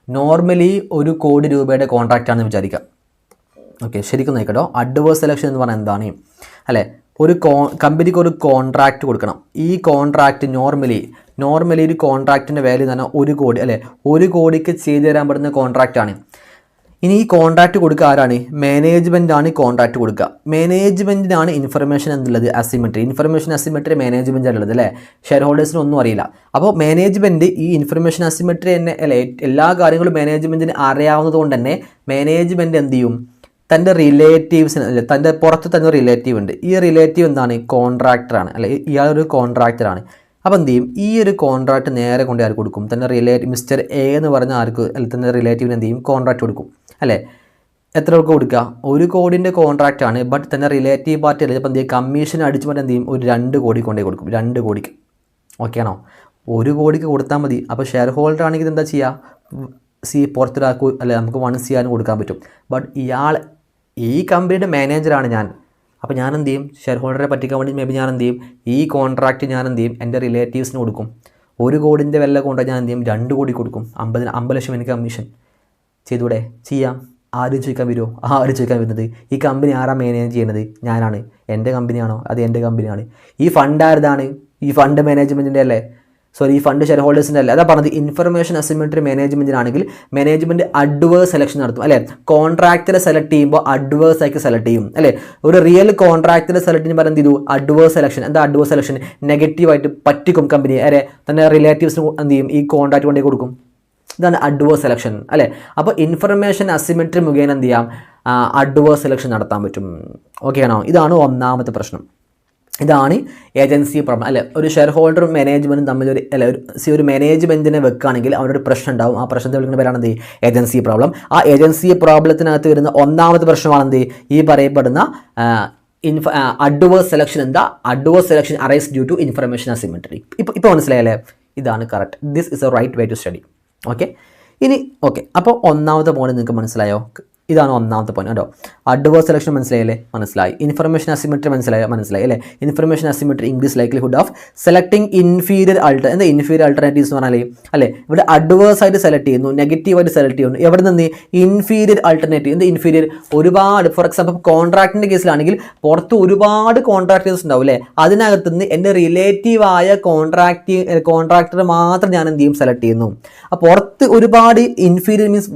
നോർമലി 1 കോടി രൂപയുടെ കോൺട്രാക്റ്റ് ആണെന്ന് വിചാരിക്കാം. ഓക്കെ, ശരിക്കും നോക്കട്ടോ, അഡ്വേഴ്സ് സെലക്ഷൻ എന്ന് പറഞ്ഞാൽ എന്താണ്? അല്ലേ, ഒരു കമ്പനിക്ക് ഒരു കോൺട്രാക്റ്റ് കൊടുക്കണം. ഈ കോൺട്രാക്റ്റ് നോർമലി ഒരു കോൺട്രാക്റ്റിൻ്റെ വാല്യൂ എന്ന് പറഞ്ഞാൽ 1 കോടി, അല്ലേ? 1 കോടിക്ക് ചെയ്തു തരാൻ പറ്റുന്ന കോൺട്രാക്റ്റാണ്. ഇനി ഈ കോൺട്രാക്റ്റ് കൊടുക്കുക ആരാണ്? മാനേജ്മെൻറ്റാണ് കോൺട്രാക്റ്റ് കൊടുക്കുക. മാനേജ്മെൻറ്റിനാണ് ഇൻഫർമേഷൻ എന്നുള്ളത് അസിമെട്രി. ഇൻഫർമേഷൻ അസിമെട്രി മാനേജ്മെൻറ്റാണുള്ളത്, അല്ലേ? ഷെയർ ഹോൾഡേഴ്സിന് ഒന്നും അറിയില്ല. അപ്പോൾ മാനേജ്മെൻറ്റ് ഈ ഇൻഫർമേഷൻ അസിമെട്രി തന്നെ, അല്ലേ, എല്ലാ കാര്യങ്ങളും മാനേജ്മെൻറ്റിന് അറിയാവുന്നത് കൊണ്ട് തന്നെ മാനേജ്മെൻറ്റ് എന്ത് ചെയ്യും? തൻ്റെ റിലേറ്റീവ്സിന് അല്ലെ തൻ്റെ പുറത്ത് തന്നെ റിലേറ്റീവ് ഉണ്ട്. ഈ റിലേറ്റീവ് എന്താണ്? കോൺട്രാക്ടറാണ് അല്ലെ, ഇയാളൊരു കോൺട്രാക്ടറാണ്. അപ്പോൾ എന്ത് ചെയ്യും? ഈ ഒരു കോൺട്രാക്ട് നേരെ കൊണ്ട് ആർക്ക് കൊടുക്കും? തന്നെ മിസ്റ്റർ എ എന്ന് പറഞ്ഞ ആർക്ക് അല്ലെ തന്നെ റിലേറ്റീവിന് എന്ത് ചെയ്യും? കോൺട്രാക്ട് കൊടുക്കും അല്ലേ. എത്ര രൂപ കൊടുക്കുക? 1 കോടിൻ്റെ കോൺട്രാക്റ്റ് ആണ്. ബട്ട് തന്നെ റിലേറ്റീവ് പാർട്ടി അല്ലേ, അപ്പോൾ എന്ത് ചെയ്യും? കമ്മീഷൻ അടിച്ചു കൊണ്ട് എന്ത് ചെയ്യും? ഒരു 2 കോടി കൊണ്ടേ കൊടുക്കും. 2 കോടിക്ക്. ഓക്കെ ആണോ? 1 കോടിക്ക് കൊടുത്താൽ മതി. അപ്പോൾ ഷെയർ ഹോൾഡർ ആണെങ്കിൽ എന്താ ചെയ്യുക? പുറത്തൊരാൾക്ക് അല്ലെ നമുക്ക് 1 CR കൊടുക്കാൻ പറ്റും. ബട്ട് ഈ കമ്പനിയുടെ മാനേജറാണ് ഞാൻ. അപ്പോൾ ഞാൻ എന്ത് ചെയ്യും? ഷെയർ ഹോൾഡറെ പറ്റിക്കാൻ വേണ്ടി ഞാൻ എന്ത് ചെയ്യും? ഈ കോൺട്രാക്റ്റ് ഞാൻ എന്ത് ചെയ്യും? എൻ്റെ റിലേറ്റീവ്സിന് കൊടുക്കും. 1 കോടിൻ്റെ വില കൊണ്ടാൽ ഞാൻ എന്ത് ചെയ്യും? 2 കോടി കൊടുക്കും. 50 ലക്ഷം എനിക്ക് കമ്മീഷൻ. ചെയ്തൂടെ? ചെയ്യാം. ആരും ചോദിക്കാൻ വരുമോ? ആരും ചോദിക്കാൻ വരുന്നത് ഈ കമ്പനി ആരാ മാനേജ് ചെയ്യുന്നത്? ഞാനാണ്. എൻ്റെ കമ്പനിയാണോ? അത് എൻ്റെ കമ്പനിയാണ്. ഈ ഫണ്ട് ആരുതാണ്? ഈ ഫണ്ട് മാനേജ്മെൻറ്റിൻ്റെ അല്ലേ? സോറി, ഈ ഫണ്ട് ഷെയർ ഹോൾഡേഴ്സിൻ്റെ അല്ലേ? അതാ പറഞ്ഞത്. ഇൻഫർമേഷൻ അസിമെട്രി മാനേജ്മെൻറ്റിനാണെങ്കിൽ മാനേജ്മെൻറ്റ് അഡ്വേഴ്സ് സെലക്ഷൻ നടത്തും അല്ലേ. കോൺട്രാക്ടറെ സെലക്ട് ചെയ്യുമ്പോൾ അഡ്വേഴ്സ് ആക്കി സെലക്ട് ചെയ്യും അല്ലേ. ഒരു റിയൽ കോൺട്രാക്ടറെ സെലക്ട് ചെയ്യുമ്പോൾ എന്ത് ചെയ്തു? Adverse selection. എന്താ അഡ്വേഴ്സ് സെലക്ഷൻ? നെഗറ്റീവായിട്ട് പറ്റിക്കും കമ്പനി അല്ലേ. തന്നെ റിലേറ്റീവ്സിന് എന്ത് ചെയ്യും? ഈ കോൺട്രാക്ട് കൊണ്ടേ കൊടുക്കും. ഇതാണ് അഡ്വേഴ്സ് സെലക്ഷൻ അല്ലേ. അപ്പോൾ ഇൻഫർമേഷൻ അസിമെട്രി മുഖേന എന്ത് ചെയ്യാം? അഡ്വേഴ്സ് സെലക്ഷൻ നടത്താൻ പറ്റും. ഓക്കെ ആണോ? ഇതാണ് ഒന്നാമത്തെ പ്രശ്നം. ഇതാണ് ഏജൻസി പ്രോബ്ലം അല്ലെ. ഒരു ഷെയർ ഹോൾഡറും മാനേജ്മെൻറ്റും തമ്മിൽ ഒരു മാനേജ്മെൻറ്റിനെ വെക്കുകയാണെങ്കിൽ അവരുടെ പ്രശ്നം ഉണ്ടാവും. ആ പ്രശ്നത്തെ വിളിക്കുന്ന പേരാണ് എന്ത്? Agency problem. ആ ഏജൻസി പ്രോബ്ലത്തിനകത്ത് വരുന്ന ഒന്നാമത്തെ പ്രശ്നമാണ് എന്ത്? ഈ പറയപ്പെടുന്ന അഡ്വേഴ്സ് സെലക്ഷൻ. എന്താ adverse selection? Arise due to information asymmetry. ഇപ്പോൾ മനസ്സിലായല്ലേ? ഇതാണ് correct. This is a right way to study. Okay. ഇനി ഓക്കെ, അപ്പോൾ ഒന്നാമത്തെ പോയിന്റ് നിങ്ങൾക്ക് മനസ്സിലായോ? ഇതാണ് ഒന്നാമത്തെ പോയിന്റ് കേട്ടോ. അഡ്വേഴ്സ് സെലക്ഷൻ മനസ്സിലായല്ലേ? മനസ്സിലായി. ഇൻഫർമേഷൻ അസിമെട്രി മനസ്സിലായി അല്ലേ. Information asymmetry increase likelihood of selecting inferior എന്താ ഇൻഫീരിയർ ആൾട്ടർനേറ്റീവ്സ് എന്ന് പറഞ്ഞാൽ അല്ലേ. ഇവിടെ അഡ്വേഴ്സ് ആയിട്ട് സെലക്ട് ചെയ്യുന്നു, നെഗറ്റീവായിട്ട് സെലക്ട് ചെയ്യുന്നു. എവിടെ നിന്ന്? Inferior alternative. എന്താ ഇൻഫീരിയർ? ഒരുപാട്, ഫോർ എക്സാമ്പിൾ കോൺട്രാക്ടിൻ്റെ കേസിലാണെങ്കിൽ പുറത്ത് ഒരുപാട് കോൺട്രാക്ടേഴ്സ് ഉണ്ടാവും അല്ലേ. അതിനകത്തുനിന്ന് എൻ്റെ റിലേറ്റീവായ കോൺട്രാക്ടർ മാത്രം ഞാൻ എന്ത് ചെയ്യും? സെലക്ട് ചെയ്യുന്നു. അപ്പോൾ പുറത്ത് ഒരുപാട് ഇൻഫീരിയർ മീൻസ്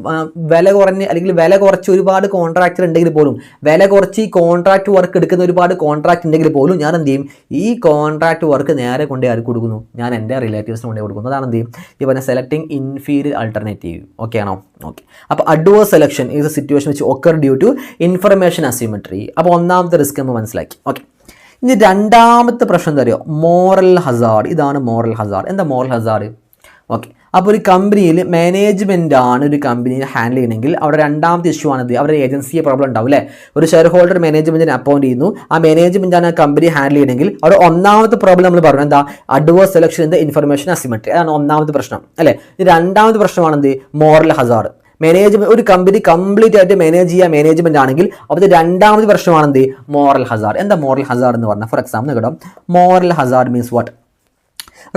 വില കുറഞ്ഞ് അല്ലെങ്കിൽ വില കുറച്ച് ഒരുപാട് കോൺട്രാക്ടർ ഉണ്ടെങ്കിൽ പോലും, വില കുറച്ച് ഈ കോൺട്രാക്ട് വർക്ക് എടുക്കുന്ന ഒരുപാട് കോൺട്രാക്ട് ഉണ്ടെങ്കിൽ പോലും ഞാൻ എന്ത് ചെയ്യും? ഈ കോൺട്രാക്ട് വർക്ക് നേരെ കൊണ്ടേ ആർക്ക് കൊടുക്കുന്നു? ഞാൻ എൻ്റെ റിലേറ്റീവ്സിന് കൊണ്ടേ കൊടുക്കുന്നു. അതാണ് എന്ത് ചെയ്യും? ഈ പറഞ്ഞ സെലക്ടിങ് ഇൻഫീരിയർ ആൾട്ടർനേറ്റീവ്. ഓക്കെ ആണോ? ഓക്കെ. അപ്പോൾ adverse selection is a situation which occur due to information asymmetry. അപ്പോൾ ഒന്നാമത്തെ റിസ്ക് നമ്മൾ മനസ്സിലാക്കി. ഓക്കെ. ഇനി രണ്ടാമത്തെ പ്രശ്നം എന്താ അറിയോ? Moral Hazard. ഇതാണ് മോറൽ ഹസാർഡ്. എന്താ മോറൽ ഹസാർഡ്? ഓക്കെ. അപ്പോൾ ഒരു കമ്പനിയിൽ മാനേജ്മെൻ്റ് ആണ് ഒരു കമ്പനിയെ ഹാൻഡിൽ ചെയ്യണമെങ്കിൽ അവിടെ രണ്ടാമത്തെ ഇഷ്യൂ ആണത്. അവരുടെ ഏജൻസിയെ പ്രോബ്ലം ഉണ്ടാവും അല്ലേ. ഒരു ഷെയർ ഹോൾഡർ മാനേജ്മെൻറ്റിനെ അപ്പോയിൻറ്റ് ചെയ്യുന്നു. ആ മാനേജ്മെൻ്റ് ആണ് ആ കമ്പനി ഹാൻഡിൽ ചെയ്യണമെങ്കിൽ അവിടെ ഒന്നാമത്തെ പ്രോബ്ലം നമ്മൾ പറഞ്ഞു എന്താ? Adverse selection in the information asymmetry. അതാണ് ഒന്നാമത്തെ പ്രശ്നം അല്ലേ. ഇത് രണ്ടാമത്തെ പ്രശ്നമാണെന്ത്? Moral hazard. ഒരു കമ്പനി കംപ്ലീറ്റ് ആയിട്ട് മാനേജ് ചെയ്യുക മാനേജ്മെന്റ് ആണെങ്കിൽ അപ്പോൾ രണ്ടാമത്തെ പ്രശ്നമാണെന്ത്? Moral hazard. എന്താ മോറൽ ഹസാർഡ് എന്ന് പറഞ്ഞാൽ? ഫോർ എക്സാമ്പിൾ കേട്ടോ, moral hazard means what?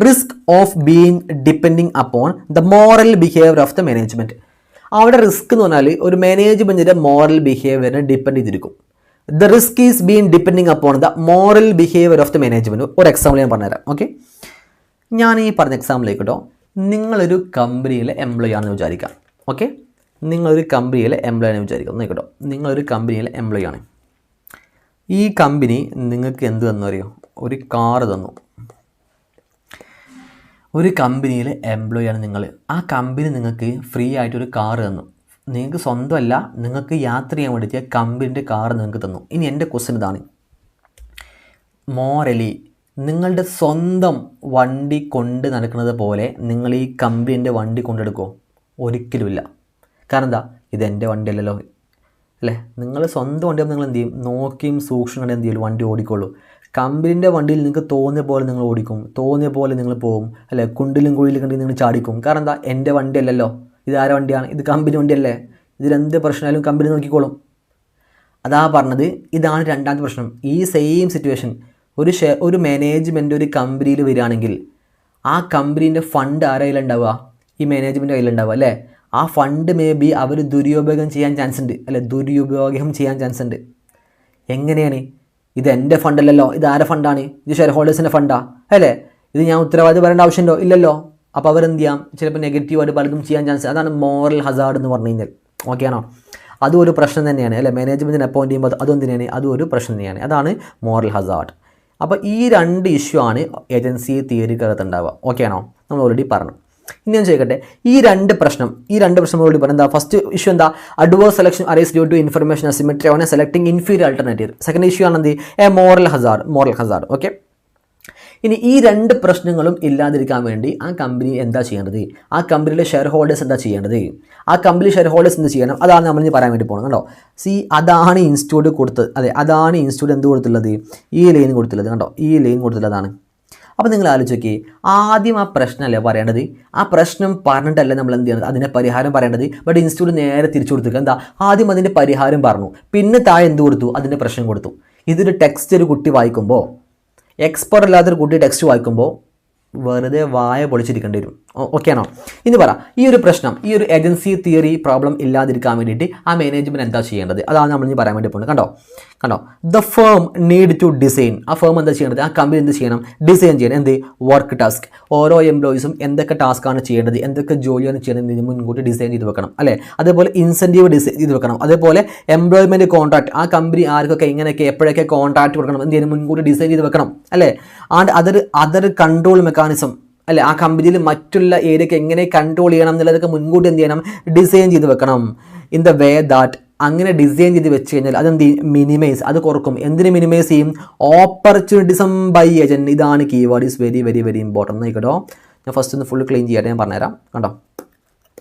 Risk of being depending upon the moral behaviour of the management. അവിടെ റിസ്ക് എന്ന് പറഞ്ഞാൽ ഒരു മാനേജ്മെന്റിന്റെ മോറൽ ബിഹേവിയറിനെ ഡിപ്പെൻഡ് ചെയ്തിരിക്കും. The risk is being depending upon the moral behaviour of the management. ഒരു example ഞാൻ പറഞ്ഞുതരാം. ഓക്കെ, ഞാൻ ഈ പറഞ്ഞ എക്സാമ്പിളിലേക്ക് കേട്ടോ, നിങ്ങളൊരു കമ്പനിയിലെ എംപ്ലോയി ആണെന്ന് വിചാരിക്കാം. ഓക്കെ, നിങ്ങളൊരു കമ്പനിയിലെ എംപ്ലോയി ആണെന്ന് വിചാരിക്കാം. നോക്കട്ടോ, നിങ്ങളൊരു കമ്പനിയിലെ എംപ്ലോയി ആണ്. ഈ കമ്പനി നിങ്ങൾക്ക് എന്ത് തന്നു അറിയോ? ഒരു കാറ് തന്നു. ഒരു കമ്പനിയിലെ എംപ്ലോയി ആണ് നിങ്ങൾ. ആ കമ്പനി നിങ്ങൾക്ക് ഫ്രീ ആയിട്ടൊരു കാറ് തന്നു. നിങ്ങൾക്ക് സ്വന്തമല്ല, നിങ്ങൾക്ക് യാത്ര ചെയ്യാൻ വേണ്ടിയിട്ട് കമ്പനിൻ്റെ കാറ് നിങ്ങൾക്ക് തന്നു. ഇനി എൻ്റെ ക്വസ്റ്റ്യൻ ഇതാണ്, മോറലി നിങ്ങളുടെ സ്വന്തം വണ്ടി കൊണ്ട് നടക്കുന്നത് പോലെ നിങ്ങൾ ഈ കമ്പനീൻ്റെ വണ്ടി കൊണ്ടെടുക്കുമോ? ഒരിക്കലുമില്ല. കാരണം എന്താ? ഇതെൻ്റെ വണ്ടി അല്ലല്ലോ അല്ലേ. നിങ്ങൾ സ്വന്തം വണ്ടി നിങ്ങൾ എന്ത് ചെയ്യും? നോക്കിയും സൂക്ഷിച്ചും കണ്ട് എന്ത് ചെയ്യും? വണ്ടി ഓടിക്കോളൂ. കമ്പനീൻ്റെ വണ്ടിയിൽ നിങ്ങൾക്ക് തോന്നിയ പോലെ നിങ്ങൾ ഓടിക്കും, തോന്നിയ പോലെ നിങ്ങൾ പോകും അല്ലേ. കുണ്ടിലും കുഴിയിലും കണ്ടി നിങ്ങൾ ചാടിക്കും. കാരണം എന്താ? എൻ്റെ വണ്ടി അല്ലല്ലോ, ഇതാരെ വണ്ടിയാണ്? ഇത് കമ്പനി വണ്ടിയല്ലേ. ഇതിലെന്ത് പ്രശ്നമായാലും കമ്പനി നോക്കിക്കോളും. അതാ പറഞ്ഞത്. ഇതാണ് രണ്ടാമത്തെ പ്രശ്നം. ഈ സെയിം സിറ്റുവേഷൻ ഒരു മാനേജ്മെൻറ്റ് ഒരു കമ്പനിയിൽ വരികയാണെങ്കിൽ ആ കമ്പനീൻ്റെ ഫണ്ട് ആരുടെ കയ്യിലുണ്ടാവുക? ഈ മാനേജ്മെൻറ്റ് കയ്യിലുണ്ടാവുക അല്ലേ. ആ ഫണ്ട് മേ ബി അവർ ദുരുപയോഗം ചെയ്യാൻ ചാൻസ് ഉണ്ട് അല്ലേ. ദുരുപയോഗം ചെയ്യാൻ ചാൻസ് ഉണ്ട്. എങ്ങനെയാണ്? ഇത് എൻ്റെ ഫണ്ടല്ലല്ലോ, ഇത് ആരുടെ ഫണ്ടാണ്? ഇത് ഷെയർ ഹോൾഡേഴ്സിൻ്റെ ഫണ്ടാ അല്ലേ. ഇത് ഞാൻ ഉത്തരവാദിത്വം പറയേണ്ട ആവശ്യമുണ്ടോ? ഇല്ലല്ലോ. അപ്പോൾ അവരെന്ത് ചെയ്യാം? ചിലപ്പോൾ നെഗറ്റീവായിട്ട് പലതും ചെയ്യാൻ ചാൻസ്. അതാണ് മോറൽ ഹസാർഡ് എന്ന് പറഞ്ഞു കഴിഞ്ഞാൽ. ഓക്കെ ആണോ? അതും ഒരു പ്രശ്നം തന്നെയാണ് അല്ലേ. മാനേജ്മെൻറ്റിന് അപ്പോയിൻറ്റ് ചെയ്യുമ്പോൾ അതും തന്നെയാണ്, അതും ഒരു പ്രശ്നം തന്നെയാണ്. അതാണ് മോറൽ ഹസാർഡ്. അപ്പോൾ ഈ രണ്ട് ഇഷ്യൂ ആണ് ഏജൻസി തിയറിക്കകത്ത് ഉണ്ടാവുക. ഓക്കെ ആണോ? നമ്മൾ ഓൾറെഡി പറഞ്ഞു. ഇനി ഞാൻ ചോദിക്കട്ടെ, ഈ രണ്ട് പ്രശ്നങ്ങളോട് പറഞ്ഞാൽ എന്താ? ഫസ്റ്റ് ഇഷ്യൂ എന്താ? Adverse selection arise due to information asymmetry on selecting inferior alternative. Second issue ആണ് എന്ത്? A moral Hazard. ഓക്കെ, ഇനി ഈ രണ്ട് പ്രശ്നങ്ങളും ഇല്ലാതിരിക്കാൻ വേണ്ടി ആ കമ്പനി എന്താ ചെയ്യേണ്ടത്? ആ കമ്പനിയിലെ ഷെയർ ഹോൾഡേഴ്സ് എന്താ ചെയ്യേണ്ടത്? ആ കമ്പനി ഷെയർ ഹോൾഡേഴ്സ് എന്ത് ചെയ്യണം? അതാണ് നമ്മൾ ഇനി പറയാൻ വേണ്ടി പോകുന്നത്. കണ്ടോ, അതാണ് ഇൻസ്റ്റിറ്റ്യൂട്ട് കൊടുത്തത്. അതെ, അതാണ് ഇൻസ്റ്റിറ്റ്യൂട്ട് എന്ത് കൊടുത്തുള്ളത്? ഈ ലൈൻ കൊടുത്തുള്ളത്. കണ്ടോ, ഈ ലൈൻ കൊടുത്തുള്ളതാണ്. അപ്പോൾ നിങ്ങൾ ആലോചിച്ച് ആദ്യം ആ പ്രശ്നമല്ലേ പറയേണ്ടത്? ആ പ്രശ്നം പറഞ്ഞിട്ടല്ലേ നമ്മൾ എന്ത് ചെയ്യണത്? അതിൻ്റെ പരിഹാരം പറയേണ്ടത്. ബട്ട് ഇൻസ്റ്റിറ്റ്യൂട്ട് നേരെ തിരിച്ചു കൊടുത്തു. എന്താ? ആദ്യം അതിൻ്റെ പരിഹാരം പറഞ്ഞു, പിന്നെ താഴെ എന്ത് കൊടുത്തു? അതിൻ്റെ പ്രശ്നം കൊടുത്തു. ഇതൊരു ടെക്സ്റ്റ് ഒരു കുട്ടി വായിക്കുമ്പോൾ, എക്സ്പെർട്ട് അല്ലാത്തൊരു കുട്ടി ടെക്സ്റ്റ് വായിക്കുമ്പോൾ വെറുതെ വായ പൊളിച്ചിരിക്കേണ്ടി വരും. ഓക്കെ ആണോ? ഇനി പറ, ഈ ഒരു പ്രശ്നം, ഈ ഒരു ഏജൻസി തിയറി പ്രോബ്ലം ഇല്ലാതിരിക്കാൻ വേണ്ടിയിട്ട് ആ മാനേജ്മെൻറ്റ് എന്താ ചെയ്യേണ്ടത്? അതാണ് നമ്മൾ ഇനി പറയാൻ വേണ്ടി പോകുന്നത്. കണ്ടോ, the firm need to design. ആ ഫേം എന്താ ചെയ്യേണ്ടത്? ആ കമ്പനി എന്ത് ചെയ്യണം? ഡിസൈൻ ചെയ്യണം. എന്ത്? Work task. ഓരോ എംപ്ലോയീസും എന്തൊക്കെ ടാസ്ക്കാണ് ചെയ്യേണ്ടത്, എന്തൊക്കെ ജോലിയാണ് ചെയ്യേണ്ടത് മുൻകൂട്ടി ഡിസൈൻ ചെയ്ത് വെക്കണം അല്ലേ? അതേപോലെ ഇൻസെൻറ്റീവ് ഡിസൈൻ ചെയ്ത് വെക്കണം. അതേപോലെ എംപ്ലോയ്മെൻറ്റ് കോൺട്രാക്ട്, ആ കമ്പനി ആർക്കൊക്കെ എങ്ങനെയൊക്കെ എപ്പോഴൊക്കെ കോൺട്രാക്ട് കൊടുക്കണം എന്ത് ചെയ്യണം? മുൻകൂട്ടി ഡിസൈൻ ചെയ്ത് വെക്കണം അല്ലേ? ആൻഡ് അതൊരു കൺട്രോൾ മെക്കാനിസം അല്ലേ? ആ കമ്പനിയിൽ മറ്റുള്ള ഏരിയക്ക് എങ്ങനെ കൺട്രോൾ ചെയ്യണം എന്നുള്ളതൊക്കെ മുൻകൂട്ടി എന്ത് ചെയ്യണം? ഡിസൈൻ ചെയ്ത് വെക്കണം. ഇൻ ദ വേ ദാറ്റ്, അങ്ങനെ ഡിസൈൻ ചെയ്ത് വെച്ച് കഴിഞ്ഞാൽ അതെന്ത് മിനിമൈസ്, അത് കുറക്കും. എന്തിന് മിനിമൈസ് ചെയ്യും? Opportunism by agent. ഇതാണ് keyword, is very very very important. ആയിക്കോട്ടോ, ഞാൻ ഫസ്റ്റ് ഒന്ന് ഫുൾ ക്ലീൻ ചെയ്യട്ടെ, ഞാൻ പറഞ്ഞുതരാം. കണ്ടോ,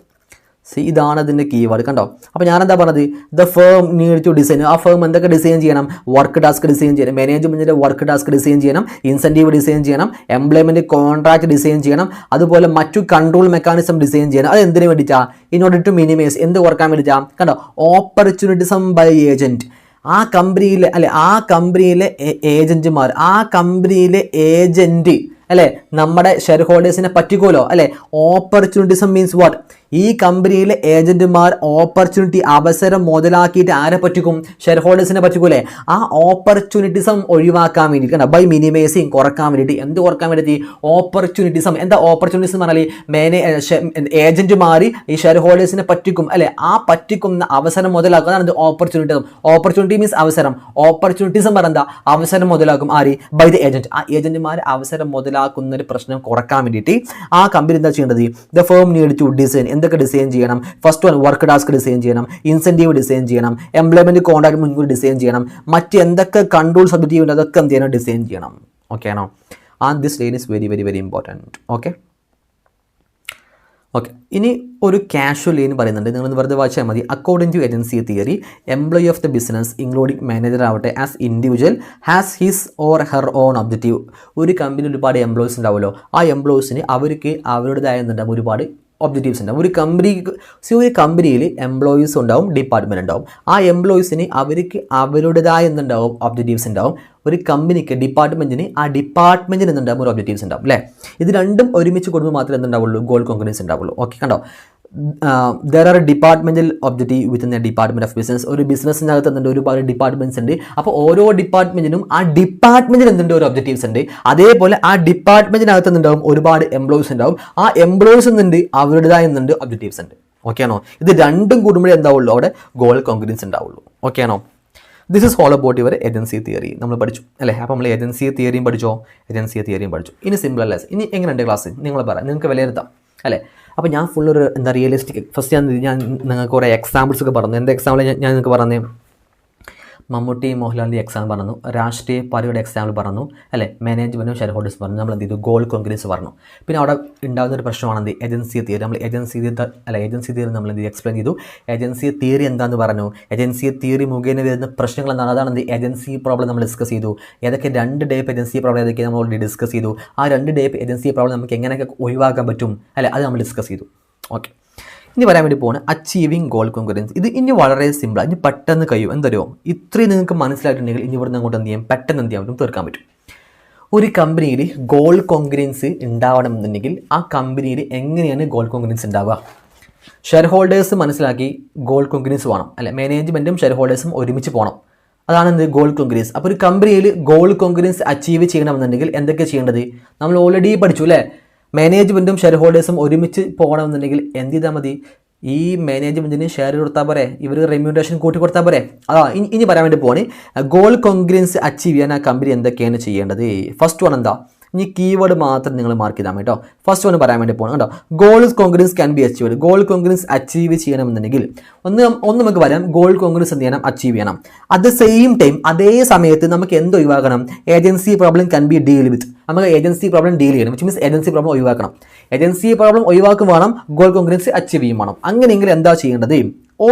ഇതാണ് അതിൻ്റെ കീവേഡ്. കണ്ടോ, അപ്പോൾ ഞാനെന്താ പറഞ്ഞത്? The firm need to design. ആ ഫേം എന്തൊക്കെ ഡിസൈൻ ചെയ്യണം? വർക്ക് ടാസ്ക് ഡിസൈൻ ചെയ്യണം, മാനേജ്മെൻറ്റിൻ്റെ വർക്ക് ടാസ്ക് ഡിസൈൻ ചെയ്യണം, ഇൻസെൻറ്റീവ് ഡിസൈൻ ചെയ്യണം, എംപ്ലോയ്മെൻറ്റ് കോൺട്രാക്ട് ഡിസൈൻ ചെയ്യണം, അതുപോലെ മറ്റു കൺട്രോൾ മെക്കാനിസം ഡിസൈൻ ചെയ്യണം. അത് എന്തിനു വേണ്ടിയിട്ടാണ്? ഇൻ ഓർഡർ ടു മിനിമൈസ്, എന്ത് കുറക്കാൻ വേണ്ടിയിട്ടാണ്? കണ്ടോ, ഓപ്പർച്യൂണിറ്റിസം ബൈ ഏജൻറ്റ്. ആ കമ്പനിയിലെ ഏജന്റുമാർ, ആ കമ്പനിയിലെ ഏജന്റ് അല്ലേ, നമ്മുടെ ഷെയർ ഹോൾഡേഴ്സിനെ പറ്റിക്കോലോ അല്ലേ? ഓപ്പർച്യൂണിറ്റിസം മീൻസ് വാട്ട്? ഈ കമ്പനിയിലെ ഏജന്റുമാർ ഓപ്പർച്യൂണിറ്റി, അവസരം മുതലാക്കിയിട്ട് ആരെ പറ്റിക്കും? ഷെയർ ഹോൾഡേഴ്സിനെ പറ്റിക്കൂലേ? ആ ഓപ്പർച്യൂണിറ്റിസം ഒഴിവാക്കാൻ വേണ്ടിയിട്ട്, ബൈ മിനിമൈസിങ്, കുറക്കാൻ വേണ്ടിയിട്ട്. എന്ത് കുറക്കാൻ വേണ്ടി? ഓപ്പർച്യൂണിറ്റിസം. എന്താ ഓപ്പർച്യൂണിറ്റിസം പറഞ്ഞാൽ? ഏജന്റുമാർ ഈ ഷെയർ ഹോൾഡേഴ്സിനെ പറ്റിക്കും അല്ലെ? ആ പറ്റിക്കുന്ന അവസരം മുതലാക്കുക, അതാണ് ഓപ്പർച്യൂണിറ്റിസം. ഓപ്പർച്യൂണിറ്റി മീൻസ് അവസരം, ഓപ്പർച്യൂണിറ്റിസം പറഞ്ഞാൽ അവസരം മുതലാക്കും. ആര്? By the agent. ആ ഏജന്റുമാർ അവസരം മുതലാക്കുന്ന ഒരു പ്രശ്നം കുറക്കാൻ വേണ്ടിയിട്ട് ആ കമ്പനി എന്താ ചെയ്യേണ്ടത്? The firm need to design. എന്തൊക്കെ ഡിസൈൻ ചെയ്യണം? First one, work task design ചെയ്യണം, ഇൻസെൻറ്റീവ് ഡിസൈൻ ചെയ്യണം, എംപ്ലോയ്മെന്റ് കോൺട്രാക്ട് മുൻകൂർ ഡിസൈൻ ചെയ്യണം, മറ്റ് എന്തൊക്കെ കൺട്രോൾ സബ്ജക്റ്റീവ് ഉണ്ട് അതൊക്കെ എന്ത് ചെയ്യണം? ഡിസൈൻ ചെയ്യണം. ഓക്കെ ആണോ? And this line is very very very important. Okay, ഇനി ഒരു കാഷ്വൽ ലൈൻ പറയുന്നുണ്ട്, നിങ്ങൾ വെറുതെ വായിച്ചാൽ മതി. According to agency theory, employee of the business including manager ആവട്ടെ as individual has his or her own objective. ഒരു കമ്പനി ഒരുപാട് എംപ്ലോയീസ് ഉണ്ടാവുമല്ലോ, ആ എംപ്ലോയീസിന് അവർക്ക് അവരുടേതായ എന്തുണ്ടാവും? ഒരുപാട് ഒബ്ജക്റ്റീവ്സ് ഉണ്ടാവും. ഒരു കമ്പനിയിൽ എംപ്ലോയീസ് ഉണ്ടാവും, ഡിപ്പാർട്ട്മെൻറ്റ് ഉണ്ടാവും. ആ എംപ്ലോയീസിന് അവർക്ക് അവരുടേതായ എന്തുണ്ടാവും? ഒബ്ജക്റ്റീവ്സ് ഉണ്ടാവും. ഒരു കമ്പനിക്ക്, ഡിപ്പാർട്ട്മെൻറ്റിന് ആ ഡിപ്പാർട്ട്മെൻറ്റിന് എന്തുണ്ടാവും? ഒരു ഒബ്ജക്റ്റീവ്സ് ഉണ്ടാവും അല്ലേ? ഇത് രണ്ടും ഒരുമിച്ച് കൊടുക്കുമ്പോൾ മാത്രമേ എന്തുണ്ടാവുള്ളൂ? ഗോൾ കോൺഗ്രൻസ് ഉണ്ടാവുള്ളൂ. ഓക്കെ, കണ്ടോ, there are departmental objective within A department of business. ഒരു ബിസിനസ്സിനകത്ത് എന്തുണ്ട്? ഒരുപാട് ഡിപ്പാർട്ട്മെൻറ്റ്സ് ഉണ്ട്. അപ്പോൾ ഓരോ ഡിപ്പാർട്ട്മെൻറ്റിനും ആ ഡിപ്പാർട്ട്മെൻറ്റിന് എന്തുണ്ട്? ഒരു ഒബ്ജക്റ്റീവ്സ് ഉണ്ട്. അതേപോലെ ആ ഡിപ്പാർട്ട്മെൻറ്റിനകത്ത് എന്തുണ്ടാവും? ഒരുപാട് എംപ്ലോയീസ് ഉണ്ടാവും. ആ എംപ്ലോയീസ് എന്തുണ്ട്? അവരുടേതായ എന്തുണ്ട്? ഒബ്ജക്റ്റീവ്സ് ഉണ്ട്. ഓക്കെ ആണോ? ഇത് രണ്ടും കൂടുമ്പോഴേ എന്താവുള്ളൂ? അവിടെ ഗോൾ കോൺഗ്രൻസ് ഉണ്ടാവുള്ളൂ. ഓക്കെ ആണോ? This is all about your agency theory. നമ്മൾ പഠിച്ചു അല്ലേ? അപ്പോൾ നമ്മൾ ഏജൻസി തിയറിയും പഠിച്ചോ? ഇനി സിമ്പിൾ അല്ല. ഇനി എങ്ങനെയുണ്ട് ക്ലാസ്? നിങ്ങൾ പറ, നിങ്ങൾക്ക് വിലയിരുത്താം അല്ലേ? അപ്പോൾ ഞാൻ ഫുൾ ഒരു റിയലിസ്റ്റിക്, ഫസ്റ്റ് ഞാൻ നിങ്ങൾക്ക് കുറേ എക്സാമ്പിൾസ് ഒക്കെ പറഞ്ഞു. എന്ത് എക്സാമ്പിൾ ഞാൻ നിങ്ങൾക്ക് പറഞ്ഞേ? മമ്മൂട്ടി മോഹൻലാലിൻ്റെ എക്സാമ്പിൾ പറഞ്ഞു, രാഷ്ട്രീയ പാർട്ടിയുടെ എക്സാമ്പിൾ പറഞ്ഞു അല്ലേ? മാനേജ്മെൻറ്റും ഷെയർ ഹോൾഡേഴ്സ് പറഞ്ഞു. നമ്മൾ എന്ത് ചെയ്തു? ഗോൾ കോൺഗ്രൻസ് പറഞ്ഞു. പിന്നെ അവിടെ ഉണ്ടാകുന്ന ഒരു പ്രശ്നമാണ് എന്ത്? Agency theory. നമ്മൾ ഏജൻസി തിയറി നമ്മൾ എന്ത് എക്സ്പ്ലെയിൻ ചെയ്തു. ഏജൻസി തിയറി എന്താണെന്ന് പറഞ്ഞു. ഏജൻസി തിയറി മുഖേന വരുന്ന പ്രശ്നങ്ങൾ എന്താണ്? അതാണ് എന്ത്? ഏജൻസി പ്രോബ്ലം നമ്മൾ ഡിസ്കസ് ചെയ്തു. ഏതൊക്കെ 2 ടൈപ്പ് ഏജൻസി പ്രോബ്ലം ഏതൊക്കെ നമ്മൾ ഓൾറെഡി ഡിസ്കസ് ചെയ്തു. ആ 2 ടൈപ്പ് ഏജൻസി പ്രോബ്ലം നമുക്ക് എങ്ങനെയൊക്കെ ഒഴിവാക്കാൻ പറ്റും അല്ലേ? അത് നമ്മൾ ഡിസ്കസ് ചെയ്തു. ഓക്കെ, ഇനി പറയാൻ വേണ്ടി പോകുന്നത് അച്ചീവിങ് ഗോൾ കോൺഗ്രൻസ്. ഇത് ഇനി വളരെ സിമ്പിളാണ്, ഇനി പെട്ടെന്ന് കഴിയും. എന്തറിയോ? ഇത്രയും നിങ്ങൾക്ക് മനസ്സിലായിട്ടുണ്ടെങ്കിൽ ഇനി ഇവിടുന്ന് അങ്ങോട്ട് എന്ത് ചെയ്യാം? പെട്ടെന്ന് എന്ത് ചെയ്യാൻ പറ്റും? തീർക്കാൻ പറ്റും. ഒരു കമ്പനിയിൽ ഗോൾ കോൺഗ്രൻസ് ഉണ്ടാവണമെന്നുണ്ടെങ്കിൽ ആ കമ്പനിയിൽ എങ്ങനെയാണ് ഗോൾ കോൺഗ്രൻസ് ഉണ്ടാവുക? ഷെയർ ഹോൾഡേഴ്സ് മനസ്സിലാക്കി ഗോൾ കോൺഗ്രൻസ് വേണം അല്ലെ? മാനേജ്മെൻറ്റും ഷെയർ ഹോൾഡേഴ്സും ഒരുമിച്ച് പോകണം. അതാണ് എന്ത്? Goal congruence. അപ്പോൾ ഒരു കമ്പനിയിൽ ഗോൾ കോൺഗ്രൻസ് അച്ചീവ് ചെയ്യണമെന്നുണ്ടെങ്കിൽ എന്തൊക്കെ ചെയ്യേണ്ടത്? നമ്മൾ ഓൾറെഡി പഠിച്ചു അല്ലേ? മാനേജ്മെൻറ്റും ഷെയർ ഹോൾഡേഴ്സും ഒരുമിച്ച് പോകണമെന്നുണ്ടെങ്കിൽ എന്ത് ചെയ്താൽ മതി? ഈ മാനേജ്മെൻറ്റിന് ഷെയർ കൊടുത്താൽ പോരെ? ഇവർ റെമ്യൂണറേഷൻ കൂട്ടി കൊടുത്താൽ പോരെ? അതാ ഇനി പറയാൻ വേണ്ടി പോകണേ. ഗോൾ കോൺഗ്രൻസ് അച്ചീവ് ചെയ്യാൻ ആ കമ്പനി എന്തൊക്കെയാണ് ചെയ്യേണ്ടത്? ഫസ്റ്റ് വൺ എന്താ? ഇനി കീവേഡ് മാത്രം നിങ്ങൾ മാർക്ക് ചെയ്താൽ കേട്ടോ. ഫസ്റ്റ് ഒന്ന് പറയാൻ വേണ്ടി പോകണം കേട്ടോ. Goal congruence can be achieved. Goal congruence achieve ചെയ്യണമെന്നുണ്ടെങ്കിൽ ഒന്ന് നമുക്ക് പറയാം, ഗോൾ കോൺഗ്രൻസ് എന്ത് ചെയ്യണം, അച്ചീവ് ചെയ്യണം. അറ്റ് ദ സെയിം ടൈം അതേ സമയത്ത് നമുക്ക് എന്ത് ഒഴിവാക്കണം, agency problem can be deal with. നമുക്ക് ഏജൻസി പ്രോബ്ലം ഡീൽ ചെയ്യണം, വിച്ച് മീൻസ് ഏജൻസി പ്രോബ്ലം ഒഴിവാക്കണം. ഏജൻസി പ്രോബ്ലം ഒഴിവാക്കും വേണം, ഗോൾ കോൺഗ്രൻസ് അച്ചീവ് ചെയ്യും വേണം. അങ്ങനെയെങ്കിൽ എന്താ ചെയ്യേണ്ടത്?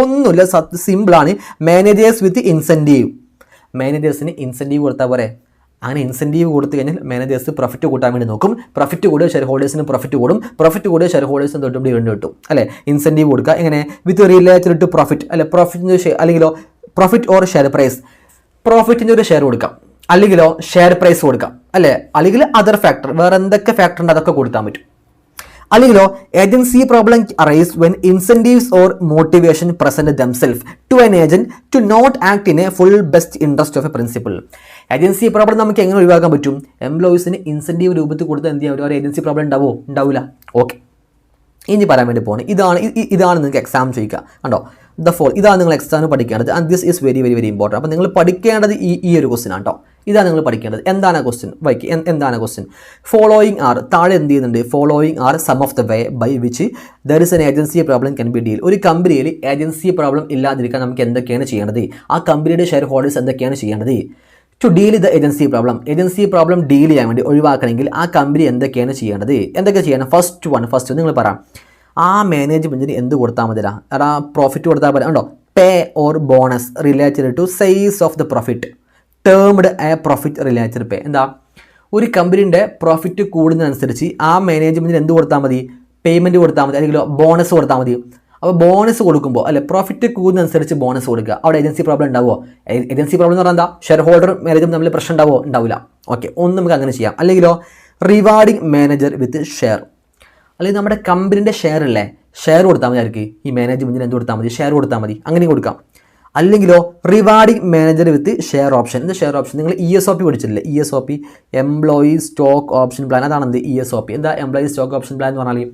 ഒന്നുമില്ല, സിമ്പിളാണ്. മാനേജേഴ്സ് വിത്ത് ഇൻസെൻറ്റീവ്. മാനേജേഴ്സിന് ഇൻസെൻറ്റീവ് കൊടുത്താൽ പോരെ. അങ്ങനെ ഇൻസെൻറ്റീവ് കൊടുത്തു കഴിഞ്ഞാൽ മാനേജേഴ്സ് പ്രോഫിറ്റ് കൂട്ടാൻ വേണ്ടി നോക്കും. പ്രോഫിറ്റ് കൂടിയ ഷെയർ ഹോൾഡേഴ്സിന് പ്രോഫിറ്റ് കൂടും. പ്രോഫിറ്റ് കൂടിയ ഷെയർ ഹോൾഡേഴ്സിന് തൊട്ടുകൂടി വേണ്ടി കിട്ടും അല്ലേ. ഇൻസെൻറ്റീവ് കൊടുക്കുക എങ്ങനെ, വിത്ത് റിലേറ്റഡ് ടു പ്രോഫിറ്റ് അല്ലെ. പ്രോഫിറ്റിൻ്റെ അല്ലെങ്കിലോ പ്രോഫിറ്റ് ഓർ ഷെയർ പ്രൈസ്. പ്രോഫിറ്റിൻ്റെ ഒരു ഷെയർ കൊടുക്കാം, അല്ലെങ്കിലോ ഷെയർ പ്രൈസ് കൊടുക്കാം അല്ലേ. അല്ലെങ്കിൽ അതർ ഫാക്ടർ, വേറെ എന്തൊക്കെ ഫാക്ടർ ഉണ്ട് അതൊക്കെ കൊടുക്കാൻ പറ്റും. അല്ലെങ്കിലോ agency problem arise when incentives or motivation present themselves to an agent to not act in a full best interest of a principal. Agency problem നമുക്ക് എങ്ങനെ ഒഴിവാക്കാൻ പറ്റും? എംപ്ലോയീസിന് ഇൻസെൻറ്റീവ് രൂപത്തിൽ കൊടുത്ത് എന്ത് ചെയ്യാൻ ഒരു ഏജൻസി പ്രോബ്ലം ഉണ്ടാവില്ല. ഓക്കെ, ഇനി പറയാൻ വേണ്ടി പോകുന്നത് ഇതാണ് നിങ്ങൾക്ക് എക്സാം ചോദിക്കുക കണ്ടോ. ഇതാണ് നിങ്ങൾ എക്സാമിന് പഠിക്കേണ്ടത്. And this is very very very important. അപ്പോൾ നിങ്ങൾ പഠിക്കേണ്ടത് ഈ ഒരു ക്വസ്റ്റ്യൻ ആണ് കേട്ടോ. ഇതാണ് നിങ്ങൾ പഠിക്കേണ്ടത്. എന്താണ് ക്വസ്റ്റ്യൻ? എന്താണ് ക്വസ്റ്റ്യൻ? ഫോളോയിങ് ആർ, താഴെ എന്ത് ചെയ്യുന്നുണ്ട്, following are some of the way by which there is an agency problem can be deal. ഒരു കമ്പനിയിൽ ഏജൻസി പ്രോബ്ലം ഇല്ലാതിരിക്കാൻ നമുക്ക് എന്തൊക്കെയാണ് ചെയ്യേണ്ടത്? ആ കമ്പനിയുടെ ഷെയർ ഹോൾഡേഴ്സ് എന്തൊക്കെയാണ് ചെയ്യേണ്ടത്? To deal the agency problem deal ചെയ്യാൻ വേണ്ടി ഒഴിവാക്കണമെങ്കിൽ ആ കമ്പനി എന്തൊക്കെയാണ് ചെയ്യേണ്ടത്? എന്തൊക്കെ ചെയ്യണം? ഫസ്റ്റ് നിങ്ങൾ പറയാം, ആ മാനേജ്മെൻറ്റിന് എന്ത് കൊടുത്താൽ മതി? പ്രോഫിറ്റ് കൊടുത്താൽ മതി ഉണ്ടോ. Pay or bonus related to size of the profit, termed a profit related pay. എന്താ, ഒരു കമ്പനീൻ്റെ പ്രോഫിറ്റ് കൂടുന്നതനുസരിച്ച് ആ മാനേജ്മെൻറ്റിന് എന്ത് കൊടുത്താൽ മതി? പേയ്മെൻറ്റ് കൊടുത്താൽ മതി, അല്ലെങ്കിൽ ബോണസ് കൊടുത്താൽ മതി. അപ്പോൾ ബോണസ് കൊടുക്കുമ്പോൾ അല്ലെ, പ്രോഫിറ്റ് കൂടുന്നതനുസരിച്ച് ബോണസ് കൊടുക്കുക. അവിടെ ഏജൻസി പ്രോബ്ലം ഉണ്ടാവുമോ? ഏജൻസി പ്രോബ്ലം എന്ന് പറഞ്ഞാൽ എന്താ, ഷെയർ ഹോൾഡർ മാനേജ്മെൻറ്റ് തമ്മിൽ പ്രശ്നം ഉണ്ടാവില്ല. ഓക്കെ, നമുക്ക് അങ്ങനെ ചെയ്യാം. അല്ലെങ്കിലോ റിവാർഡിങ് മാനേജർ വിത്ത് ഷെയർ. അല്ലെങ്കിൽ നമ്മുടെ കമ്പനിൻ്റെ ഷെയർ അല്ലേ, ഷെയർ കൊടുത്താൽ മതി ആർക്ക്? ഈ മാനേജ്മെൻറ്റിന് എന്ത് കൊടുത്താൽ മതി? ഷെയർ കൊടുത്താൽ മതി. അങ്ങനെ കൊടുക്കാം. അല്ലെങ്കിലോ റിവാർഡിങ് മാനേജർ വിത്ത് ഷെയർ ഓപ്ഷൻ. എന്ത് ഷെയർ ഓപ്ഷൻ? നിങ്ങൾ ESOP പഠിച്ചിട്ടില്ലേ? ESOP, employee stock option plan. അതാണ് എന്ത് ESOP. എന്താ എംപ്ലോയി സ്റ്റോക്ക് ഓപ്ഷൻ പ്ലാൻ എന്ന് പറഞ്ഞാൽ,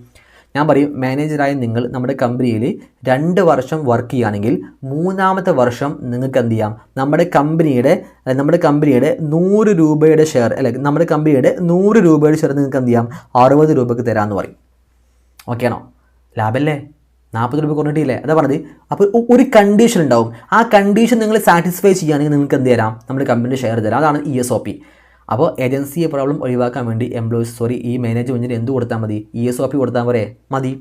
ഞാൻ പറയും, മാനേജറായി നിങ്ങൾ നമ്മുടെ കമ്പനിയിൽ 2 വർഷം വർക്ക് ചെയ്യുകയാണെങ്കിൽ 3-ാമത്തെ വർഷം നിങ്ങൾക്ക് എന്ത് ചെയ്യാം, നമ്മുടെ കമ്പനിയുടെ 100 രൂപയുടെ ഷെയർ അല്ലെ, നമ്മുടെ കമ്പനിയുടെ 100 രൂപയുടെ ഷെയർ നിങ്ങൾക്ക് എന്ത് ചെയ്യാം, 60 രൂപയ്ക്ക് തരാമെന്ന് പറയും. ഓക്കെ ആണോ? ലാഭമല്ലേ? 40 രൂപ കുറഞ്ഞിട്ടില്ലേ? അതാ പറഞ്ഞത്. അപ്പോൾ ഒരു കണ്ടീഷൻ ഉണ്ടാവും. ആ കണ്ടീഷൻ നിങ്ങൾ സാറ്റിസ്ഫൈ ചെയ്യുകയാണെങ്കിൽ നിങ്ങൾക്ക് എന്ത് തരാം, നമ്മുടെ കമ്പനിയുടെ ഷെയർ തരാം. അതാണ് ESOP. അപ്പോൾ ഏജൻസി പ്രോബ്ലം ഒഴിവാക്കാൻ വേണ്ടി ഈ മാനേജ്മെൻറ്റിന് എന്ത് കൊടുത്താൽ മതി? ESOP കൊടുത്താൽ പോരെ? മതി.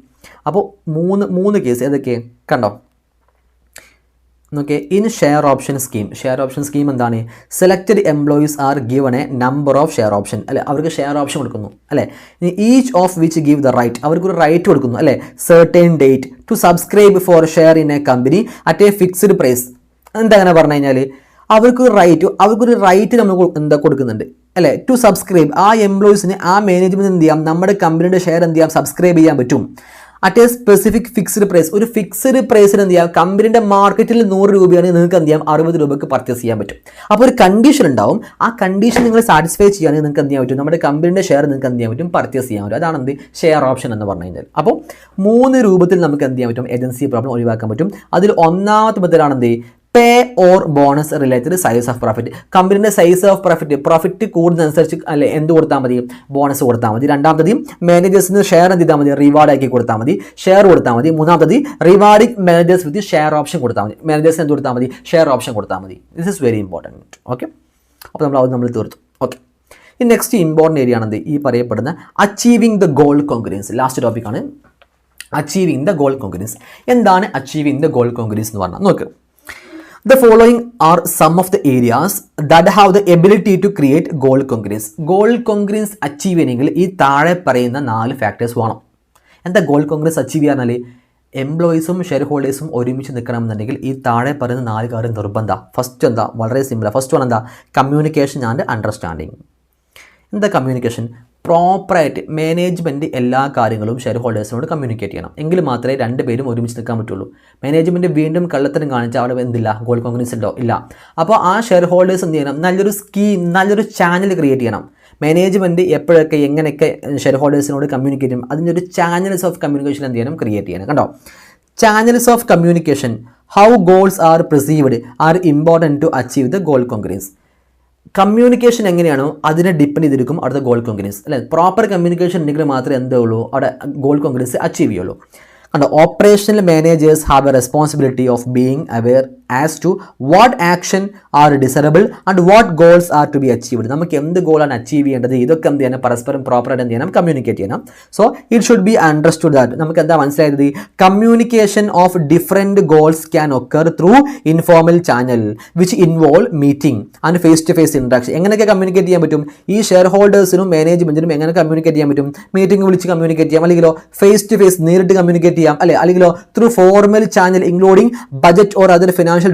അപ്പോൾ മൂന്ന് കേസ് ഏതൊക്കെ കണ്ടോ നോക്കെ. ഇൻ ഷെയർ ഓപ്ഷൻ സ്കീം എന്താണ്? Selected employees are given a number of share option അല്ലെ, അവർക്ക് ഷെയർ ഓപ്ഷൻ കൊടുക്കുന്നു അല്ലേ. Each of which give the right, അവർക്കൊരു റൈറ്റ് കൊടുക്കുന്നു അല്ലേ. Certain date to subscribe for share in a company at a fixed price. എന്താ അങ്ങനെ പറഞ്ഞു കഴിഞ്ഞാൽ, അവർക്കൊരു റൈറ്റ് നമ്മൾ എന്താ കൊടുക്കുന്നുണ്ട് അല്ലേ, ടു സബ്സ്ക്രൈബ്. ആ എംപ്ലോയീസിന് ആ മാനേജ്മെൻറ്റ് എന്ത് ചെയ്യാം, നമ്മുടെ കമ്പനിയുടെ ഷെയർ എന്ത് ചെയ്യാം, സബ്സ്ക്രൈബ് ചെയ്യാൻ പറ്റും. At a specific fixed price, ഒരു ഫിക്സ്ഡ് പ്രൈസിന് എന്ത് ചെയ്യാം, കമ്പനിയുടെ മാർക്കറ്റിൽ 100 രൂപയാണെങ്കിൽ നിങ്ങൾക്ക് എന്ത് ചെയ്യാം, 60 രൂപയ്ക്ക് പർച്ചേസ് ചെയ്യാൻ പറ്റും. അപ്പോൾ ഒരു കണ്ടീഷൻ ഉണ്ടാവും. ആ കണ്ടീഷൻ നിങ്ങൾ സാറ്റിസ്ഫൈ ചെയ്യുകയാണെങ്കിൽ നിങ്ങൾക്ക് എന്ത് ചെയ്യാൻ പറ്റും, നമ്മുടെ കമ്പനിയുടെ ഷെയർ നിങ്ങൾക്ക് എന്ത് ചെയ്യാൻ പറ്റും, പർച്ചേസ് ചെയ്യാൻ പറ്റും. അതാണ് എന്ത് ഷെയർ ഓപ്ഷൻ എന്ന് പറഞ്ഞു കഴിഞ്ഞാൽ. അപ്പോൾ 3 രൂപത്തിൽ നമുക്ക് എന്ത് ചെയ്യാൻ പറ്റും, ഏജൻസി പ്രോബ്ലം ഒഴിവാക്കാൻ പറ്റും. അതിൽ ഒന്നാമത്തെ മെത്തേഡാണ് എന്ത്, pay or bonus related size of profit. കമ്പനിയുടെ സൈസ് ഓഫ് പ്രോഫിറ്റ് കൂടുന്നതനുസരിച്ച് അല്ലെ എന്ത് കൊടുത്താൽ മതി, ബോണസ് കൊടുത്താൽ മതി. രണ്ടാമത്തത് മാനേജേഴ്സിന് ഷെയർ എന്ത് ചെയ്താൽ മതി, റിവാർഡ് ആക്കി കൊടുത്താൽ മതി, ഷെയർ കൊടുത്താൽ മതി. മൂന്നാമത്തത് റിവാർഡിംഗ് മാനേജേഴ്സ് വിത്ത് ഷെയർ ഓപ്ഷൻ കൊടുത്താൽ മതി. മാനേജേഴ്സിന് എന്ത് കൊടുത്താൽ മതി, ഷെയർ ഓപ്ഷൻ കൊടുത്താൽ മതി. This is very important. Okay, അപ്പോൾ നമ്മൾ തീർത്തു. ഓക്കെ, ഈ നെക്സ്റ്റ് ഇമ്പോർട്ടൻറ്റ് ഏരിയ ആണെന്ത്, ഈ പറയപ്പെടുന്ന achieving the goal congruence. Last ടോപ്പിക്കാണ് അച്ചീവിങ് ദ ഗോൾ കോൺഗ്രൻസ്. എന്താണ് അച്ചീവിങ് ദ ഗോൾ കോൺഗ്രൻസ് എന്ന് പറഞ്ഞാൽ നോക്ക്. The following are some of the areas that have the ability to create goal congruence. Goal congruence achieve ചെയ്യണമെങ്കിൽ ഈ താഴെ പറയുന്ന 4 factors വേണം. എന്താ ഗോൾ കോൺഗ്രസ് അച്ചീവ് ചെയ്യാനാൽ, എംപ്ലോയീസും ഷെയർ ഹോൾഡേഴ്സും ഒരുമിച്ച് നിൽക്കണമെന്നുണ്ടെങ്കിൽ ഈ താഴെ പറയുന്ന 4 കാര്യം നിർബന്ധം. ഫസ്റ്റ് എന്താ, വളരെ സിമ്പിളാണ്. ഫസ്റ്റ് വൺ എന്താ, കമ്മ്യൂണിക്കേഷൻ ആൻഡ് അണ്ടർസ്റ്റാൻഡിങ്. എന്താ കമ്മ്യൂണിക്കേഷൻ? പ്രോപ്പറായിട്ട് മാനേജ്മെൻറ്റ് എല്ലാ കാര്യങ്ങളും ഷെയർ ഹോൾഡേഴ്സിനോട് കമ്മ്യൂണിക്കേറ്റ് ചെയ്യണം. എങ്കിൽ മാത്രമേ 2 പേരും ഒരുമിച്ച് നിൽക്കാൻ പറ്റുള്ളൂ. മാനേജ്മെൻറ്റ് വീണ്ടും കള്ളത്തരം കാണിച്ചാൽ അവിടെ എന്തില്ല, ഗോൾ കോൺഗ്രൻസ് ഉണ്ടോ? ഇല്ല. അപ്പോൾ ആ ഷെയർ ഹോൾഡേഴ്സ് എന്ത് ചെയ്യണം, നല്ലൊരു സ്കീം, നല്ലൊരു ചാനൽ ക്രിയേറ്റ് ചെയ്യണം. മാനേജ്മെൻറ്റ് എപ്പോഴൊക്കെ എങ്ങനെയൊക്കെ ഷെയർ ഹോൾഡേഴ്സിനോട് കമ്മ്യൂണിക്കേറ്റ് ചെയ്യും, അതിൻ്റെ ഒരു ചാനൽസ് ഓഫ് കമ്മ്യൂണിക്കേഷൻ എന്ത് ചെയ്യണം, ക്രിയേറ്റ് ചെയ്യണം. കണ്ടോ, channels of communication, how goals are perceived are important to achieve the goal congruence. Communication എങ്ങനെയാണോ അതിനെ ഡിപ്പെൻഡ് ചെയ്തിരിക്കും അവിടുത്തെ ഗോൾ കോൺഗ്രൻസ് അല്ലെ. പ്രോപ്പർ കമ്മ്യൂണിക്കേഷൻ ഉണ്ടെങ്കിൽ മാത്രമേ എന്തേ ഉള്ളൂ അവിടെ ഗോൾ കോൺഗ്രൻസ് അച്ചീവ് ചെയ്യുള്ളൂ. കണ്ടോ, operational managers have a responsibility of being aware as to what action are desirable and what goals are to be achieved. നമുക്ക് എന്ത് ഗോളാണ് അച്ചീവ് ചെയ്യേണ്ടത്, ഇതൊക്കെ എന്ത് ചെയ്യണം, പരസ്പരം പ്രോപ്പറായിട്ട് എന്ത് ചെയ്യണം, കമ്മ്യൂണിക്കേറ്റ് ചെയ്യണം. So it should be understood that നമുക്ക് എന്താ മനസ്സിലായത്, communication of different goals can occur through informal channel which involve meeting and face to face interaction. എങ്ങനെയൊക്കെ കമ്മ്യൂണിക്കേറ്റ് ചെയ്യാൻ പറ്റും, ഈ ഷെയർ ഹോൾഡേഴ്സിനും മാനേജ്മെന്റിനും എങ്ങനെ കമ്മ്യൂണിക്കേറ്റ് ചെയ്യാൻ പറ്റും, മീറ്റിംഗ് വിളിച്ച് കമ്മ്യൂണിക്കേറ്റ് ചെയ്യാം, അല്ലെങ്കിലോ ഫേസ് ടു ഫേസ് നേരിട്ട് കമ്മ്യൂണിക്കേറ്റ് ചെയ്യാം അല്ലെ, അല്ലെങ്കിലോ through formal channel including budget or other financial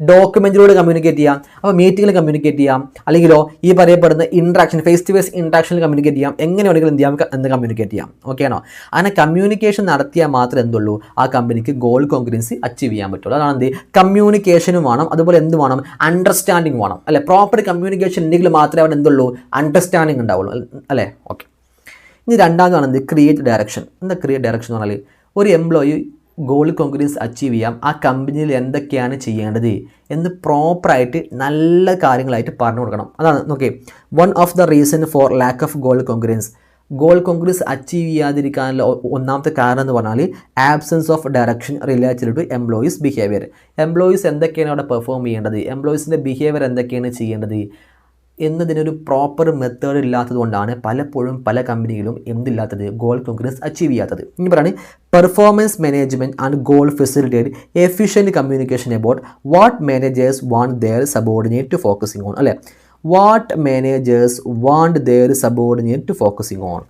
ഡോക്യുമെന്റിലൂടെ കമ്മ്യൂണിക്കേറ്റ് ചെയ്യാം. അപ്പോൾ മീറ്റിംഗിൽ കമ്മ്യൂണിക്കേറ്റ് ചെയ്യാം, അല്ലെങ്കിലോ ഈ പറയപ്പെടുന്ന ഇൻട്രാക്ഷൻ ഫേസ് ടു ഫേസ് ഇൻട്രാക്ഷനിൽ കമ്മ്യൂണിക്കേറ്റ് ചെയ്യാം. എങ്ങനെ വേണമെങ്കിലും എന്ത് ചെയ്യാം, എന്ന് കമ്മ്യൂണിക്കേറ്റ് ചെയ്യാം. ഓക്കെ ആണോ? അങ്ങനെ കമ്മ്യൂണിക്കേഷൻ നടത്തിയാൽ മാത്രമേ എന്തുള്ളൂ ആ കമ്പനിക്ക് ഗോൾ കോൺഗ്രൻസി അച്ചീവ് ചെയ്യാൻ പറ്റുള്ളൂ. അതാണ് എന്ത്, കമ്മ്യൂണിക്കേഷനും വേണം, അതുപോലെ എന്ത് വേണം, അണ്ടർസ്റ്റാൻഡിങ് വേണം അല്ലെ. പ്രോപ്പർ കമ്മ്യൂണിക്കേഷൻ ഉണ്ടെങ്കിൽ മാത്രമേ അവിടെ എന്തുള്ളൂ അണ്ടർസ്റ്റാൻഡിങ് ഉണ്ടാവുള്ളൂ അല്ലേ. ഓക്കെ, ഇനി രണ്ടാമതാണ് എന്ത്, ക്രിയേറ്റ് ഡയറക്ഷൻ. എന്താ ക്രിയേറ്റ് ഡയറക്ഷൻ എന്ന് പറഞ്ഞാൽ ഒരു എംപ്ലോയി ഗോൾ കോൺഗ്രൻസ് അച്ചീവ് ചെയ്യാം, ആ കമ്പനിയിൽ എന്തൊക്കെയാണ് ചെയ്യേണ്ടത് എന്ന് പ്രോപ്പറായിട്ട് നല്ല കാര്യങ്ങളായിട്ട് പറഞ്ഞു കൊടുക്കണം. അതാണ് നോക്കി, one of the reason for lack of goal congruence achieve ചെയ്യാതിരിക്കാനുള്ള ഒന്നാമത്തെ കാരണം എന്ന് പറഞ്ഞാൽ absence of direction related to employees behaviour. Employees എന്തൊക്കെയാണ് അവിടെ പെർഫോം ചെയ്യേണ്ടത്, എംപ്ലോയീസിൻ്റെ ബിഹേവിയർ എന്തൊക്കെയാണ് ചെയ്യേണ്ടത് എന്നതിനൊരു പ്രോപ്പർ മെത്തേഡ് ഇല്ലാത്തത് കൊണ്ടാണ് പലപ്പോഴും പല കമ്പനികളും എന്തില്ലാത്തത്, ഗോൾ കോൺഗ്രൻസ് അച്ചീവ് ചെയ്യാത്തത്. ഇനി പറയുകയാണ് performance management and goal facilitate efficient communication about what managers want their subordinate to focusing on അല്ലേ. What managers want their subordinate to focusing on.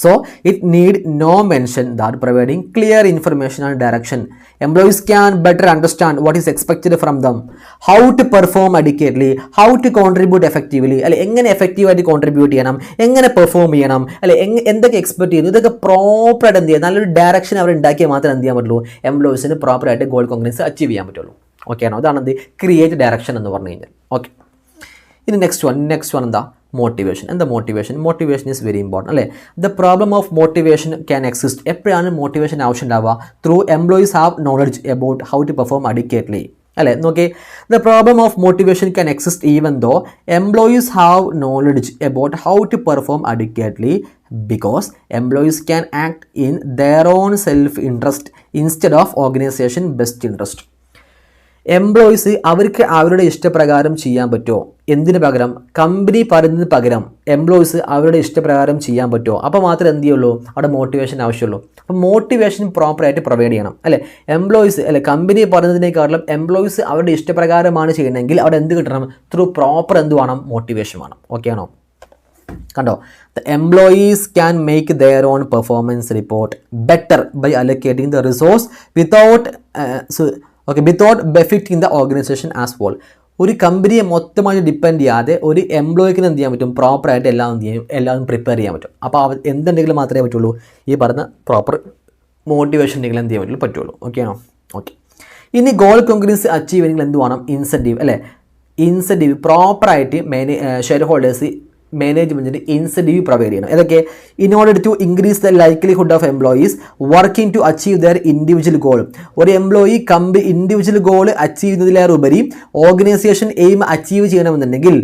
So it need no mention that providing clear information and direction, employees can better understand what is expected from them, how to perform adequately, how to contribute effectively അല്ലെ, എങ്ങനെ എഫക്റ്റീവായിട്ട് contribute ചെയ്യണം, എങ്ങനെ perform ചെയ്യണം അല്ലെ, എന്തൊക്കെ expect ചെയ്യുന്നു, ഇതൊക്കെ പ്രോപ്പറായിട്ട് എന്ത് ചെയ്യുക, നല്ലൊരു ഡയറക്ഷൻ അവർ ഉണ്ടാക്കിയാൽ മാത്രമേ എന്ത് ചെയ്യാൻ പറ്റുള്ളൂ, എംപ്ലോയീസിന് പ്രോപ്പറായിട്ട് ഗോൾ കോൺഗ്രൻസ് അച്ചീവ് ചെയ്യാൻ പറ്റുള്ളൂ. ഓക്കെ ആണോ? അതാണ് എന്ത്, ക്രിയേറ്റ് ഡയറക്ഷൻ എന്ന് പറഞ്ഞു കഴിഞ്ഞാൽ. ഓക്കെ, ഇനി നെക്സ്റ്റ് വൺ എന്താ, മോട്ടിവേഷൻ. എന്താ മോട്ടിവേഷൻ ഈസ് വെരി ഇമ്പോർട്ടൻറ്റ് അല്ലേ. The problem of motivation can exist. എപ്പോഴാണ് മോട്ടിവേഷൻ ആവശ്യം ഉണ്ടാവുക, through employees have knowledge about how to perform adequately അല്ലേ. നോക്കി, the problem of motivation can exist even though employees have knowledge about how to perform adequately because employees can act in their own self-interest instead of organization best interest. Employees അവർക്ക് അവരുടെ ഇഷ്ടപ്രകാരം ചെയ്യാൻ പറ്റുമോ, എന്തിനു പകരം, company പറയുന്നതിന് പകരം employees അവരുടെ ഇഷ്ടപ്രകാരം ചെയ്യാൻ പറ്റുമോ, അപ്പോൾ മാത്രമേ എന്ത് ചെയ്യുള്ളൂ അവിടെ മോട്ടിവേഷൻ ആവശ്യമുള്ളൂ. അപ്പോൾ മോട്ടിവേഷൻ പ്രോപ്പറായിട്ട് പ്രൊവൈഡ് ചെയ്യണം അല്ലേ. എംപ്ലോയീസ് അല്ലെ കമ്പനി പറയുന്നതിനേക്കാളും എംപ്ലോയീസ് അവരുടെ ഇഷ്ടപ്രകാരമാണ് ചെയ്യണമെങ്കിൽ അവിടെ എന്ത് കിട്ടണം, ത്രൂ പ്രോപ്പർ എന്ത് വേണം, മോട്ടിവേഷൻ വേണം. ഓക്കെ ആണോ? കണ്ടോ, the employees can make their own performance report better by allocating the resource without benefiting the organization as whole. ഒരു കമ്പനിയെ മൊത്തമായിട്ട് ഡിപ്പെൻഡ് ചെയ്യാതെ ഒരു എംപ്ലോയിക്കിന് എന്ത് ചെയ്യാൻ പറ്റും, പ്രോപ്പറായിട്ട് എല്ലാം പ്രിപ്പയർ ചെയ്യാൻ പറ്റും. അപ്പോൾ എന്തുണ്ടെങ്കിലും മാത്രമേ പറ്റുള്ളൂ ഈ പറഞ്ഞ പ്രോപ്പർ മോട്ടിവേഷൻ ഉണ്ടെങ്കിൽ എന്ത് ചെയ്യാൻ പറ്റുള്ളൂ. ഓക്കെ ആണോ? ഓക്കെ, ഇനി ഗോൾ കോൺഗ്രൻസ് അച്ചീവ് ചെയ്യണമെങ്കിൽ എന്ത് വേണം, ഇൻസെൻറ്റീവ് അല്ലേ. ഇൻസെൻറ്റീവ് പ്രോപ്പറായിട്ട് ഷെയർ ഹോൾഡേഴ്സ് മാനേജ്മെൻറ്റിന് ഇൻസെൻറ്റീവ് പ്രൊവൈഡ് ചെയ്യണം. ഏതൊക്കെ, in order to increase the likelihood of employees working to achieve their individual goal. ഒരു എംപ്ലോയി ഇൻഡിവിജ്വൽ ഗോൾ അച്ചീവ് ചെയ്യുന്നതിലേറെ ഉപരി ഓർഗനൈസേഷൻ എയിം അച്ചീവ് ചെയ്യണമെന്നുണ്ടെങ്കിൽ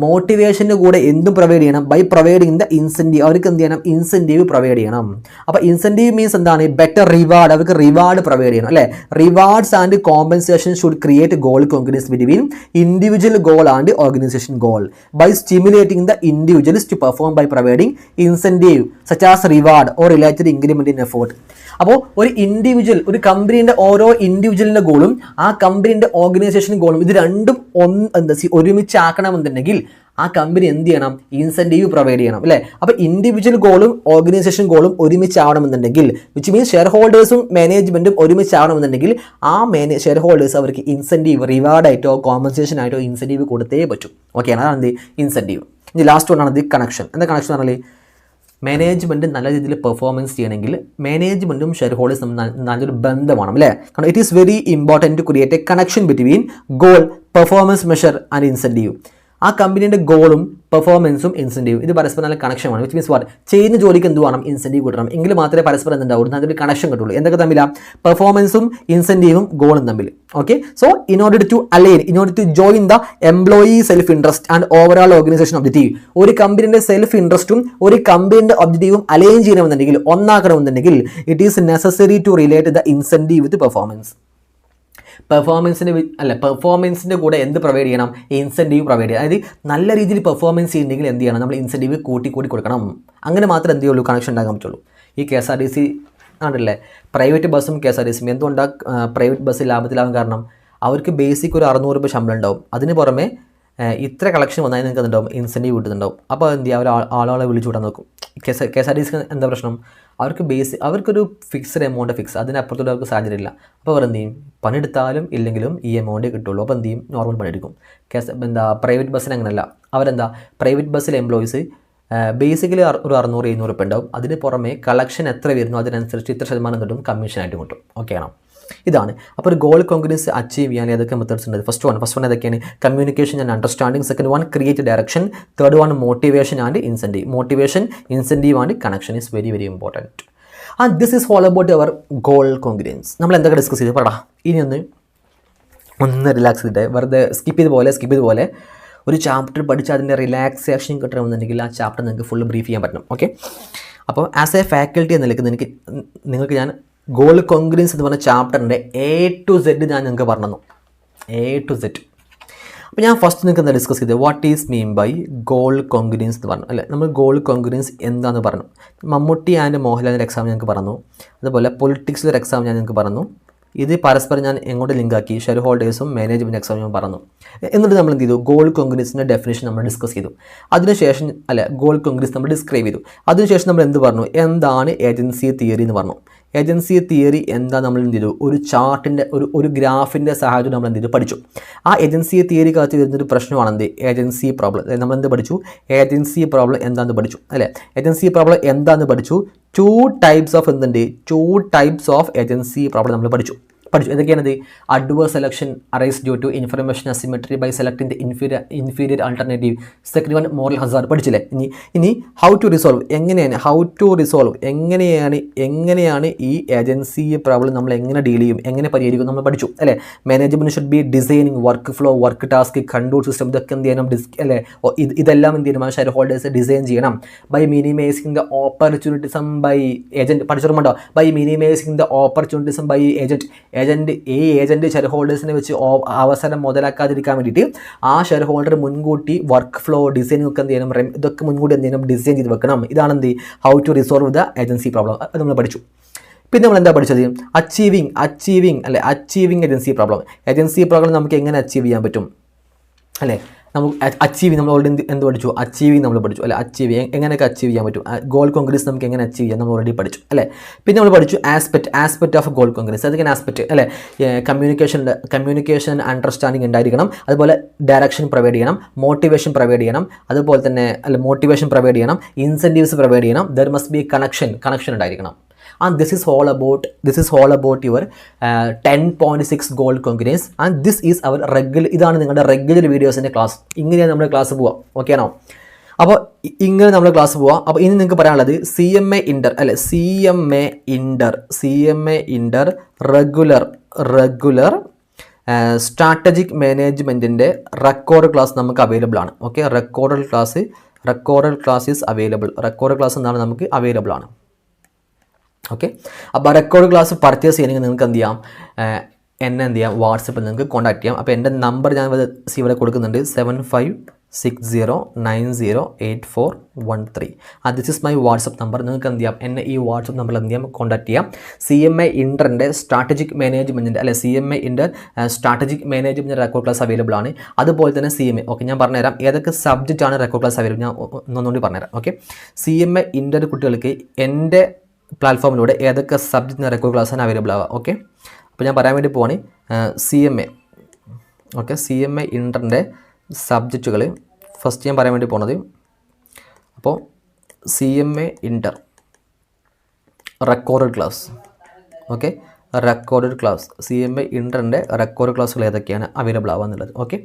മോട്ടിവേഷൻ്റെ കൂടെ എന്തും പ്രൊവൈഡ് ചെയ്യണം, ബൈ പ്രൊവൈഡിങ് ദ ഇൻസെൻറ്റീവ്. അവർക്ക് എന്ത് ചെയ്യണം, ഇൻസെൻറ്റീവ് പ്രൊവൈഡ് ചെയ്യണം. അപ്പോൾ ഇൻസെൻറ്റീവ് മീൻസ് എന്താണ്, ബെറ്റർ റിവാർഡ്, അവർക്ക് റിവാർഡ് പ്രൊവൈഡ് ചെയ്യണം അല്ലേ. Rewards and compensation should create goal congruence between individual goal and organisation goal by stimulating the individuals to perform by providing incentive such as reward or related increment in effort. അപ്പോൾ ഒരു കമ്പനീൻ്റെ ഓരോ ഇൻഡിവിജ്വലിൻ്റെ ഗോളും ആ കമ്പനീൻ്റെ organisation ഗോളും ഇത് രണ്ടും ഒരുമിച്ചാക്കണമെന്നുണ്ടെങ്കിൽ ആ company എന്ത് ചെയ്യണം, ഇൻസെൻറ്റീവ് പ്രൊവൈഡ് ചെയ്യണം അല്ലേ. അപ്പോൾ ഇൻഡിവിജ്വൽ ഗോളും ഓർഗനൈസേഷൻ ഗോളും ഒരുമിച്ചാവണമെന്നുണ്ടെങ്കിൽ, വിച്ച് മീൻസ് ഷെയർ ഹോൾഡേഴ്സും മാനേജ്മെൻറ്റും ഒരുമിച്ചാവണമെന്നുണ്ടെങ്കിൽ ആ ഷെയർ ഹോൾഡേഴ്സ് അവർക്ക് ഇൻസെൻറ്റീവ് റിവാർഡായിട്ടോ കോമ്പൻസേഷൻ ആയിട്ടോ ഇൻസെൻറ്റീവ് കൊടുത്തേ പറ്റും. ഓക്കെ, അതാണ് എന്ത്, ഇൻസെൻറ്റീവ്. ഇനി ലാസ്റ്റ് വൺ ആണ് കണക്ഷൻ. എന്താ കണക്ഷൻ എന്ന് പറഞ്ഞാൽ, മാനേജ്മെൻറ്റ് നല്ല രീതിയിൽ പെർഫോമൻസ് ചെയ്യണമെങ്കിൽ മാനേജ്മെൻറ്റും ഷെയർ ഹോൾഡേഴ്സും നല്ലൊരു ബന്ധമാണ് അല്ലേ. കാരണം it is very important to create a connection between goal, performance measure and incentive. ആ കമ്പനീൻ്റെ ഗോളും പെർഫോമൻസും ഇൻസെൻറ്റീവും ഇത് പരസ്പരം നല്ല കണക്ഷനാണ്. വിച്ച് മീൻസ് വാട്ട്, ചെയ്യുന്ന ജോലിക്ക് എന്ത് വേണം, ഇൻസെൻറ്റീവ് കിട്ടണം. എങ്കിൽ മാത്രമേ പരസ്പരം എന്തുണ്ടാവുള്ളൂ, അതിൻ്റെ കണക്ഷൻ കിട്ടുള്ളൂ. എന്തൊക്കെ തമ്മിലാണ്, പെർഫോമൻസും ഇൻസെൻറ്റീവും ഗോളും തമ്മിൽ. Okay, so in order to align, in order to join the employee self interest and overall organisation objective, ഒരു കമ്പനീൻ്റെ സെൽഫ് ഇൻട്രസ്റ്റും ഒരു കമ്പനീൻ്റെ ഒബ്ജക്റ്റീവും അലൈൻ ചെയ്യണമെന്നുണ്ടെങ്കിൽ, ഒന്നാക്കണമെന്നുണ്ടെങ്കിൽ, it is necessary to relate the incentive with performance. പെർഫോമൻസിൻ്റെ കൂടെ എന്ത് പ്രൊവൈഡ് ചെയ്യണം, ഇൻസെൻറ്റീവ് പ്രൊവൈഡ് ചെയ്യണം. അതായത് നല്ല രീതിയിൽ പെർഫോമൻസ് ചെയ്യുന്നെങ്കിൽ എന്ത് ചെയ്യണം, നമ്മൾ ഇൻസെൻറ്റീവ് കൂട്ടി കൊടുക്കണം. അങ്ങനെ മാത്രമേ എന്ത് ചെയ്യുള്ളൂ, കണക്ഷൻ ഉണ്ടാക്കാൻ പറ്റുള്ളൂ. ഈ KSRTC ആണല്ലേ, പ്രൈവറ്റ് ബസ്സും KSRTCയും എന്തുകൊണ്ടാണ് പ്രൈവറ്റ് ബസ് ലാഭത്തിലാവാൻ കാരണം, അവർക്ക് ബേസിക് ഒരു 600 രൂപ ശമ്പളം ഉണ്ടാവും. അതിന് പുറമെ ഇത്ര കളക്ഷൻ വന്നാൽ നിങ്ങൾക്ക് എന്തുണ്ടാവും, ഇൻസെൻറ്റീവ് കിട്ടുന്നുണ്ടാവും. അപ്പോൾ എന്ത് ചെയ്യുക, ആളുകളെ വിളിച്ചു വിടാൻ നോക്കും. KSRTC എന്താ പ്രശ്നം, അവർക്കൊരു ഫിക്സ്ഡ് എമൗണ്ട് ഫിക്സ്, അതിനപ്പുറത്തോട്ട് അവർക്ക് സാഹചര്യമില്ല. അപ്പോൾ അവർ എന്ത് ചെയ്യും, പണിയെടുത്താലും ഇല്ലെങ്കിലും ഈ എമൗണ്ടേ കിട്ടുള്ളൂ. അപ്പോൾ എന്ത് ചെയ്യും, നോർമൽ പണിയെടുക്കും. പ്രൈവറ്റ് ബസ്സിന് അങ്ങനെയല്ല. പ്രൈവറ്റ് ബസ്സിലെ എംപ്ലോയീസ് ബേസിക്കലി ഒരു 600-700 രൂപ ഉണ്ടാവും. അതിന് പുറമെ കളക്ഷൻ എത്ര വരുന്നു അതിനനുസരിച്ച് ഇത്ര ശതമാനം കിട്ടും, കമ്മീഷനായിട്ട് കിട്ടും. ഓക്കെ ആണോ, ഇതാണ്. അപ്പോൾ ഒരു ഗോൾ കോൺഗ്രസ് അച്ചീവ് ചെയ്യാൻ ഏതൊക്കെ മെത്തേഡ്സ് ഉണ്ട്? ഫസ്റ്റ് വൺ ഏതൊക്കെയാണ്, communication and understanding. Second one create direction. Third one motivation and incentive. Motivation, incentive and connection is very very important. And this is all about our goal congruence. നമ്മൾ എന്തൊക്കെ discuss ചെയ്ത് പറടാ. ഇനി ഒന്ന് relax ചെയ്തിട്ട് വെറുതെ skip ചെയ്ത് പോലെ ഒരു ചാപ്റ്റർ പഠിച്ച് അതിൻ്റെ റിലാക്സേഷൻ കിട്ടണമെന്നുണ്ടെങ്കിൽ ആ ചാപ്റ്റർ നിങ്ങൾക്ക് ഫുൾ ബ്രീഫ് ചെയ്യാൻ പറ്റണം. ഓക്കെ, അപ്പോൾ ആസ് എ ഫാക്കൽറ്റി എന്ന നിലയ്ക്ക് നിങ്ങൾക്ക് ഞാൻ ഗോൾ കോൺഗ്രൻസ് എന്ന് പറഞ്ഞ ചാപ്റ്ററിൻ്റെ A to Z ഞാൻ നിങ്ങൾക്ക് പറഞ്ഞു. A to Z. അപ്പോൾ ഞാൻ ഫസ്റ്റ് നിങ്ങൾക്ക് എന്താ ഡിസ്കസ് ചെയ്തത്, what is mean by goal congruence എന്ന് പറഞ്ഞു അല്ലേ. നമ്മൾ ഗോൾ കോൺഗ്രൻസ് എന്താണെന്ന് പറഞ്ഞു. മമ്മൂട്ടി ആൻഡ് മോഹൻലാലിൻ്റെ എക്സാം ഞങ്ങൾക്ക് പറഞ്ഞു. അതുപോലെ പൊളിറ്റിക്സിലൊരു എക്സാം ഞാൻ നിങ്ങൾക്ക് പറഞ്ഞു. ഇത് പരസ്പരം ഞാൻ എങ്ങോട്ട് ലിങ്കാക്കി, ഷെയർ ഹോൾഡേഴ്സും മാനേജ്മെൻറ്റ് എക്സാം ഞാൻ പറഞ്ഞു. എന്നിട്ട് നമ്മൾ എന്ത് ചെയ്തു, ഗോൾ കോൺഗ്രൻസിൻ്റെ ഡെഫിനേഷൻ നമ്മൾ ഡിസ്കസ് ചെയ്തു. അതിനുശേഷം ഗോൾ കോൺഗ്രസ് നമ്മൾ ഡിസ്ക്രൈബ് ചെയ്തു. അതിനുശേഷം നമ്മൾ എന്ത് പറഞ്ഞു, എന്താണ് ഏജൻസി തിയറി എന്ന് പറഞ്ഞു. ഏജൻസി തിയറി എന്താ നമ്മൾ എന്ത് ചെയ്തു, ഒരു ചാർട്ടിൻ്റെ ഒരു ഗ്രാഫിൻ്റെ സഹായത്തോടെ നമ്മൾ എന്ത് ചെയ്തു, പഠിച്ചു. ആ ഏജൻസി തിയറിക്കകത്ത് വരുന്നൊരു പ്രശ്നമാണ് എന്ത്, ഏജൻസി പ്രോബ്ലം. നമ്മൾ എന്ത് പഠിച്ചു, ഏജൻസി പ്രോബ്ലം എന്താണെന്ന് പഠിച്ചു അല്ലേ. ഏജൻസി പ്രോബ്ലം എന്താണെന്ന് പഠിച്ചു. 2 ടൈപ്സ് ഓഫ് ഏജൻസി പ്രോബ്ലം നമ്മൾ പഠിച്ചു. എന്തൊക്കെയാണത്, adverse selection arise due to information asymmetry by selecting the inferior alternative. Second one moral hazard പഠിച്ചില്ലേ. ഇനി ഹൗ ടു റിസോൾവ്, എങ്ങനെയാണ് ഈ ഏജൻസി പ്രോബ്ലം നമ്മൾ എങ്ങനെ ഡീൽ ചെയ്യും, എങ്ങനെ പരിഹരിക്കും നമ്മൾ പഠിച്ചു അല്ലേ. Management should be designing work flow, work task, control system, ഇതൊക്കെ എന്ത് ചെയ്യണം അല്ലേ. ഇതെല്ലാം എന്ത് ചെയ്യണം, ഷെയർ ഹോൾഡേഴ്സ് ഡിസൈൻ ചെയ്യണം. By minimizing the opportunism by agent, പഠിച്ചിട്ടുണ്ടോ, by minimizing the opportunism by ഈ ഏജൻറ്റ് ഷെയർ ഹോൾഡേഴ്സിനെ വെച്ച് അവസരം മുതലാക്കാതിരിക്കാൻ വേണ്ടിയിട്ട് ആ ഷെയർ ഹോൾഡർ മുൻകൂട്ടി വർക്ക് ഫ്ലോ ഡിസൈനിങ് ഒക്കെ എന്ത് ചെയ്യണം, ഇതൊക്കെ മുൻകൂട്ടി എന്ത് ചെയ്യണം, ഡിസൈൻ ചെയ്ത് വെക്കണം. ഇതാണ് എന്ത്, how to resolve the agency problem. അത് നമ്മൾ പഠിച്ചു. പിന്നെ നമ്മൾ എന്താ പഠിച്ചത്, അച്ചീവിങ് ഏജൻസി പ്രോബ്ലം നമുക്ക് എങ്ങനെ അച്ചീവ് ചെയ്യാൻ പറ്റും അല്ലേ. നമുക്ക് അച്ചീവ് നമ്മൾ ഓൾറെഡി എന്ത് പഠിച്ചു, അച്ചീവിങ് നമ്മൾ പഠിച്ചു അല്ലേ. എങ്ങനെയൊക്കെ അച്ചീവ് ചെയ്യാൻ പറ്റും, ഗോൾ കോൺഗ്രസ് നമുക്ക് എങ്ങനെ അച്ചീവ് ചെയ്യാം നമ്മൾ ഓൾറെഡി പഠിച്ചു അല്ലേ. പിന്നെ നമ്മൾ പഠിച്ചു ആസ്പെക്റ്റ് ഓഫ് ഗോൾ കോൺഗ്രസ്. അതൊക്കെ ആസ്പെക്റ്റ് അല്ലേ, കമ്മ്യൂണിക്കേഷൻ അണ്ടർസ്റ്റാൻഡിങ് ഉണ്ടായിരിക്കണം. അതുപോലെ ഡയറക്ഷൻ പ്രൊവൈഡ് ചെയ്യണം, മോട്ടിവേഷൻ പ്രൊവൈഡ് ചെയ്യണം. അതുപോലെ തന്നെ മോട്ടിവേഷൻ പ്രൊവൈഡ് ചെയ്യണം, ഇൻസെൻറ്റീവ്സ് പ്രൊവൈഡ് ചെയ്യണം. ദർ മസ്റ്റ് ബി കണക്ഷൻ ഉണ്ടായിരിക്കണം. And this is all about your 10.6 goal congruence, and this is our ഇതാണ് നിങ്ങളുടെ റെഗുലർ വീഡിയോസിൻ്റെ ക്ലാസ്. ഇങ്ങനെയാണ് നമ്മുടെ ക്ലാസ് പോവുക. ഓക്കെ ആണോ, അപ്പോൾ ഇങ്ങനെ നമ്മുടെ ക്ലാസ് പോവാം. അപ്പോൾ ഇനി നിങ്ങൾക്ക് പറയാനുള്ളത് CMA ഇൻ്റർ റെഗുലർ സ്ട്രാറ്റജിക് മാനേജ്മെൻറ്റിൻ്റെ റെക്കോർഡ് ക്ലാസ് നമുക്ക് അവൈലബിൾ ആണ്. Okay, record class is available. Record class എന്താണ്, നമുക്ക് അവൈലബിൾ ആണ്. ഓക്കെ, അപ്പോൾ റെക്കോർഡ് ക്ലാസ് പർച്ചേസ് ചെയ്യണമെങ്കിൽ നിങ്ങൾക്ക് എന്ത് ചെയ്യാം, എന്നെ എന്ത് ചെയ്യാം, വാട്സപ്പിൽ നിങ്ങൾക്ക് കോൺടാക്ട് ചെയ്യാം. അപ്പോൾ എൻ്റെ നമ്പർ ഞാൻ ഇവിടെ കൊടുക്കുന്നുണ്ട്, 7560908413. This is my WhatsApp number. നിങ്ങൾക്ക് എന്ത് ചെയ്യാം, എന്നെ ഈ വാട്സപ്പ് നമ്പറിൽ എന്ത് ചെയ്യാം, കോൺടാക്ട് ചെയ്യാം. CMA ഇൻ്ററിൻ്റെ strategic management record class available ആണ്. അതുപോലെ തന്നെ CMA. ഓക്കെ, ഞാൻ പറഞ്ഞുതരാം ഏതൊക്കെ സബ്ജക്റ്റ് ആണ് റെക്കോർഡ് ക്ലാസ് അവൈലബിൾ, ഞാൻ ഒന്നുകൂടി പറഞ്ഞുതരാം. ഓക്കെ, CMA ഇൻ്റർ കുട്ടികൾക്ക് എൻ്റെ പ്ലാറ്റ്ഫോമിലൂടെ ഏതൊക്കെ സബ്ജക്റ്റിന് റെക്കോർഡ് ക്ലാസ്സാണ് അവൈലബിൾ ആവുക. ഓക്കെ, അപ്പോൾ ഞാൻ പറയാൻ വേണ്ടി പോവാണ് CMA. ഓക്കെ, CMA ഇൻ്ററിൻ്റെ സബ്ജക്റ്റുകൾ ഫസ്റ്റ് ഞാൻ പറയാൻ വേണ്ടി പോണത്. അപ്പോൾ CMA inter record class. Okay, recorded class CMA ഇൻ്ററിൻ്റെ റെക്കോർഡ് ക്ലാസ്സുകൾ ഏതൊക്കെയാണ് അവൈലബിൾ ആവാന്നുള്ളത്. Okay,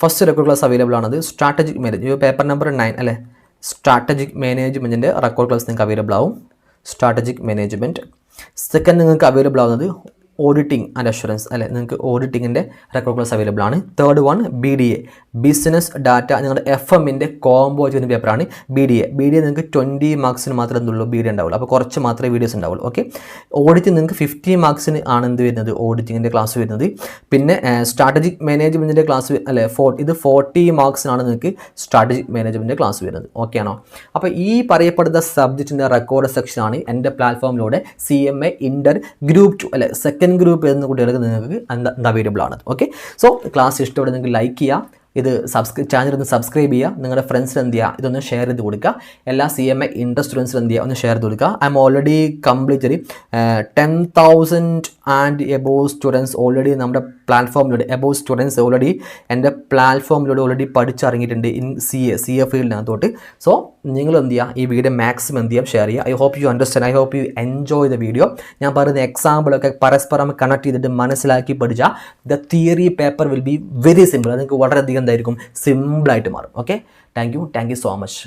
first record class available ആണത് സ്ട്രാറ്റജിക് മാനേജ്, പേപ്പർ നമ്പർ 9 അല്ലേ, സ്ട്രാറ്റജിക് മാനേജ്മെൻറ്റിൻ്റെ റെക്കോർഡ് ക്ലാസ് നിങ്ങൾക്ക് അവൈലബിൾ ആവും. Strategic management. സെക്കൻഡ് നിങ്ങൾക്ക് അവൈലബിൾ ആവുന്നത് ഓഡിറ്റിംഗ് ആൻഡ് അഷുറൻസ് അല്ലെ, നിങ്ങൾക്ക് ഓഡിറ്റിങ്ങിൻ്റെ റെക്കോർഡ് ക്ലാസ് അവൈലബിൾ ആണ്. Third one BDA, business data, നിങ്ങളുടെ FM-ൻ്റെ കോംബോ ചെയ്യുന്ന പേപ്പറാണ് BDA. നിങ്ങൾക്ക് 20 മാർക്സിന് മാത്രമേ എന്തുള്ളൂ BDA ഉണ്ടാവുള്ളൂ, അപ്പോൾ കുറച്ച് മാത്രമേ വീഡിയോസ് ഉണ്ടാവുള്ളൂ. ഓക്കെ, ഓഡിറ്റിംഗ് നിങ്ങൾക്ക് 50 മാർക്സിന് ആണ് എന്ത് വരുന്നത്, ഓഡിറ്റിങ്ങിൻ്റെ ക്ലാസ് വരുന്നത്. പിന്നെ സ്ട്രാറ്റജിക് മാനേജ്മെൻറ്റിൻ്റെ ക്ലാസ് അല്ലെ ഇത് 40 മാർക്സിനാണ് നിങ്ങൾക്ക് സ്ട്രാറ്റജിക് മാനേജ്മെൻറ്റിൻ്റെ ക്ലാസ് വരുന്നത്. ഓക്കെ ആണോ? അപ്പോൾ ഈ പറയപ്പെടുന്ന സബ്ജക്റ്റിൻ്റെ റെക്കോർഡ് സെക്ഷനാണ് എൻ്റെ പ്ലാറ്റ്ഫോമിലൂടെ CMA ഇൻ്റർ ഗ്രൂപ്പ് 2 അല്ലെ സെക്കൻഡ് ഗ്രൂപ്പ് എന്ന കുട്ടികൾക്ക് നിങ്ങൾക്ക് അവൈലബിൾ ആണ്. ഓക്കെ, സോ ക്ലാസ് ഇഷ്ടപ്പെടുന്ന നിങ്ങൾക്ക് ലൈക്ക് ചെയ്യുക, ഇത് ചാനൽ ഒന്ന് സബ്സ്ക്രൈബ് ചെയ്യുക, നിങ്ങളുടെ ഫ്രണ്ട്സിന് എന്ത് ചെയ്യുക, ഇതൊന്ന് ഷെയർ ചെയ്ത് കൊടുക്കുക. എല്ലാ CMA ഇൻ്റർ സ്റ്റുഡൻസിനും എന്ത് ചെയ്യുക, ഒന്ന് ഷെയർ ചെയ്ത് കൊടുക്കുക. I M already completely 10,000 and above students already നമ്മുടെ പ്ലാറ്റ്ഫോമിലൂടെ സ്റ്റുഡൻസ് ഓൾറെഡി എൻ്റെ പ്ലാറ്റ്ഫോമിലൂടെ ഓൾറെഡി പഠിച്ചിറങ്ങിയിട്ടുണ്ട് ഇൻ CA ഫീൽഡിനകത്തോട്ട്. സോ നിങ്ങൾ എന്ത് ചെയ്യുക, ഈ വീഡിയോ മാക്സിമം എന്ത് ചെയ്യാം ഷെയർ ചെയ്യുക. I hope you understand, I hope you enjoy the video. ഞാൻ പറയുന്ന എക്സാമ്പിളൊക്കെ പരസ്പരം കണക്ട് ചെയ്തിട്ട് മനസ്സിലാക്കി പഠിച്ചാൽ the theory paper will be very simple. അത് നിങ്ങൾക്ക് വളരെയധികം എന്തായിരിക്കും, സിമ്പിളായിട്ട് മാറും. Okay, thank you so much.